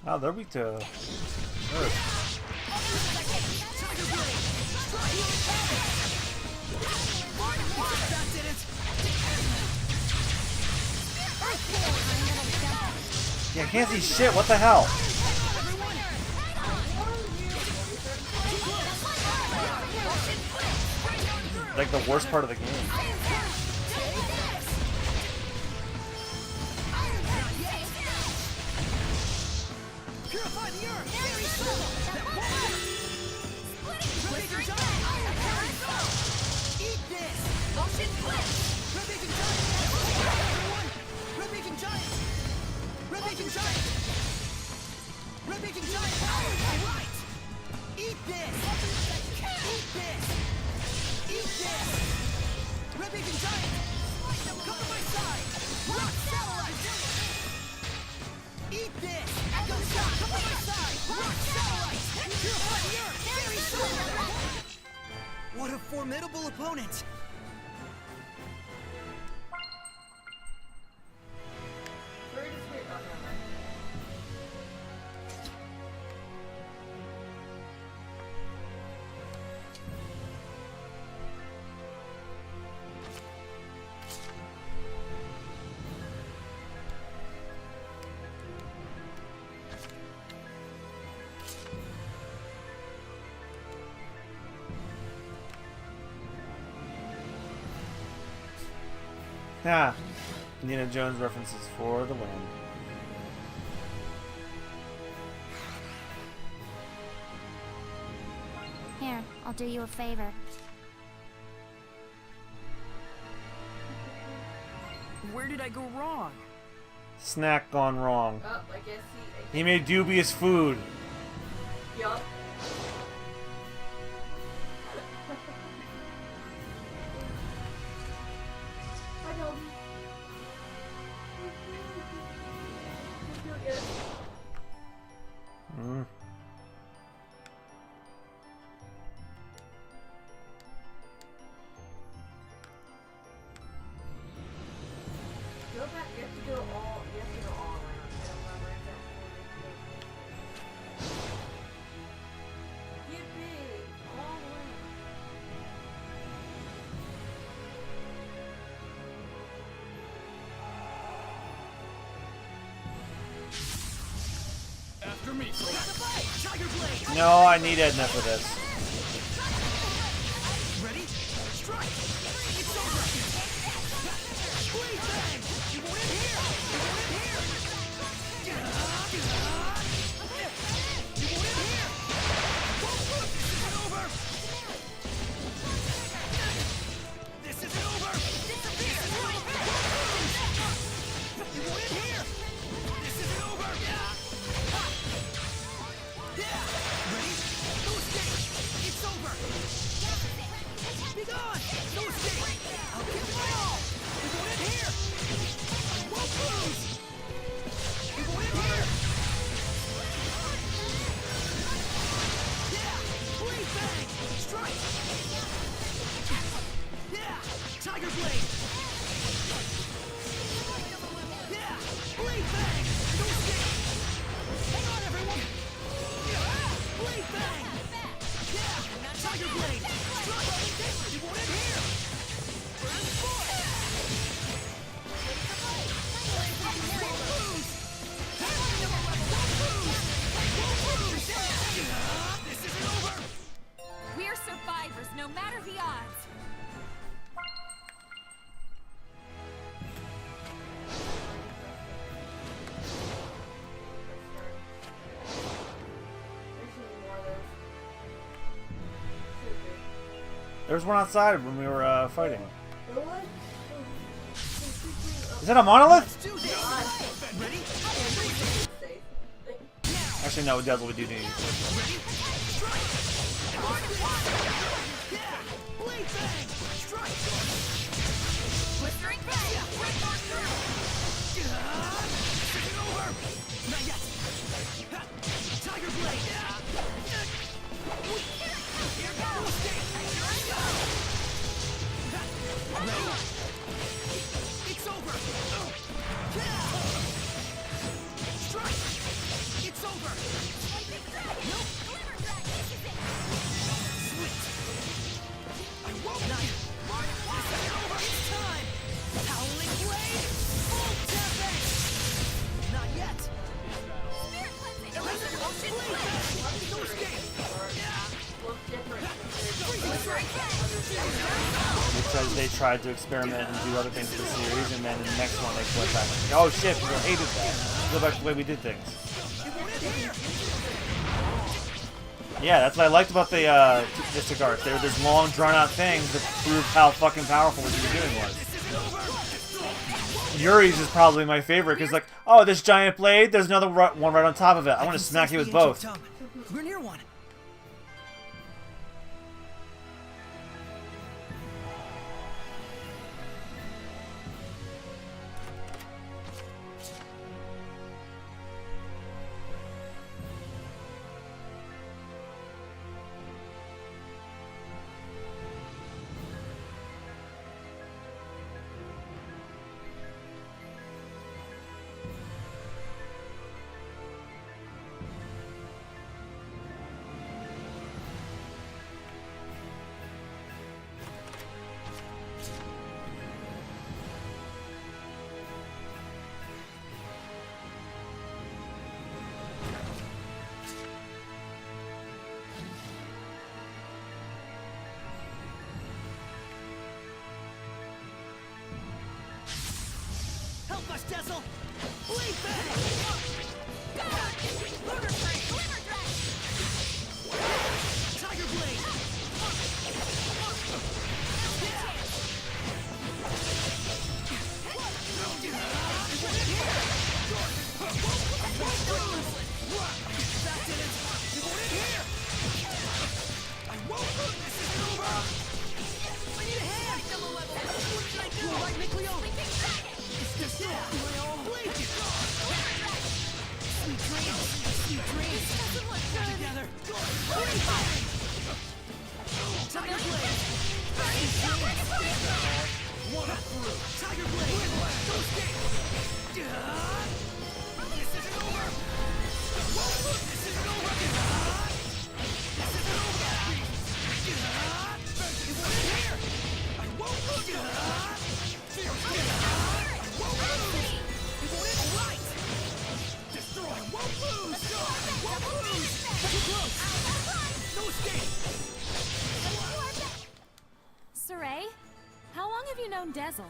Oh, they're weak to Earth. That did it! Yeah, I can't see shit. What the hell? Like the worst part of the game. Purify the earth! Very simple! What a formidable opponent! Very discreet. Oh, never mind. Ah, Indiana Jones references for the win. Here, I'll do you a favor. Where did I go wrong? Snack gone wrong. Oh, I guess He made dubious food. Yup. I know. Mm. Go back. You have to go all. You have to go all around. I don't remember exactly. Yippee! All around. After me. Tiger Blade! No, I need Edna for this. Ready? Strike! It's over! Blade bang! You want it here! You want it here! You want it here! This isn't over! This isn't over! Disappear! You want it here! This isn't over! Ready? No escape! It's over! Be gone! No escape! I'll give my all! You want it here! Won't lose! You want it here! Yeah! Blade bang! Strike! Yeah! Tiger blade! Yeah! Blade bang! No escape! Hang on, everyone! Blade bang! Yeah! Tiger blade! Strike! You want it here! Burn foot! Won't lose! Won't lose! This isn't over! We're survivors, no matter the odds. There was one outside when we were fighting. Is that a monolith? Let's do this! Ready? Actually, no, that's what we do need. Yeah! Blade bang! Strike! Blistering bang! Break on through! Is it over? Not yet! Tiger blade! Here goes! It's over! Strike! It's over! Nope! Sweet! I won't! Not yet! This is over! It's time! Howling blade! Full tempest! Not yet! Spirit cleansing! Electric ocean Blade blade! bang! No escape! Look different. Blistering bang! Because they tried to experiment and do other things in the series, and then in the next one they went back. Oh shit, people hated that. Go back to the way we did things. Yeah, that's what I liked about the District Arts. They were this long, drawn-out things that proved how fucking powerful what you were doing was. Yuri's is probably my favorite, because like, oh, this giant blade, there's another one right on top of it. I want to smack you with both. We're near one. Help us, Dazzle! Blade bang! Lunar Strike! Glimmer Drag! Tiger Blade! That did it! You want in here! I won't move! This isn't over! I need a hand! What should I do? Right, Nickelodeon? It's just it! Blade it! Sweet dreams! Sweet dreams! Together! Tiger Blade! One up through! Tiger Blade! Go skate! This isn't over! This isn't over! This isn't over! It went in here! I won't lose! I won't lose! It went in right! Destroy! I won't lose! I won't lose! Too close! No escape! Saray, how long have you known Dezel?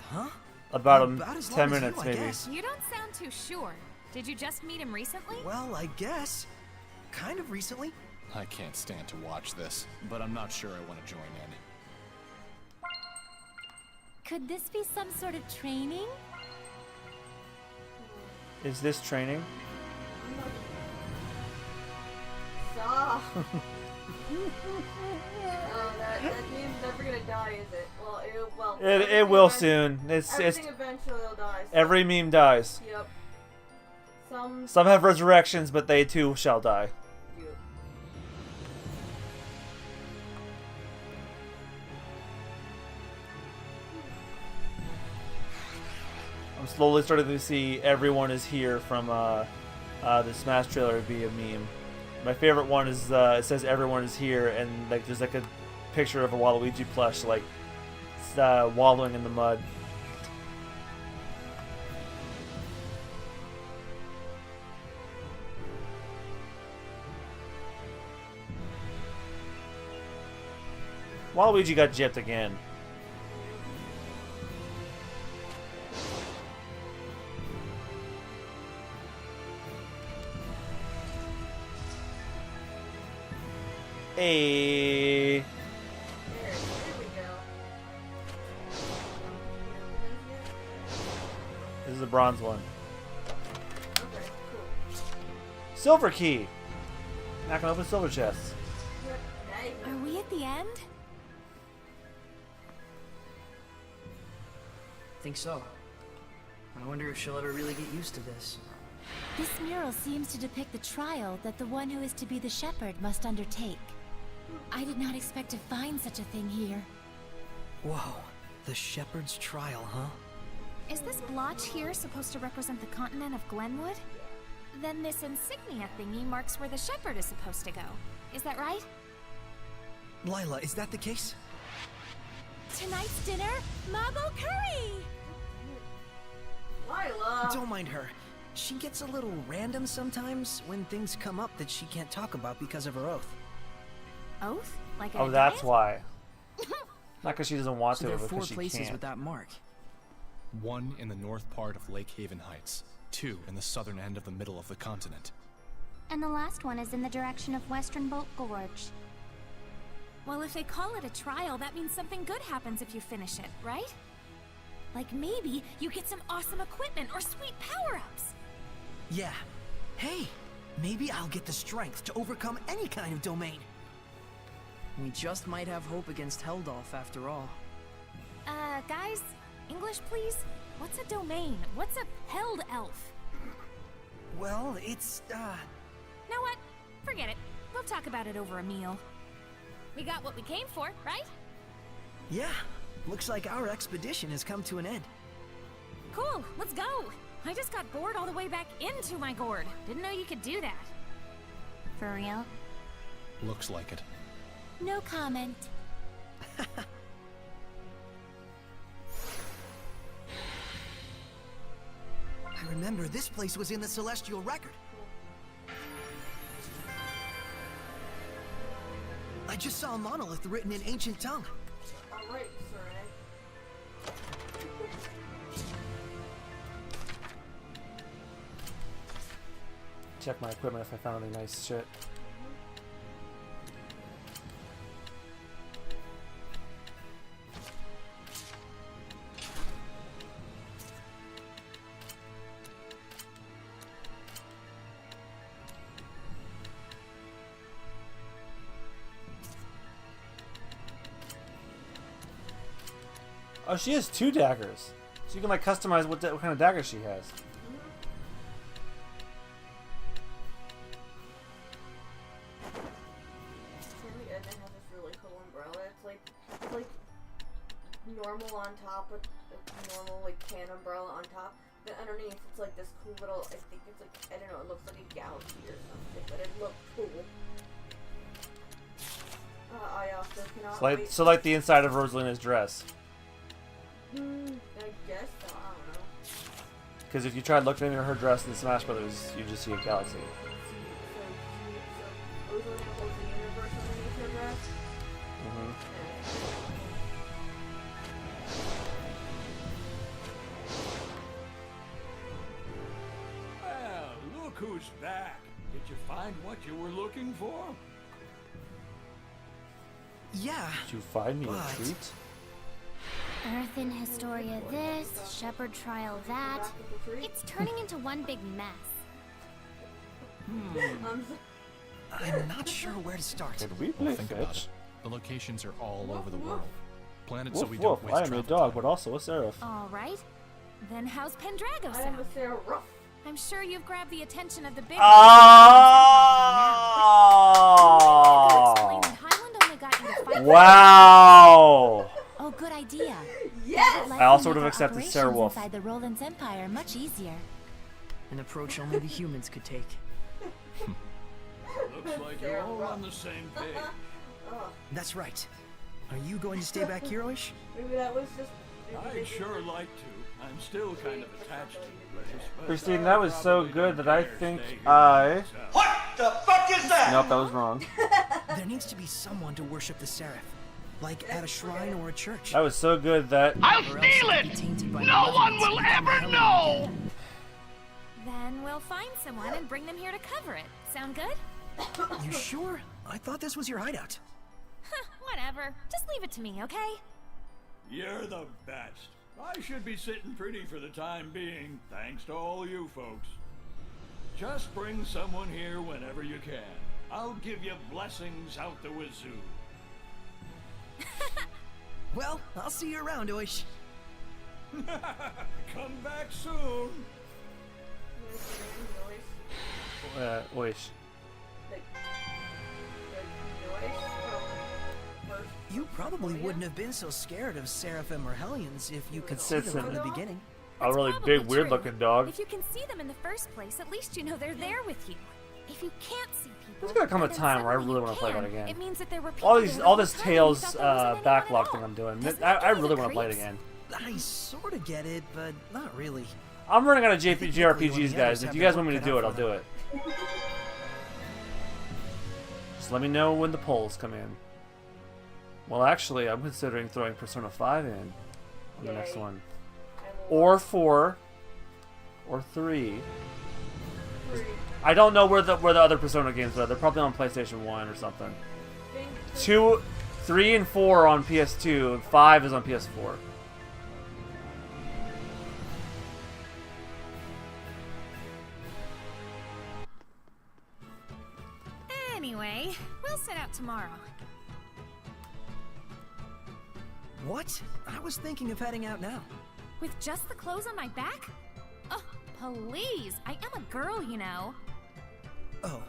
Huh? About as 10 long as minutes, you, I maybe. guess. You don't sound too sure. Did you just meet him recently? Well, I guess. Kind of recently. I can't stand to watch this, but I'm not sure I want to join in. Could this be some sort of training? Is this training? Stop. That meme's never gonna die, is it? Well, It will soon. Everything eventually will die. So. Every meme dies. Yep. Some have resurrections, but they too shall die. Yep. I'm slowly starting to see everyone is here from the Smash trailer be a meme. My favorite one is it says everyone is here, and like there's like a picture of a Waluigi plush like wallowing in the mud. Waluigi got gypped again. Hey. Here we go. This is a bronze one. Okay, cool. Silver key. Not gonna open silver chests. Are we at the end? Think so. I wonder if she'll ever really get used to this. This mural seems to depict the trial that the one who is to be the shepherd must undertake. I did not expect to find such a thing here. Whoa, the shepherd's trial, huh? Is this blotch here supposed to represent the continent of Glenwood? Then this insignia thingy marks where the shepherd is supposed to go. Is that right? Lila, is that the case? Tonight's dinner, Mabo curry! Lila! Don't mind her. She gets a little random sometimes when things come up that she can't talk about because of her oath. Oath? Like Oh, that's why. Not because she doesn't want So to, there are but 4 because she places can't. with that mark. 1 in the north part of Lake Haven Heights, 2 in the southern end of the middle of the continent. And the last one is in the direction of Western Bolt Gorge. Well, if they call it a trial, that means something good happens if you finish it, right? Like maybe you get some awesome equipment or sweet power-ups. Yeah. Hey, maybe I'll get the strength to overcome any kind of domain. We just might have hope against Heldolf after all. Guys, English please? What's a domain? What's a held elf? Well, it's, Know what? Forget it. We'll talk about it over a meal. We got what we came for, right? yeah. Looks like our expedition has come to an end. Cool, let's go! I just got bored all the way back into my gourd. Didn't know you could do that. For real? Looks like it. No comment. I remember this place was in the Celestial Record. I just saw a monolith written in ancient tongue. Alright, Saray. check my equipment if I found any nice shit. Oh, she has 2 daggers. So you can like customize what kind of dagger she has. Sandy Edna has this really cool umbrella. It's like normal on top with a normal like can umbrella on top. Then underneath it's like this cool little, I think it's like, I don't know, it looks like a galaxy or something, but it looks cool. I also cannot wait. So like the inside of Rosalina's dress. I guess so, I don't know. Because if you tried looking into her dress in Smash Brothers, you just see a galaxy. So Rosalina holds the universe underneath her dress? Well, look who's back. Did you find what you were looking for? Yeah. Did you find me a What? treat? Earth in Historia this, Shepherd Trial that. It's turning into one big mess. I'm not sure where to start. Did we Well, play think about fetch? it. The locations are all over the world. Planets so Woof we woof, don't waste I am a travel dog, time. but also a seraph. Alright. Then how's Pendrago I am sound? a Seraph. I'm sure you've grabbed the attention of the big Oh! Explain that Highland only got you to fight. Wow! Oh, good idea. Yes! Life I also will would have make our accepted Sarah operations Wolf. inside the Roland's Empire much easier. An approach only the humans could take. Looks like you're all on the same page. That's right. Are you going to stay back here, Oish? Maybe that was just... I'd sure like to. I'm still kind of attached to the place. But Christine, that was so good that I think I... What the fuck is that? Nope, that was wrong. There needs to be someone to worship the Seraph. Like at a shrine or a church. That was so good that... I'll Or else steal it'll be it! tainted by No one malevolence will and become ever Hellion know! again. Then we'll find someone and bring them here to cover it. Sound good? You sure? I thought this was your hideout. Whatever. Just leave it to me, okay? You're the best. I should be sitting pretty for the time being, thanks to all you folks. Just bring someone here whenever you can. I'll give you blessings out the wazoo. Well, I'll see you around, Oish. Come back soon. Wish. You probably wouldn't have been so scared of Seraphim or Hellions if you could see It's them from an- the beginning. A really Probably big, weird true. looking dog. If you can see them in the first place, at least you know they're there with you. If you can't see people, There's gonna come a and then time where I suddenly really you want to play that can, again. It means that there were people All there these, the all whole this time and you Tales thought there wasn't anyone backlog at thing all. I'm doing. Doesn't I that give you really the want to play it creeps? again. I sort of get it, but not really. I'm running out of think JRPGs, the guys. others If have you their guys want me to work do cut it, I'll out for do it. Just let me know when the polls come in. Well, actually, I'm considering throwing Persona 5 in on the next Yay. one. Or 4. Or 3. I don't know where the other Persona games are. They're probably on PlayStation 1 or something. 2, 3 and 4 are on PS2, and 5 is on PS4. Anyway, we'll set out tomorrow. What? I was thinking of heading out now. With just the clothes on my back? Oh, please. I am a girl, you know. Oh,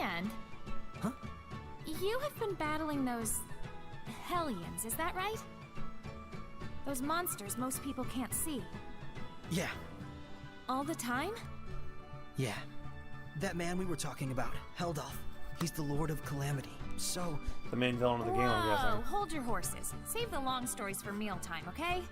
And... Huh? You have been battling those... Hellions, is that right? Those monsters most people can't see. yeah, All the time? yeah. That man we were talking about, Heldalf. He's the Lord of Calamity. So, The main villain of the game, I'm Whoa, guessing. hold your horses. Save the long stories for mealtime, okay?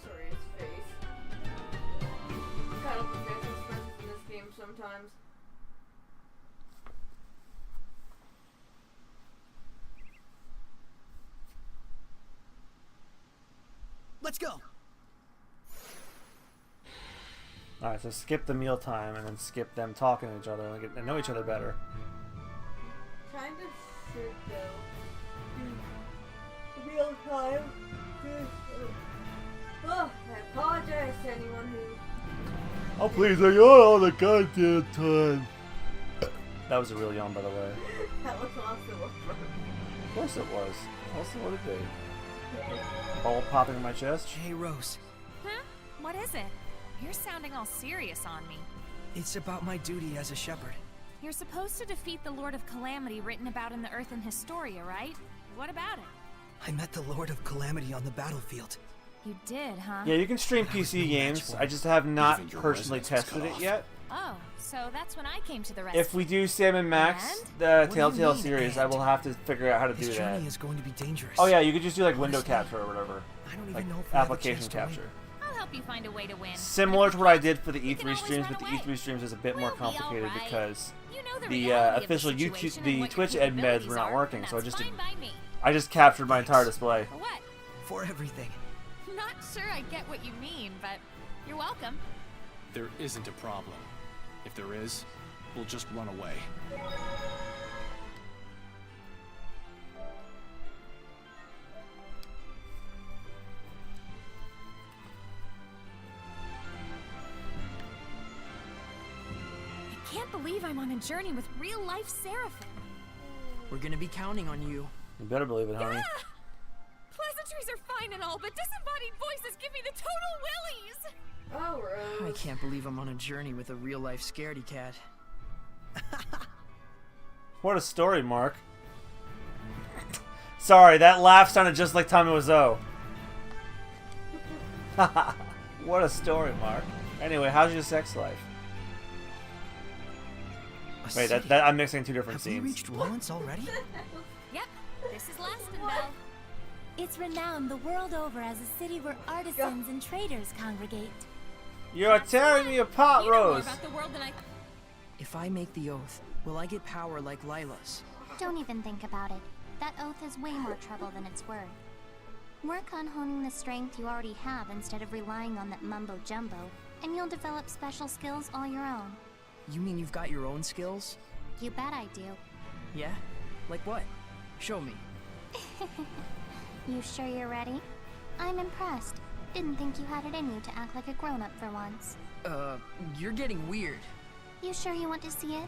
Sorry, his face. Kind of the face expressions in this game sometimes. Let's go. Alright, so skip the mealtime and then skip them talking to each other and get to know each other better. Kind of should go. Real time. Oh, I apologize to anyone who. Oh, please, I yawn all the goddamn time. That was a real yawn, by the way. That was awesome. Of course it was. Else it would it be? Ball popping in my chest? Hey, Rose. Huh? What is it? You're sounding all serious on me. It's about my duty as a shepherd. You're supposed to defeat the Lord of Calamity written about in the Earthen Historia, right? What about it? I met the Lord of Calamity on the battlefield. You did, huh? Yeah, you can stream PC games. I just have not personally tested it yet. Oh, so that's when I came to the rescue. If we do Sam and Max, the Telltale series, I will have to figure out how to do This that. journey is going to be dangerous. Oh yeah, you could just do like window capture or whatever. I don't even Like know if we'll have a application chance to win. capture. I'll help you find a way to win. Similar to what I did for the You can E3 always streams, run but the away. E3 streams is a bit more We'll be all complicated right. because You know the the reality of official the situation and the what your Twitch ed meds capabilities were not are, working, and so I that's just fine by me. I just captured my entire display. For what? For everything. Not sure I get what you mean, but you're welcome. There isn't a problem. If there is, we'll just run away. I can't believe I'm on a journey with real-life Seraphim. We're gonna be counting on you. You better believe it, honey. Ah! Pleasantries are fine and all, but disembodied voices give me the total willies! Oh, I Rose. can't believe I'm on a journey with a real-life scaredy cat. What a story, Mark. Sorry, that laugh sounded just like Tommy Wiseau. What a story, Mark. Anyway, how's your sex life? A Wait, city? I'm mixing two different Have we scenes. reached Lawrence already? Yep, this is Lastonbell. It's renowned the world over as a city where artisans and traders congregate. You're tearing me apart, You know more Rose. about the world than I... If I make the oath, will I get power like Lila's? Don't even think about it. That oath is way more trouble than it's worth. Work on honing the strength you already have instead of relying on that mumbo-jumbo, and you'll develop special skills all your own. You mean you've got your own skills? You bet I do. Yeah? Like what? Show me. You sure you're ready? I'm impressed. Didn't think you had it in you to act like a grown-up for once. You're getting weird. You sure you want to see it?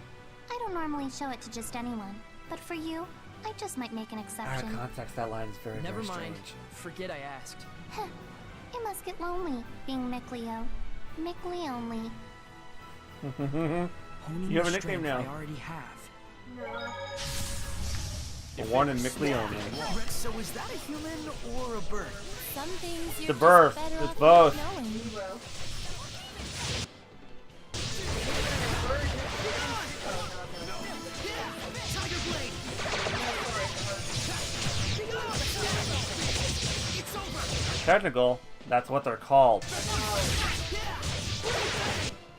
I don't normally show it to just anyone, but for you, I just might make an Out of exception. context, that line is very, Never very mind. strange. Forget I asked. It must get lonely, being Mickleo. Mickley only. Honing You have the a nickname strength now. I already have. The one in Micleone. Rex, so is that a human or a bird? Some things you're The just birth. better It's off both. not knowing. Technical. That's what they're called.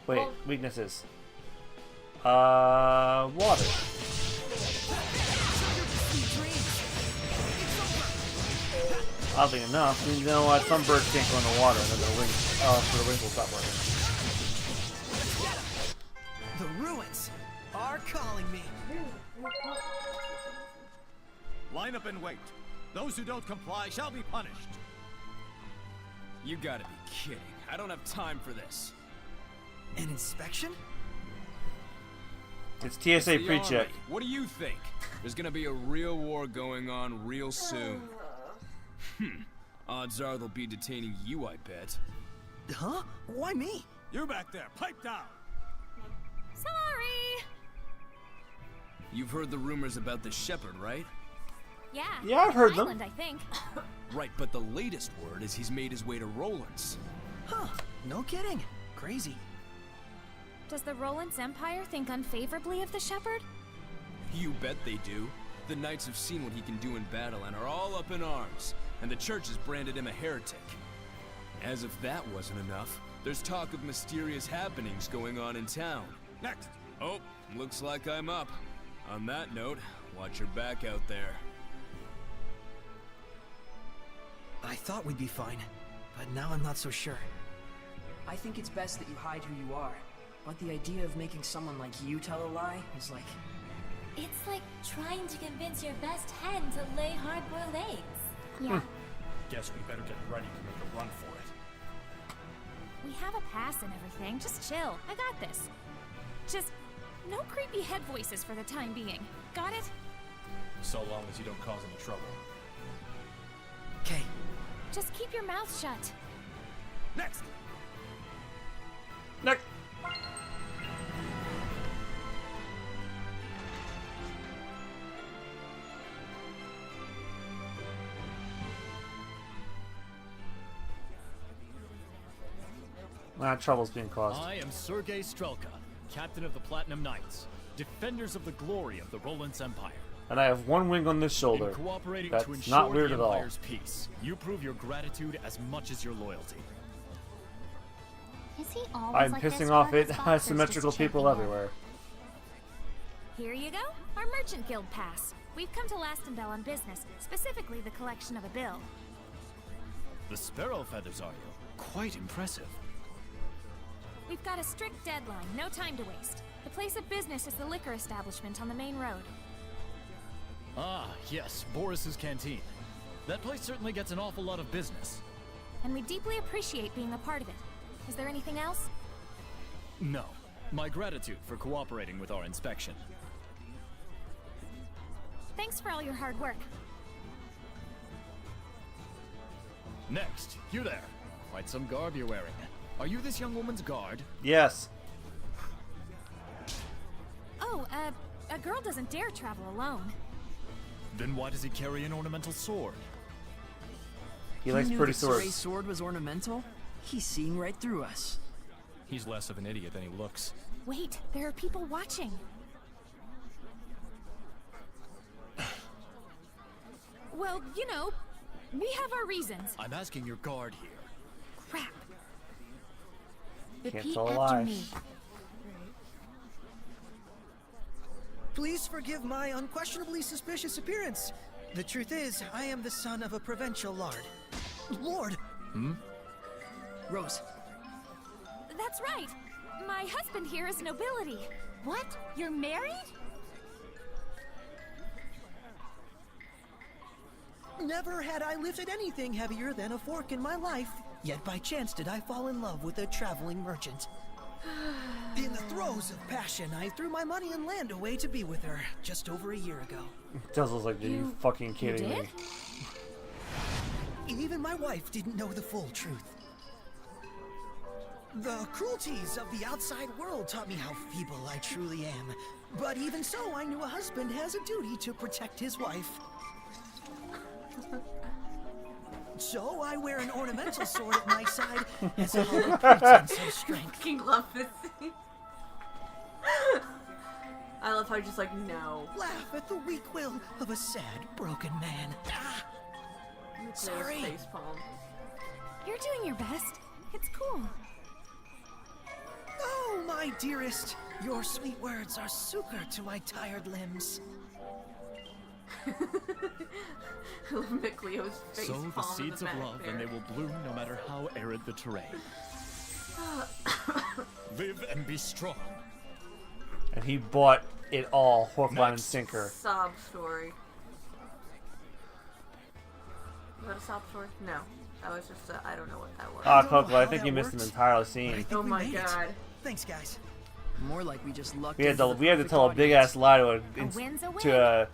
Wait, weaknesses. Water. Oddly enough, you know what? Some birds can't go in the water, and then their wings, so the wings will stop working. The ruins are calling me. Line up and wait. Those who don't comply shall be punished. You gotta be kidding. I don't have time for this. An inspection? It's TSA The pre-check. Army. What do you think? There's gonna be a real war going on real soon. Odds are they'll be detaining you, I bet. Huh? Why me? You back there, pipe down. Sorry! You've heard the rumors about the shepherd, right? Yeah. Yeah, I've heard them. Island, I think. Right, but the latest word is he's made his way to Roland's. Huh? No kidding. Crazy. Does the Roland's Empire think unfavorably of the Shepherd? You bet they do. The knights have seen what he can do in battle and are all up in arms, and the church has branded him a heretic. As if that wasn't enough, there's talk of mysterious happenings going on in town. Next. Oh, looks like I'm up. On that note, watch your back out there. I thought we'd be fine, but now I'm not so sure. I think it's best that you hide who you are, but the idea of making someone like you tell a lie is like... It's like trying to convince your best hen to lay hard-boiled eggs. Yeah. Guess we better get ready to make a run for it. We have a pass and everything. Just chill. I got this. Just no creepy head voices for the time being. Got it? So long as you don't cause any trouble. Okay. Just keep your mouth shut. Next! Next. Trouble's being caused. I am Sergei Strelka, captain of the Platinum Knights, defenders of the glory of the Roland's Empire. And I have one wing on this shoulder. In cooperating That's to ensure not weird the at all. Empire's peace, you prove your gratitude as much as your loyalty. Is he always I'm like pissing this, off or it. his boss is Symmetrical just people checking everywhere. Here you go. Our Merchant Guild pass. We've come to Lastenbell on business, specifically the collection of a bill. The sparrow feathers, are you? Quite impressive. We've got a strict deadline, no time to waste. The place of business is the liquor establishment on the main road. Ah, yes, Boris's Canteen. That place certainly gets an awful lot of business. And we deeply appreciate being a part of it. Is there anything else? No. My gratitude for cooperating with our inspection. Thanks for all your hard work. Next, you there. Quite some garb you're wearing. Are you this young woman's guard? Yes. Oh, a girl doesn't dare travel alone. Then why does he carry an ornamental sword? He likes knew pretty that swords. Soray's sword was ornamental? He's seeing right through us. He's less of an idiot than he looks. Wait, there are people watching. Well, you know, we have our reasons. I'm asking your guard here. Crap. Can't Repeat tell a after lie. me. Please forgive my unquestionably suspicious appearance. The truth is, I am the son of a provincial lord. Lord! Rose, That's right. My husband here is nobility. What? You're married? Never had I lifted anything heavier than a fork in my life, yet by chance did I fall in love with a traveling merchant. In the throes of passion, I threw my money and land away to be with her just over a year ago. Dazzle's like, are you fucking kidding me? Even my wife didn't know the full truth. The cruelties of the outside world taught me how feeble I truly am. But even so, I knew a husband has a duty to protect his wife. So I wear an ornamental sword at my side as a hollow pretense of strength. I fucking love this scene. I love how he's just like, no. Laugh at the weak will of a sad, broken man. Ah! Sorry. Facepalm. You're doing your best. It's cool. Oh, my dearest, your sweet words are succor to my tired limbs. Mick Leo's face Sow the palm in seeds of back love, there. and they will bloom no matter how arid the terrain. Live and be strong. And he bought it all, hook, line, and sinker. Sob story. Was that a sob story? No. That was just a, I don't know what that was. Ah, Coco, I think you missed an entire scene. Oh my god. Thanks, guys. more like we just lucked We had into to the we had to perfect tell a big ass lie to win's a win. to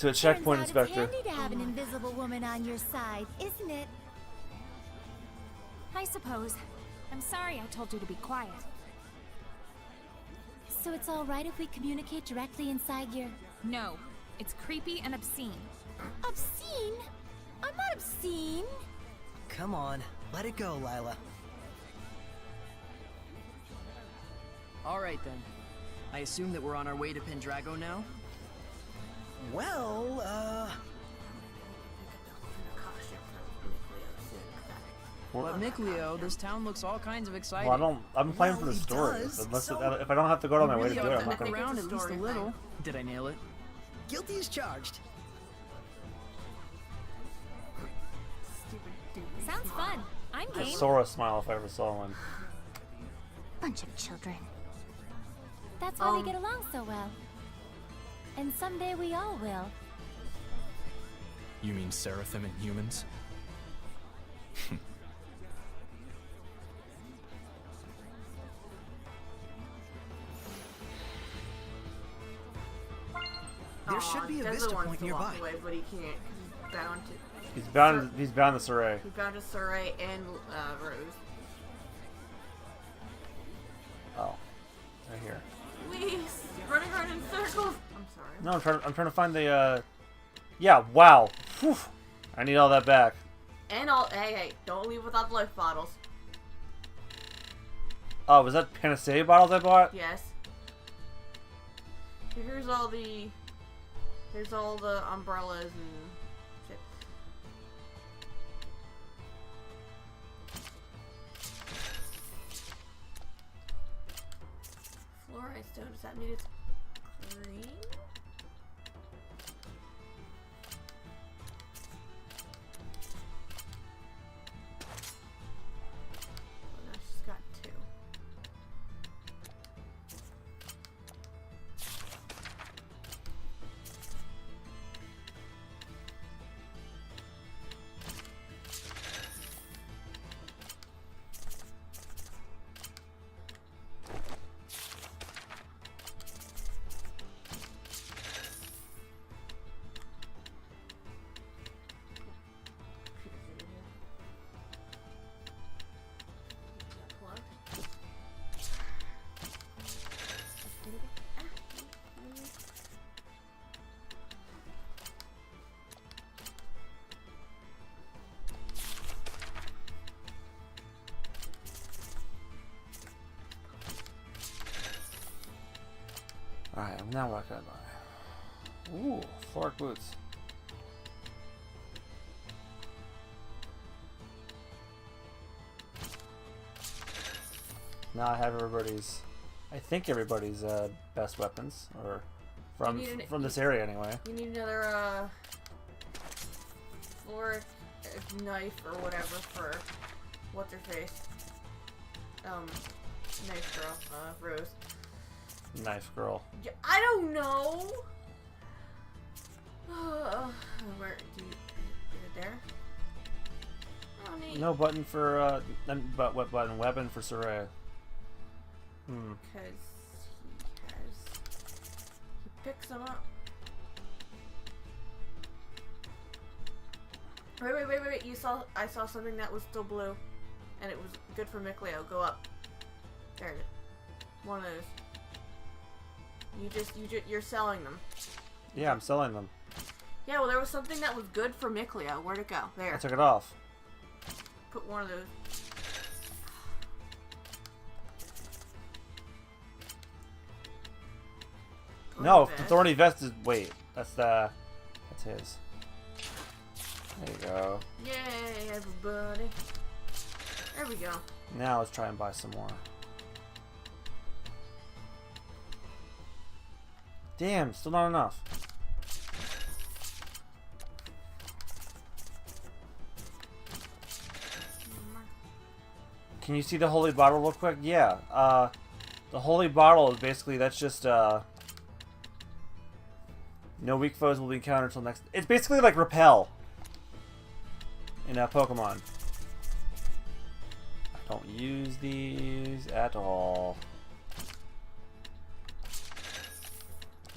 a checkpoint Turns inspector. out it's handy to have an invisible woman on your side, isn't it? I suppose. I'm sorry I told you to be quiet. So it's all right if we communicate directly inside your... No, it's creepy and obscene. Obscene? I'm not obscene. Come on, let it go, Lila. Alright then. I assume that we're on our way to Pendrago now? Well, But Mikleo, this town looks all kinds of exciting. Well, I'm playing for the Well, it story. does, Unless so if I don't have to go out of my way to Really do it, ought I'm not to look gonna. around at least a little. Did I nail it? guilty as charged. Stupid doofy Sounds smile. fun. I'm A game. Sora smile if I ever saw one. Bunch of children. That's why we get along so well. And someday we all will. You mean Seraphim and humans? There should be a Desert vista wants point to nearby. walk away, but he can't 'cause he's bound to. He's bound to Saray. He's bound to Saray and Rose. Oh. Right here. Please, running around in circles. I'm sorry. No, I'm trying to find the yeah, wow. Whew. I need all that back. And all. Hey, don't leave without the life bottles. Oh, was that Panacea bottles I bought? Yes. Here's all the. Here's all the umbrellas and shit. Fluorite stone. Does that mean it's green? Oh, no, she's got 2. Alright, now what can I buy? Ooh, Floric boots. Now I have everybody's, I think everybody's best weapons, or from this area anyway. You need another Floric knife or whatever for what's her face. Knife girl, Rose. Knife girl. Yeah, I don't know. Where do you? Is it there? Oh, neat. No button for but what button? Weapon for Soraya. Because he picks them up. Wait! I saw something that was still blue, and it was good for Micleo. Go up. There it is. One of those. You're selling them. Yeah, I'm selling them. Yeah, well, there was something that was good for Micleo. Where'd it go? There. I took it off. Put one of those. No, the thorny vest is. Wait, that's his. There you go. Yay, everybody. There we go. Now let's try and buy some more. Damn, still not enough. Can you see the holy bottle real quick? Yeah. The holy bottle is basically, that's just, no weak foes will be encountered until next. It's basically like Repel in Pokemon. I don't use these at all.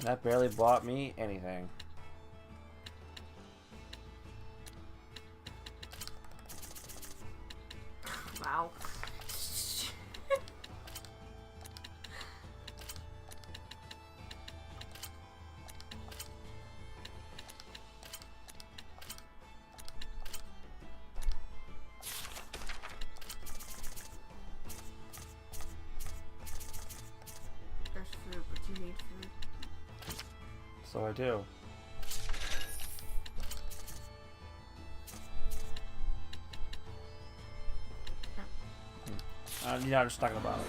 That barely bought me anything. Wow. There's food, but you need food. So I do. You're not just talking about it.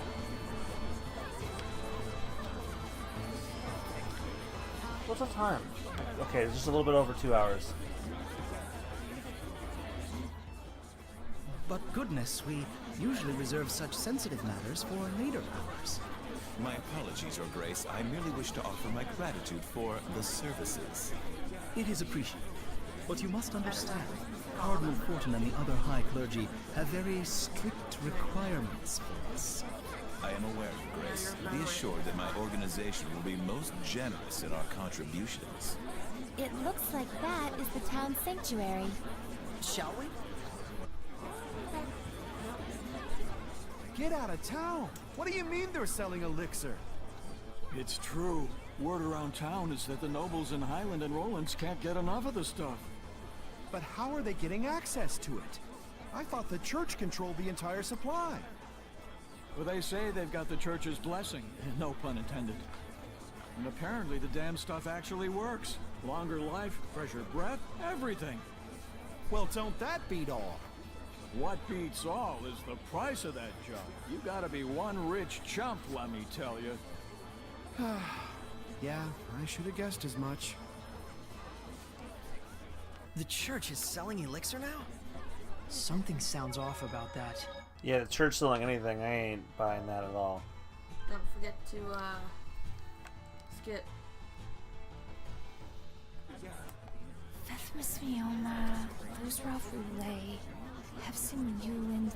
What's the time? Okay, it's just a little bit over 2 hours. But goodness, we usually reserve such sensitive matters for later hours. My apologies, Your Grace. I merely wish to offer my gratitude for the services. It is appreciated. But you must understand, Cardinal Fortin and the other high clergy have very strict requirements for us. I am aware, Your Grace. Be assured that my organization will be most generous in our contributions. It looks like that is the town sanctuary. Shall we? Get out of town! What do you mean they're selling elixir? It's true. Word around town is that the nobles in Highland and Rollins can't get enough of the stuff. But how are they getting access to it? I thought the church controlled the entire supply. Well, they say they've got the church's blessing, no pun intended. And apparently the damn stuff actually works. Longer life, fresher breath, everything. Well, don't that beat all? What beats all is the price of that junk. You gotta be one rich chump, let me tell you. Yeah, I should have guessed as much. The church is selling elixir now? Something sounds off about that. Yeah, the church selling anything, I ain't buying that at all. Don't forget to, skip. Vethmis Mioma, Luzra Roulet, Hefsin Yuland,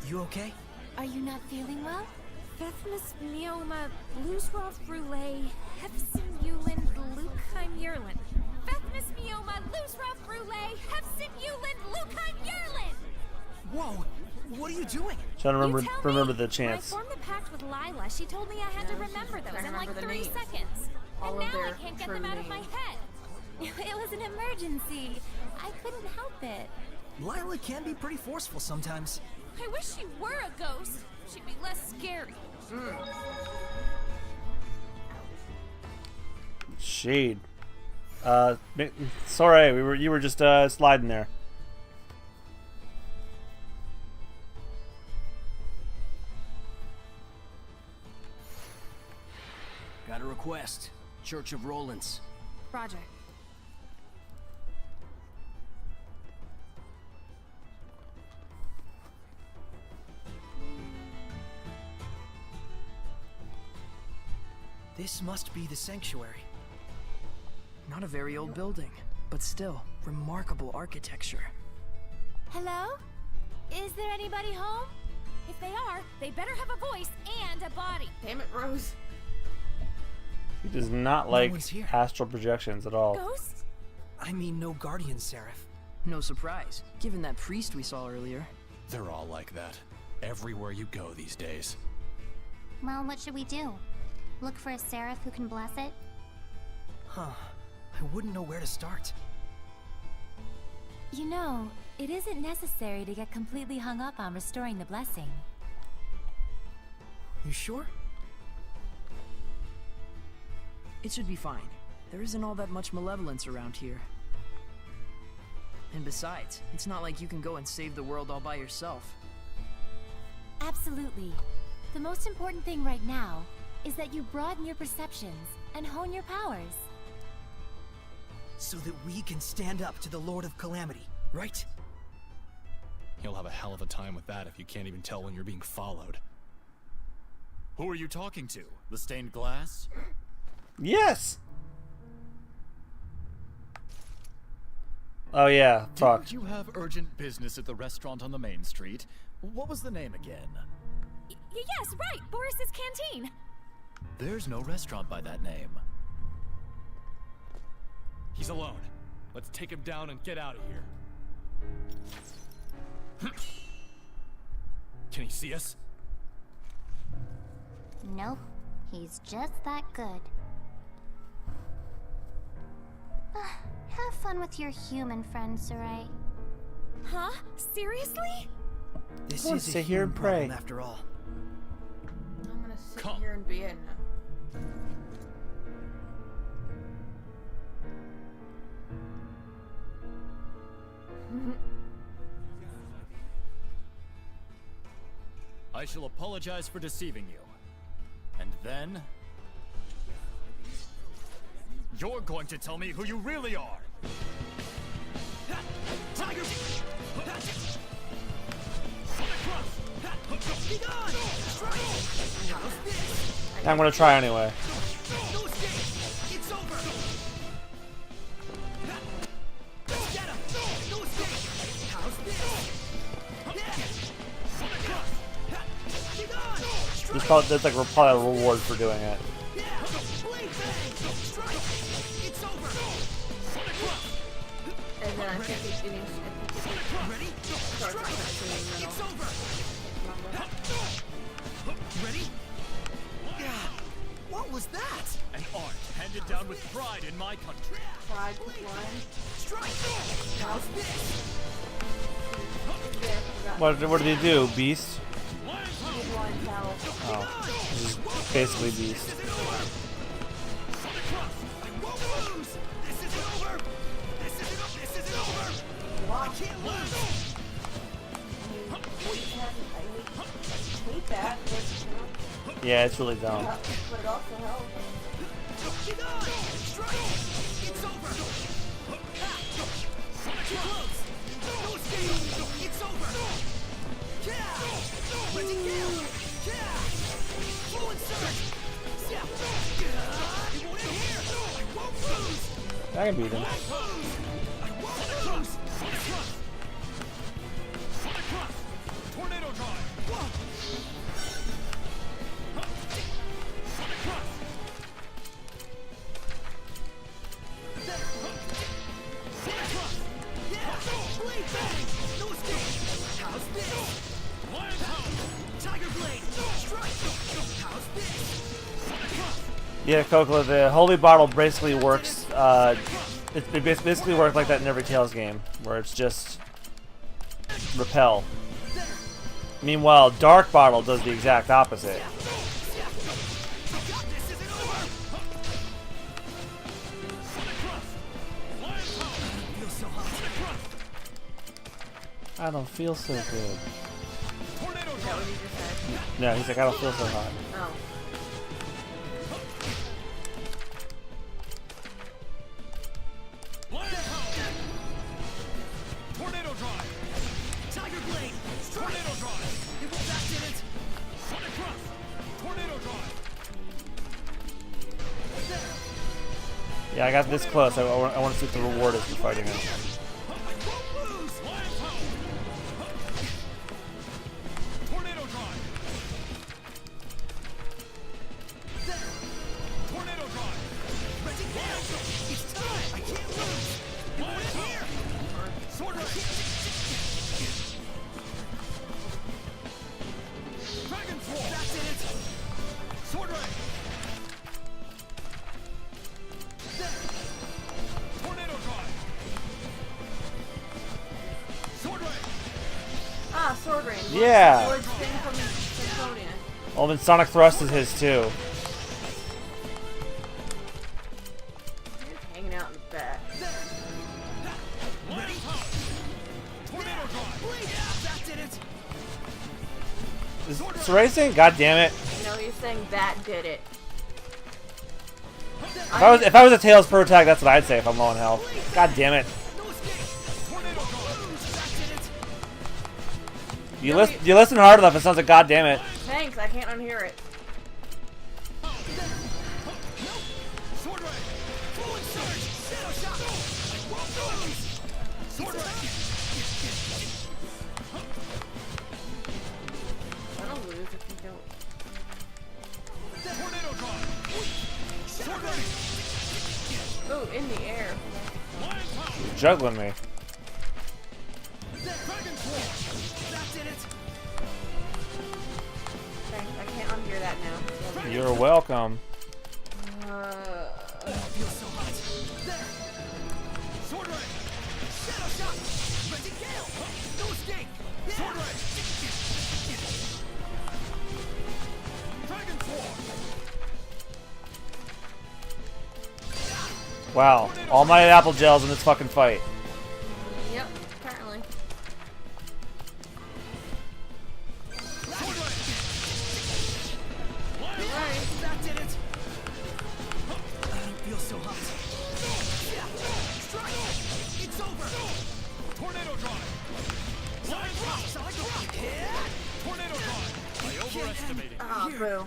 You okay? Are you not feeling well? Vethmis Mioma, Luzra Roulet, Hefsin Yuland, Lukheim Yerlin. Vethmis Mioma, Luzra Roulet, Hefsin Yuland, Lukheim Yerlin! Whoa! What are you doing? Trying to remember the When I chants. formed the pact with Lila, she told me I had to remember those in like 3 seconds. All And of now I their can't get true them out of my names. head. It was an emergency. I couldn't help it. Lila can be pretty forceful sometimes. I wish she were a ghost. She'd be less scary. Shade. Sorry, you were just sliding there. Got a request. Church of Rollins. Roger. This must be the sanctuary. Not a very old building, but still, remarkable architecture. Hello? Is there anybody home? If they are, they better have a voice and a body. Damn it, Rose. He does not like one's here. astral projections at all. Ghosts? I mean, no guardian seraph. No surprise, given that priest we saw earlier. They're all like that. Everywhere you go these days. Well, what should we do? Look for a seraph who can bless it? Huh. I wouldn't know where to start. You know, it isn't necessary to get completely hung up on restoring the blessing. You sure? It should be fine. There isn't all that much malevolence around here. And besides, it's not like you can go and save the world all by yourself. Absolutely. The most important thing right now is that you broaden your perceptions and hone your powers. So that we can stand up to the Lord of Calamity, right? You'll have a hell of a time with that if you can't even tell when you're being followed. Who are you talking to? The stained glass? Yes. Oh yeah, fuck. Didn't you have urgent business at the restaurant on the main street? What was the name again? Yes, right. Boris's Canteen. There's no restaurant by that name. He's alone. Let's take him down and get out of here. Can he see us? Nope. He's just that good. Have fun with your human friend, Sarai. Huh? Seriously? This Let's is a sit here human and pray. problem after all. I'm gonna sit here and be in. I shall apologize for deceiving you. And then... you're going to tell me who you really are! Tiger's Be gone! Strike! How's this? I'm gonna try anyway. No escape! It's over! Let's get him! No escape! How's this? Be gone! There's like probably a reward for doing it. Blade bang! Strike! It's over! And then I think he's getting. Ready? Strike! It's over! Ready? What was that? An art handed down with pride in my country. Pride with one. Strike! How's this? What did he do, Beast? Blind towel. Oh, this is basically Beast. I won't lose! This isn't over! This isn't over! I can't lose! I hate that, but Yeah, it's really dumb. it also helps. Be gone! Strike! It's over! Too close! No escape! It's over! Yeah! Ready, kill! Yeah! Fluid surge! Yeah! It won't end here! I won't lose! I can beat him. I won't lose! Tornado drive. Blade bang! No escape! How's this? Tiger blade! Strike! How's this? Yeah, Coco, the Holy Bottle basically works. It basically works like that in every Tales game, where it's just repel. Meanwhile, Dark Bottle does the exact opposite. I don't feel so good. Is that what you just said? No, he's like, I don't feel so hot. Oh. Tornado drive. Tiger blade! Tornado drive. That did it! Sonic thrust. Tornado drive. Yeah, I got this close. I want to see what the reward is for fighting him. Tornado drive. Tornado drive. Ready, kill! It's time! I can't lose! It won't end here! Sword ray. Dragon Sword. That did it! Sword ray. Tornado drive. Sword ray. Ah, sword range. Yeah. Lord's thing from Symphonia. Well, then Sonic Thrust is his too. You're hanging out in the back. Ready? Tornado drive. Blade! That did it! Is racing? God damn it! No, he's saying that did it. If I was a Tails per attack, that's what I'd say if I'm low on health. God damn it! No escape! Tornado drive! That did it! You listen hard enough, it sounds like God damn it. Thanks, I can't unhear it. Sword ray! Fluid surge! Shadow shot! I won't lose! Sword ray! I don't lose if you don't. Tornado drive. Sword ray! Oh, in the air. You're juggling me. Dragon Sword. That did it! Thanks, I can't unhear that now. You're welcome. Feels so hot. There! Sword ray. Shadow shot! Ready, kill! No escape! Yeah. Sword ray. Dragon Sword. Wow, all my apple gels in this fucking fight. Yep, apparently. Sword ray. Alright. That did it! I don't feel so hot. Yeah. Strike! It's over! Tornado drive. Sonic rock! Sonic rock! Yeah. Tornado drive. Oh, boo.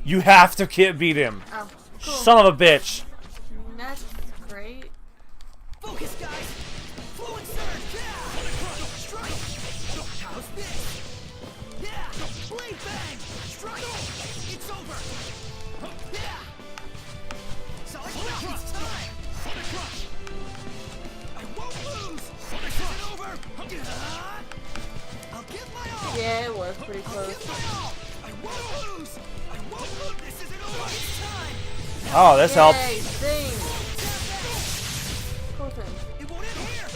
You have to beat him. Oh, cool. Son of a bitch. That's great. Focus, guys! Fluid surge! Yeah! Strike! How's this? Yeah! Blade bang! Strike! It's over! Yeah! Solid crush! It's time! Solid crush! I won't lose! This isn't over! I'll give my all! Yeah, it was pretty I'll close. give my all! I won't lose! I won't lose! This isn't over! It's time! Oh, this helps. Yay, sing. Cool thing. It won't end here!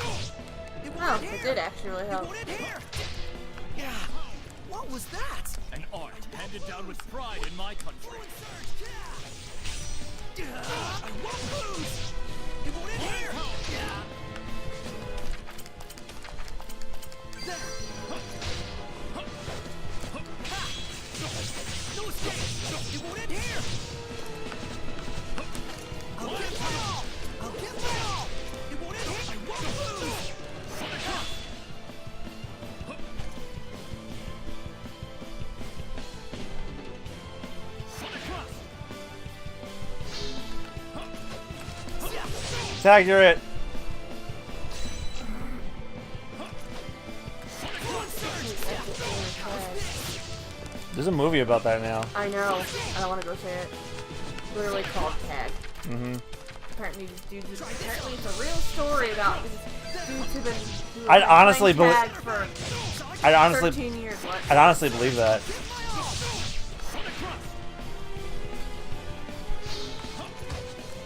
It won't Oh, end it here! did actually It help. won't end here! Yeah! What was that? An art handed down with pride in my country. I won't lose! It won't end here! Yeah! There! No escape! It won't end here! I'll give my all! I'll give my all! It won't end here! I won't lose! It's accurate. There's a movie about that now. I know. I don't want to go say it. Literally called Tag. Mm-hmm. Apparently these dudes. Apparently it's a real story about these dudes who've been. I'd honestly playing believe. tag for I'd honestly. 13 years. What? I'd honestly believe that.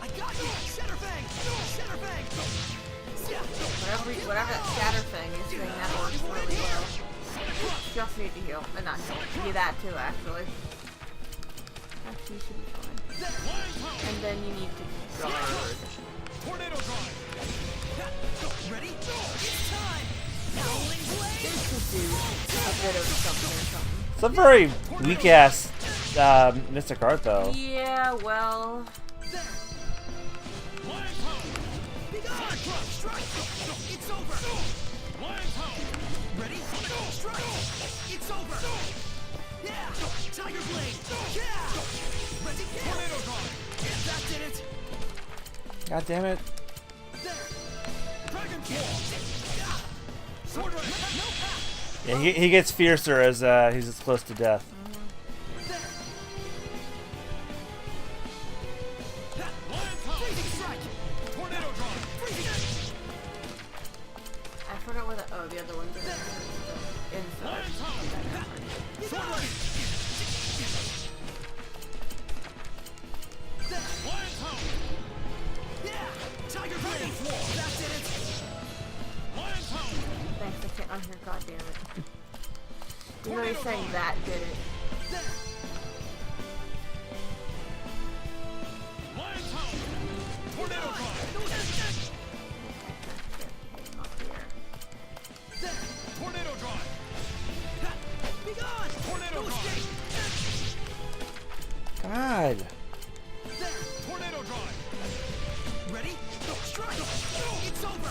I got you! Shatterbang! Shatterbang! Whatever that shatter thing is doing, that works really well. Just need to heal. And not heal. Do that too, actually. Actually, you should be fine. And then you need to guard. Tornado drive! Ready? It's time! Howling blade! This should do a bit of something. It's a very weak ass Mystic Art though. Yeah, well. Be gone! Strike! It's over! Ready? Strike! It's over! Yeah! Tiger blade! Yeah! Ready? Tornado drive! That did it! God damn it. Dragon kill! Sword right! No! Yeah, he gets fiercer as he's as close to death. Freezing strike! Tornado drive! I forgot where the other ones are. Inside. Sword right! Yeah! Tiger blade! That did it! Thanks, I can't unhear. God damn it. You know you're saying that did it. Tornado drive! Tornado drive! Be gone! Tornado drive! God. Tornado drive! Ready? Strike! It's over!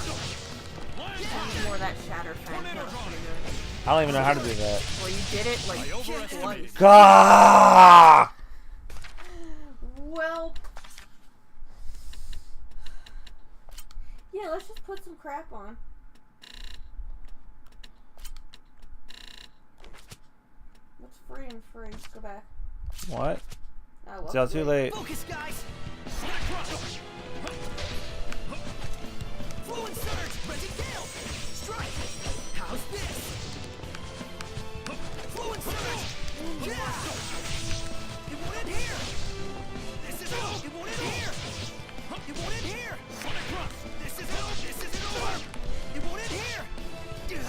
More of that shatter fang. That was pretty good. I don't even know how to do that. Well, you did it like twice. Gah! Well. Yeah, let's just put some crap on. What's free and free? Go back. What? Oh, well, Still too late. Focus, guys! Fluid surge! Ready, kill! Strike! How's this? Fluid surge! Yeah! It won't end here! This is it! It won't end here! It won't end here! This isn't over! This isn't over! It won't end here! It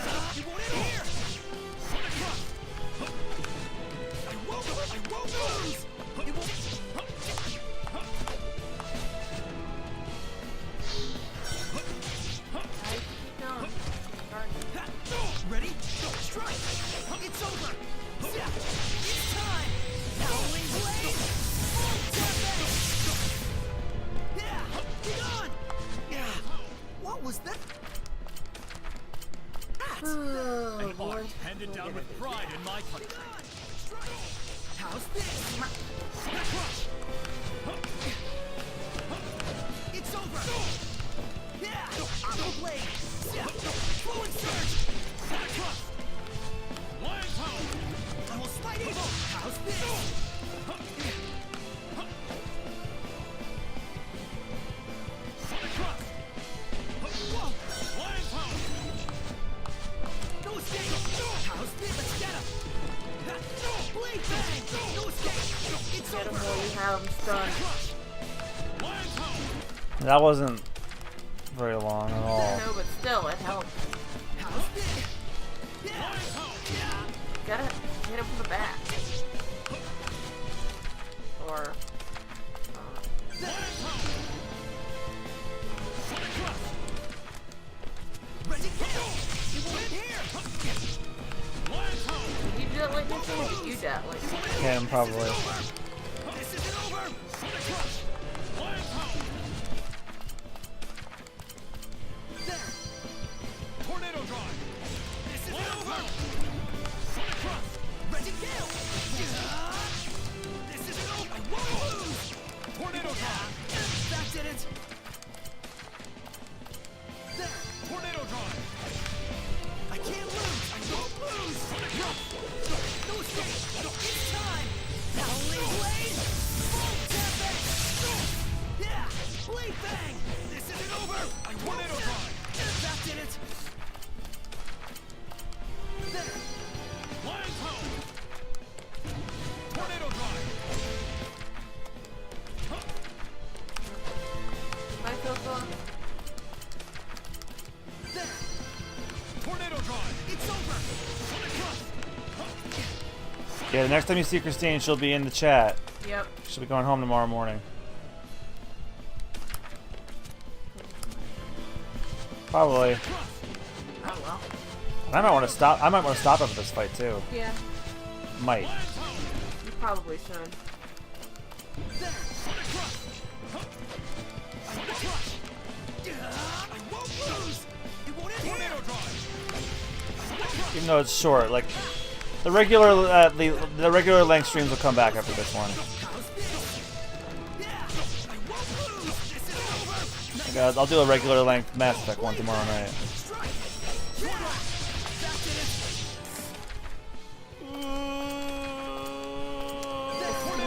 won't end here! I won't lose! It won't... Ready? Strike! It's over! It's time! Howling blade! Yeah! Be gone! Yeah! What was that? Oh, An art handed down with pride in my country. How's this? Crush. It's over. Yeah. Aqua blade. Fluid surge. Crush. Lion power. I will smite evil. How's this? Get him while we have him stunned. That wasn't very long at all. No, but still, it helped. Gotta hit him from the back. Or... Did you do that like this, or did you do that like this? Him, probably. Tornado drive. This is over. Reggie Gale. This is over. I won't lose. Tornado drive. That did it. There. Tornado drive. I can't lose. I won't lose. No escape. It's time. Howling blade. Full tempest. Yeah. Blade bang. This isn't over. I tornado drive. That did it. There. Lion power. Tornado drive. I feel fun. There. Tornado drive. It's over. Yeah, the next time you see Christine, she'll be in the chat. Yep. She'll be going home tomorrow morning. Probably. Oh well. I might want to stop. I might want to stop after this fight too. Yeah. Might. You probably should. Even though it's short, like the regular the regular length streams will come back after this one. Guys, I'll do a regular length Mass Effect one tomorrow night.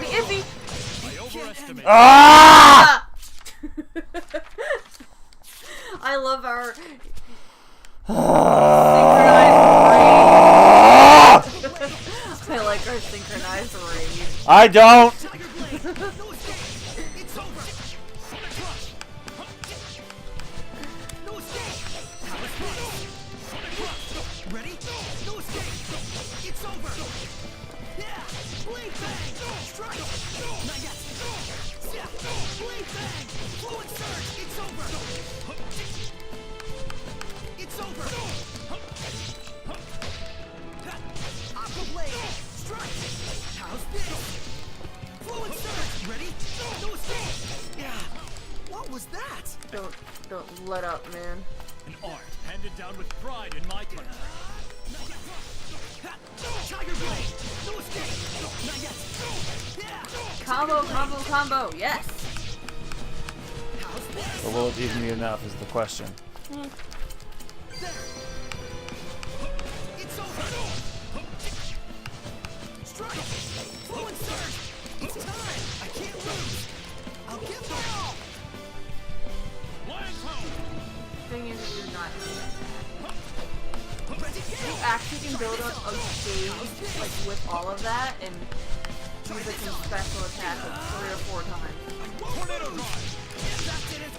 Be iffy. Ah! I love our synchronized rage. I like our synchronized rage. I don't. Ready? No escape! It's over! Yeah! Blade bang! Strike! Not yet! Yeah! Blade bang! Fluid surge! It's over! It's over! Aqua blade! Strike! How's this? Fluid surge! Ready? No escape! Yeah! What was that? Don't let up, man. An art handed down with pride in my country. Tiger blade! No escape! Not yet! Combo, yes! But will it even be enough is the question. It's over! Strike! Fluid surge! It's time! I can't lose! I'll give my all! Thing is, you're not doing that. You actually can build up a stage like with all of that and use like some special attack like 3 or 4 times. Tornado drive! That did it!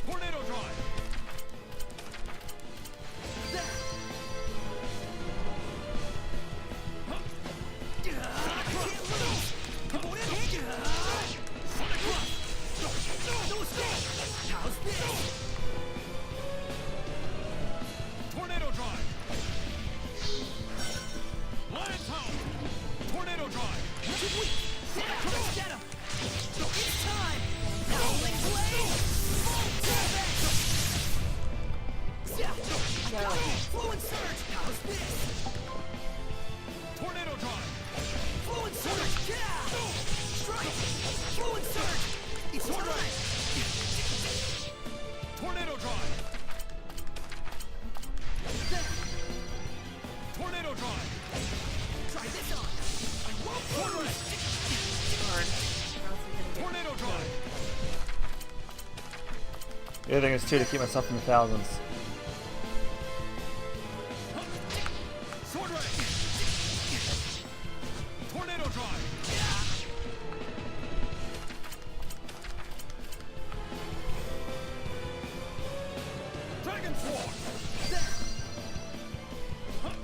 Tornado drive! The other thing is too to keep myself in the thousands. Sword Ray! Tornado Drive! Dragon Sword! There! Huh.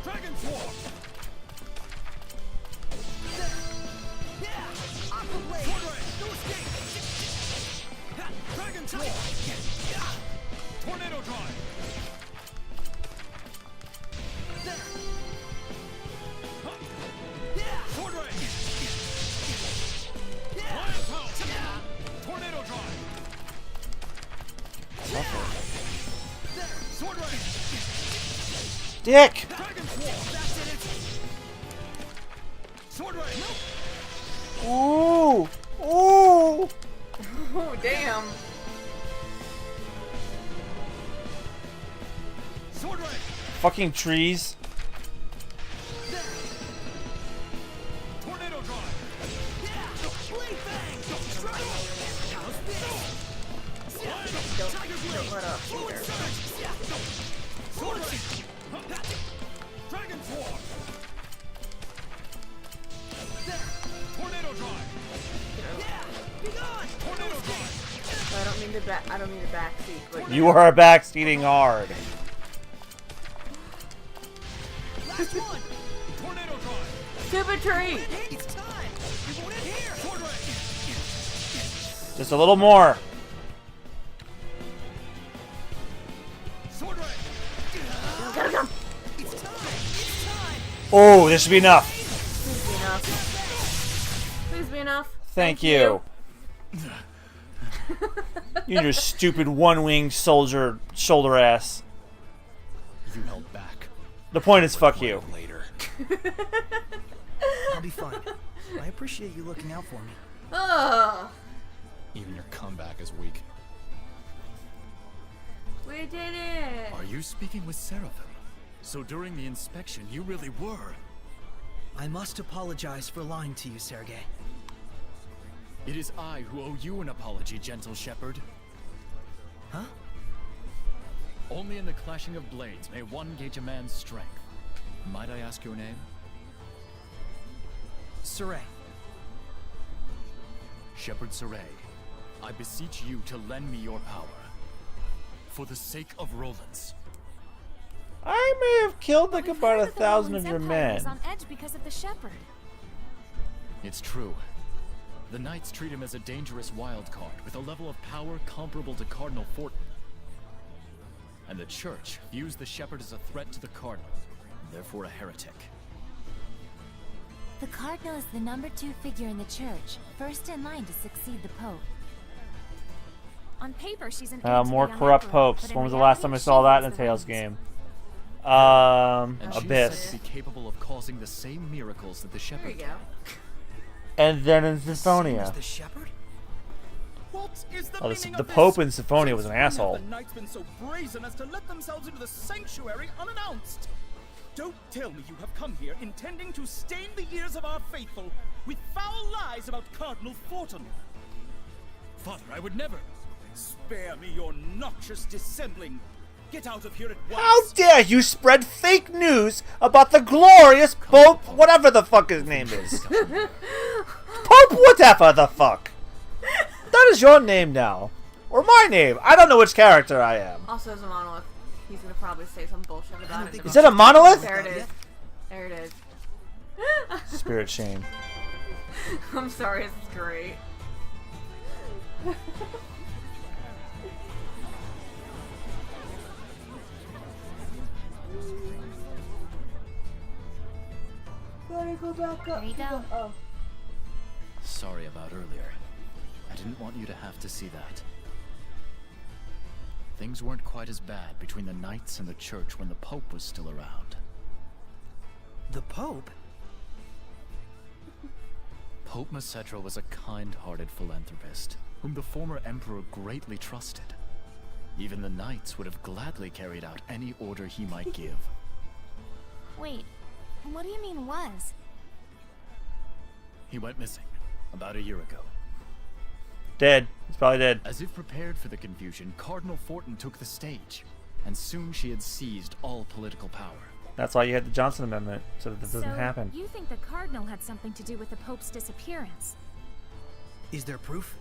Dragon Sword! There! Yeah! Aqua Blade! Sword Ray! No escape! Ha! Dragon Sword! Yeah! Tornado Drive! There! Huh. Yeah! Sword Ray! Yeah! Lion Power! Yeah! Tornado Drive! There! Sword Ray! Dick! Dragon Sword! That's it! Sword Ray! Ooh! Ooh! Oh, damn. Sword Ray! Fucking trees. There! Tornado Drive! Yeah! Blade Bang! Strike! How's this? Don't let up Fluid either. Surge! Yeah! Sword Ray! Dragon Sword! There! Tornado Drive! Yeah! Be gone! Tornado Drive! I don't mean to back seat, but You are backseating hard. Last one! Tornado Drive! stupid tree. It's time! You want it here! Sword Ray! Just a little more. Sword Ray! Gotta go. It's time! It's time! Oh, this should be enough. Please be enough. Please be enough. Thank you. You and your stupid one-winged soldier shoulder ass. You held back. The point is, fuck you. Later. I'll be fine. I appreciate you looking out for me. Ugh. Even your comeback is weak. We did it. Are you speaking with Seraphim? So during the inspection, you really were. I must apologize for lying to you, Sergei. It is I who owe you an apology, gentle shepherd. Huh? Only in the clashing of blades may one gauge a man's strength. Might I ask your name? Saray. Shepherd Saray, I beseech you to lend me your power. For the sake of Roland's. I may have killed like about 1,000 of your men. Is on edge because of the shepherd. It's true. The Knights treat him as a dangerous wild card with a level of power comparable to Cardinal Fortin. And the Church views the shepherd as a threat to the Cardinal, and therefore a heretic. The Cardinal is the number 2 figure in the Church, first in line to succeed the Pope. On paper, she's an heir to More the young corrupt emperor, popes. but in When was the last time I reality, saw she that in a holds the Tales reins. game? And she's said Abyss. to be capable of causing the same miracles that the There you shepherd go. can. And then in Same as Symphonia. the shepherd? What is the Oh, meaning the of Pope this? in Symphonia was an Since when have asshole. the knights been so brazen as to let themselves into the sanctuary unannounced? Don't tell me you have come here intending to stain the ears of our faithful with foul lies about Cardinal Fortin. Father, I would never. Spare me your noxious dissembling. Get out of here at once. How dare you spread fake news about the glorious Pope, whatever the fuck his name is. Pope whatever the fuck. That is your name now. Or my name. I don't know which character I am. Also, as a monolith, he's gonna probably say some bullshit about it. Is it a monolith? There it is. There it is. Spirit shame. I'm sorry, this is great. Gotta go back up. There you go. Oh. Sorry about earlier. I didn't want you to have to see that. Things weren't quite as bad between the Knights and the Church when the Pope was still around. The Pope? Pope Macetra was a kind-hearted philanthropist, whom the former Emperor greatly trusted. Even the Knights would have gladly carried out any order he might give. Wait, what do you mean was? He went missing about a year ago. Dead. He's probably dead. As if prepared for the confusion, Cardinal Fortin took the stage, and soon she had seized all political power. That's why you had the Johnson Amendment, so that this doesn't happen. You think the Cardinal had something to do with the Pope's disappearance? Is there proof?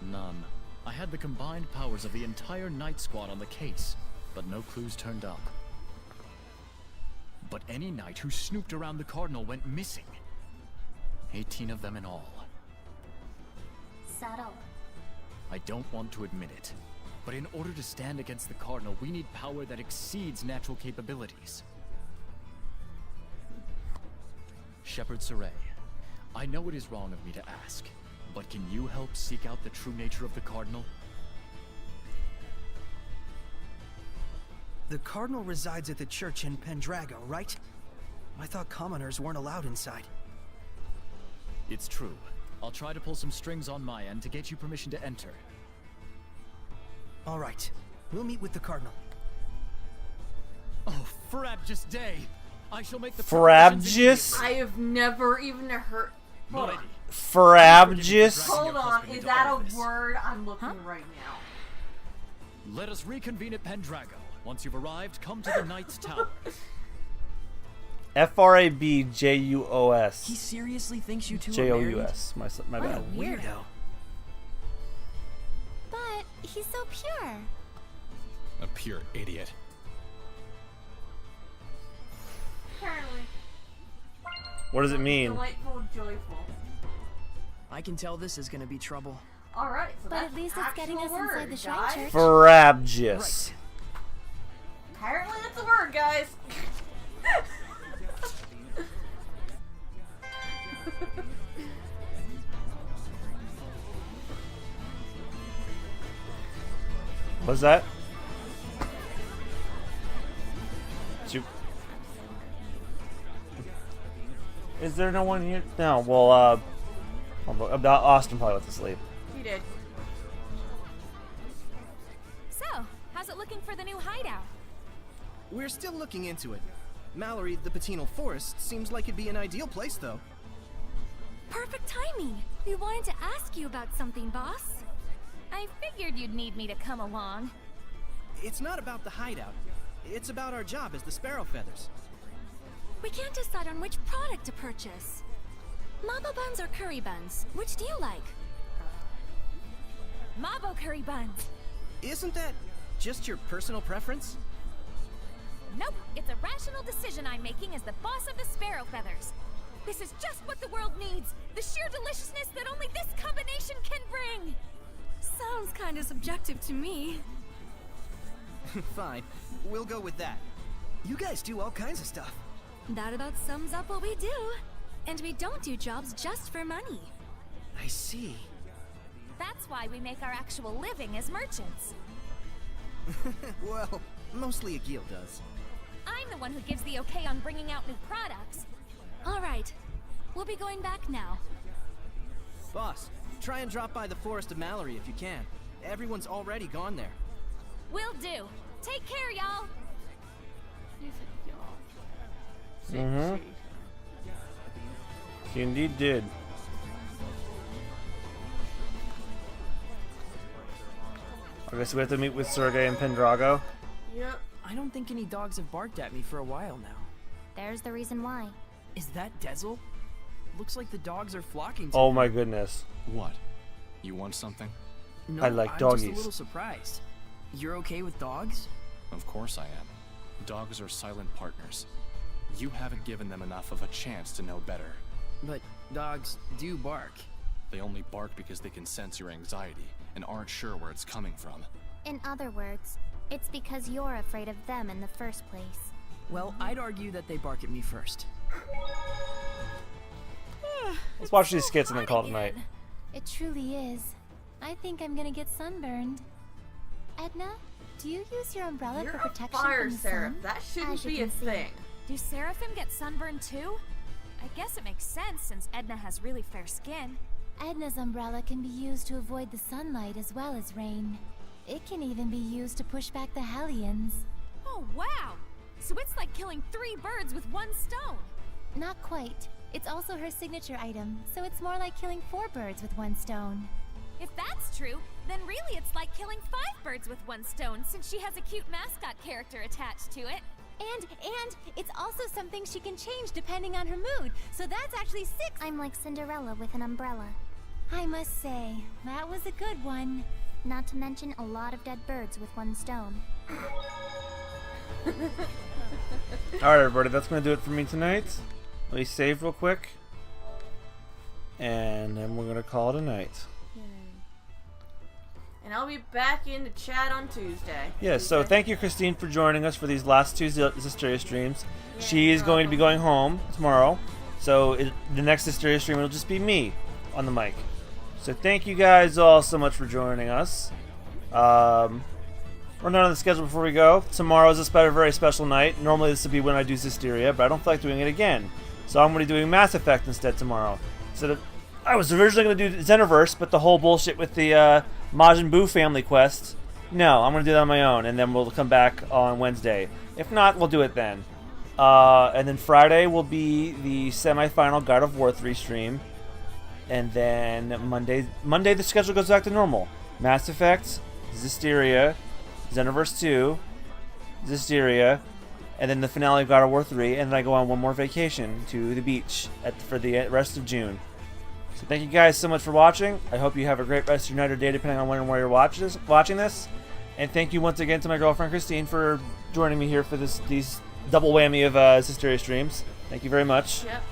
None. I had the combined powers of the entire Night Squad on the case, but no clues turned up. But any knight who snooped around the Cardinal went missing. 18 of them in all. Subtle. I don't want to admit it, but in order to stand against the Cardinal, we need power that exceeds natural capabilities. Shepherd Saray, I know it is wrong of me to ask, but can you help seek out the true nature of the Cardinal? The Cardinal resides at the church in Pendrago, right? I thought commoners weren't allowed inside. It's true. I'll try to pull some strings on my end to get you permission to enter. All right. We'll meet with the Cardinal. Oh, Frabjous day! I shall make the Frabjous? I have never even heard. Hold on. Frabjous? Hold on. Is that a word? I'm looking right now. Let us reconvene at Pendrago. Once you've arrived, come to the Knight's Tower. Frabjous. He seriously thinks you two are Jous. My married? bad. What a weirdo. But he's so pure. A pure idiot. Apparently. What does it mean? Delightful, joyful. I can tell this is gonna be trouble. All right, so But that's at least it's getting us actual inside word, the shrine guys. church. Frabjous. Apparently, that's a word, guys. What's that? Is there no one here? No. Well, Austin probably went to sleep. He did. So, how's it looking for the new hideout? We're still looking into it. Mallory, the Patinal Forest, seems like it'd be an ideal place, though. Perfect timing. We wanted to ask you about something, boss. I figured you'd need me to come along. It's not about the hideout. It's about our job as the Sparrow Feathers. We can't decide on which product to purchase. Mabo buns or curry buns? Which do you like? Mabo curry buns. Isn't that just your personal preference? Nope, it's a rational decision I'm making as the boss of the Sparrow Feathers. This is just what the world needs. The sheer deliciousness that only this combination can bring. Sounds kind of subjective to me. Fine, we'll go with that. You guys do all kinds of stuff. That about sums up what we do. And we don't do jobs just for money. I see. That's why we make our actual living as merchants. Well, mostly Agil does. I'm the one who gives the okay on bringing out new products. All right, we'll be going back now. Boss, try and drop by the Forest of Mallory if you can. Everyone's already gone there. Will do. Take care, y'all. Mm-hmm. She indeed did. I guess we have to meet with Sergei and Pendrago. Yep. I don't think any dogs have barked at me for a while now. There's the reason why. Is that Dezel? Looks like the dogs are flocking to Oh him. my goodness. What? You want something? No, I like I'm doggies. just a little surprised. You're okay with dogs? Of course I am. Dogs are silent partners. You haven't given them enough of a chance to know better. But dogs do bark. They only bark because they can sense your anxiety and aren't sure where it's coming from. In other words, it's because you're afraid of them in the first place. Well, I'd argue that they bark at me first. Let's watch these skits and then call it a night. It truly is. I think I'm gonna get sunburned. Edna, do you use your umbrella You're for a protection fire from the seraph. sun? That shouldn't As you be a can see. thing. Do Seraphim get sunburned too? I guess it makes sense since Edna has really fair skin. Edna's umbrella can be used to avoid the sunlight as well as rain. It can even be used to push back the Hellions. Oh, wow! So it's like killing 3 birds with 1 stone. Not quite. It's also her signature item, so it's more like killing 4 birds with 1 stone. If that's true, then really it's like killing 5 birds with one stone, since she has a cute mascot character attached to it. And it's also something she can change depending on her mood, so that's actually 6. I'm like Cinderella with an umbrella. I must say, that was a good one. Not to mention a lot of dead birds with one stone. Alright, everybody, that's going to do it for me tonight. Let me save real quick. And then we're going to call it a night. And I'll be back in the chat on Tuesday. Yeah, so thank you, Christine, for joining us for these last 2 Zestiria streams. Yeah, she is going to be going home tomorrow. So the next Zestiria stream will just be me on the mic. So thank you guys all so much for joining us. Run down the schedule before we go. Tomorrow is a very special night. Normally this would be when I do Zestiria, but I don't feel like doing it again. So I'm going to be doing Mass Effect instead tomorrow. So I was originally going to do Xenoverse, but the whole bullshit with the Majin Buu family quest, no, I'm going to do that on my own, and then we'll come back on Wednesday. If not, we'll do it then. And then Friday will be the semi-final God of War 3 stream. And then Monday the schedule goes back to normal. Mass Effect, Zestiria, Xenoverse 2, Zestiria, and then the finale of God of War 3, and then I go on one more vacation to the beach for the rest of June. So thank you guys so much for watching. I hope you have a great rest of your night or day, depending on when and where you're watching this. And thank you once again to my girlfriend Christine for joining me here for these double whammy of Zestiria streams. Thank you very much. Yep.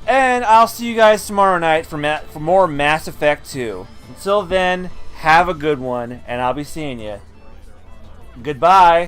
And I'll see you guys tomorrow night for more Mass Effect 2. Until then, have a good one, and I'll be seeing you. Goodbye.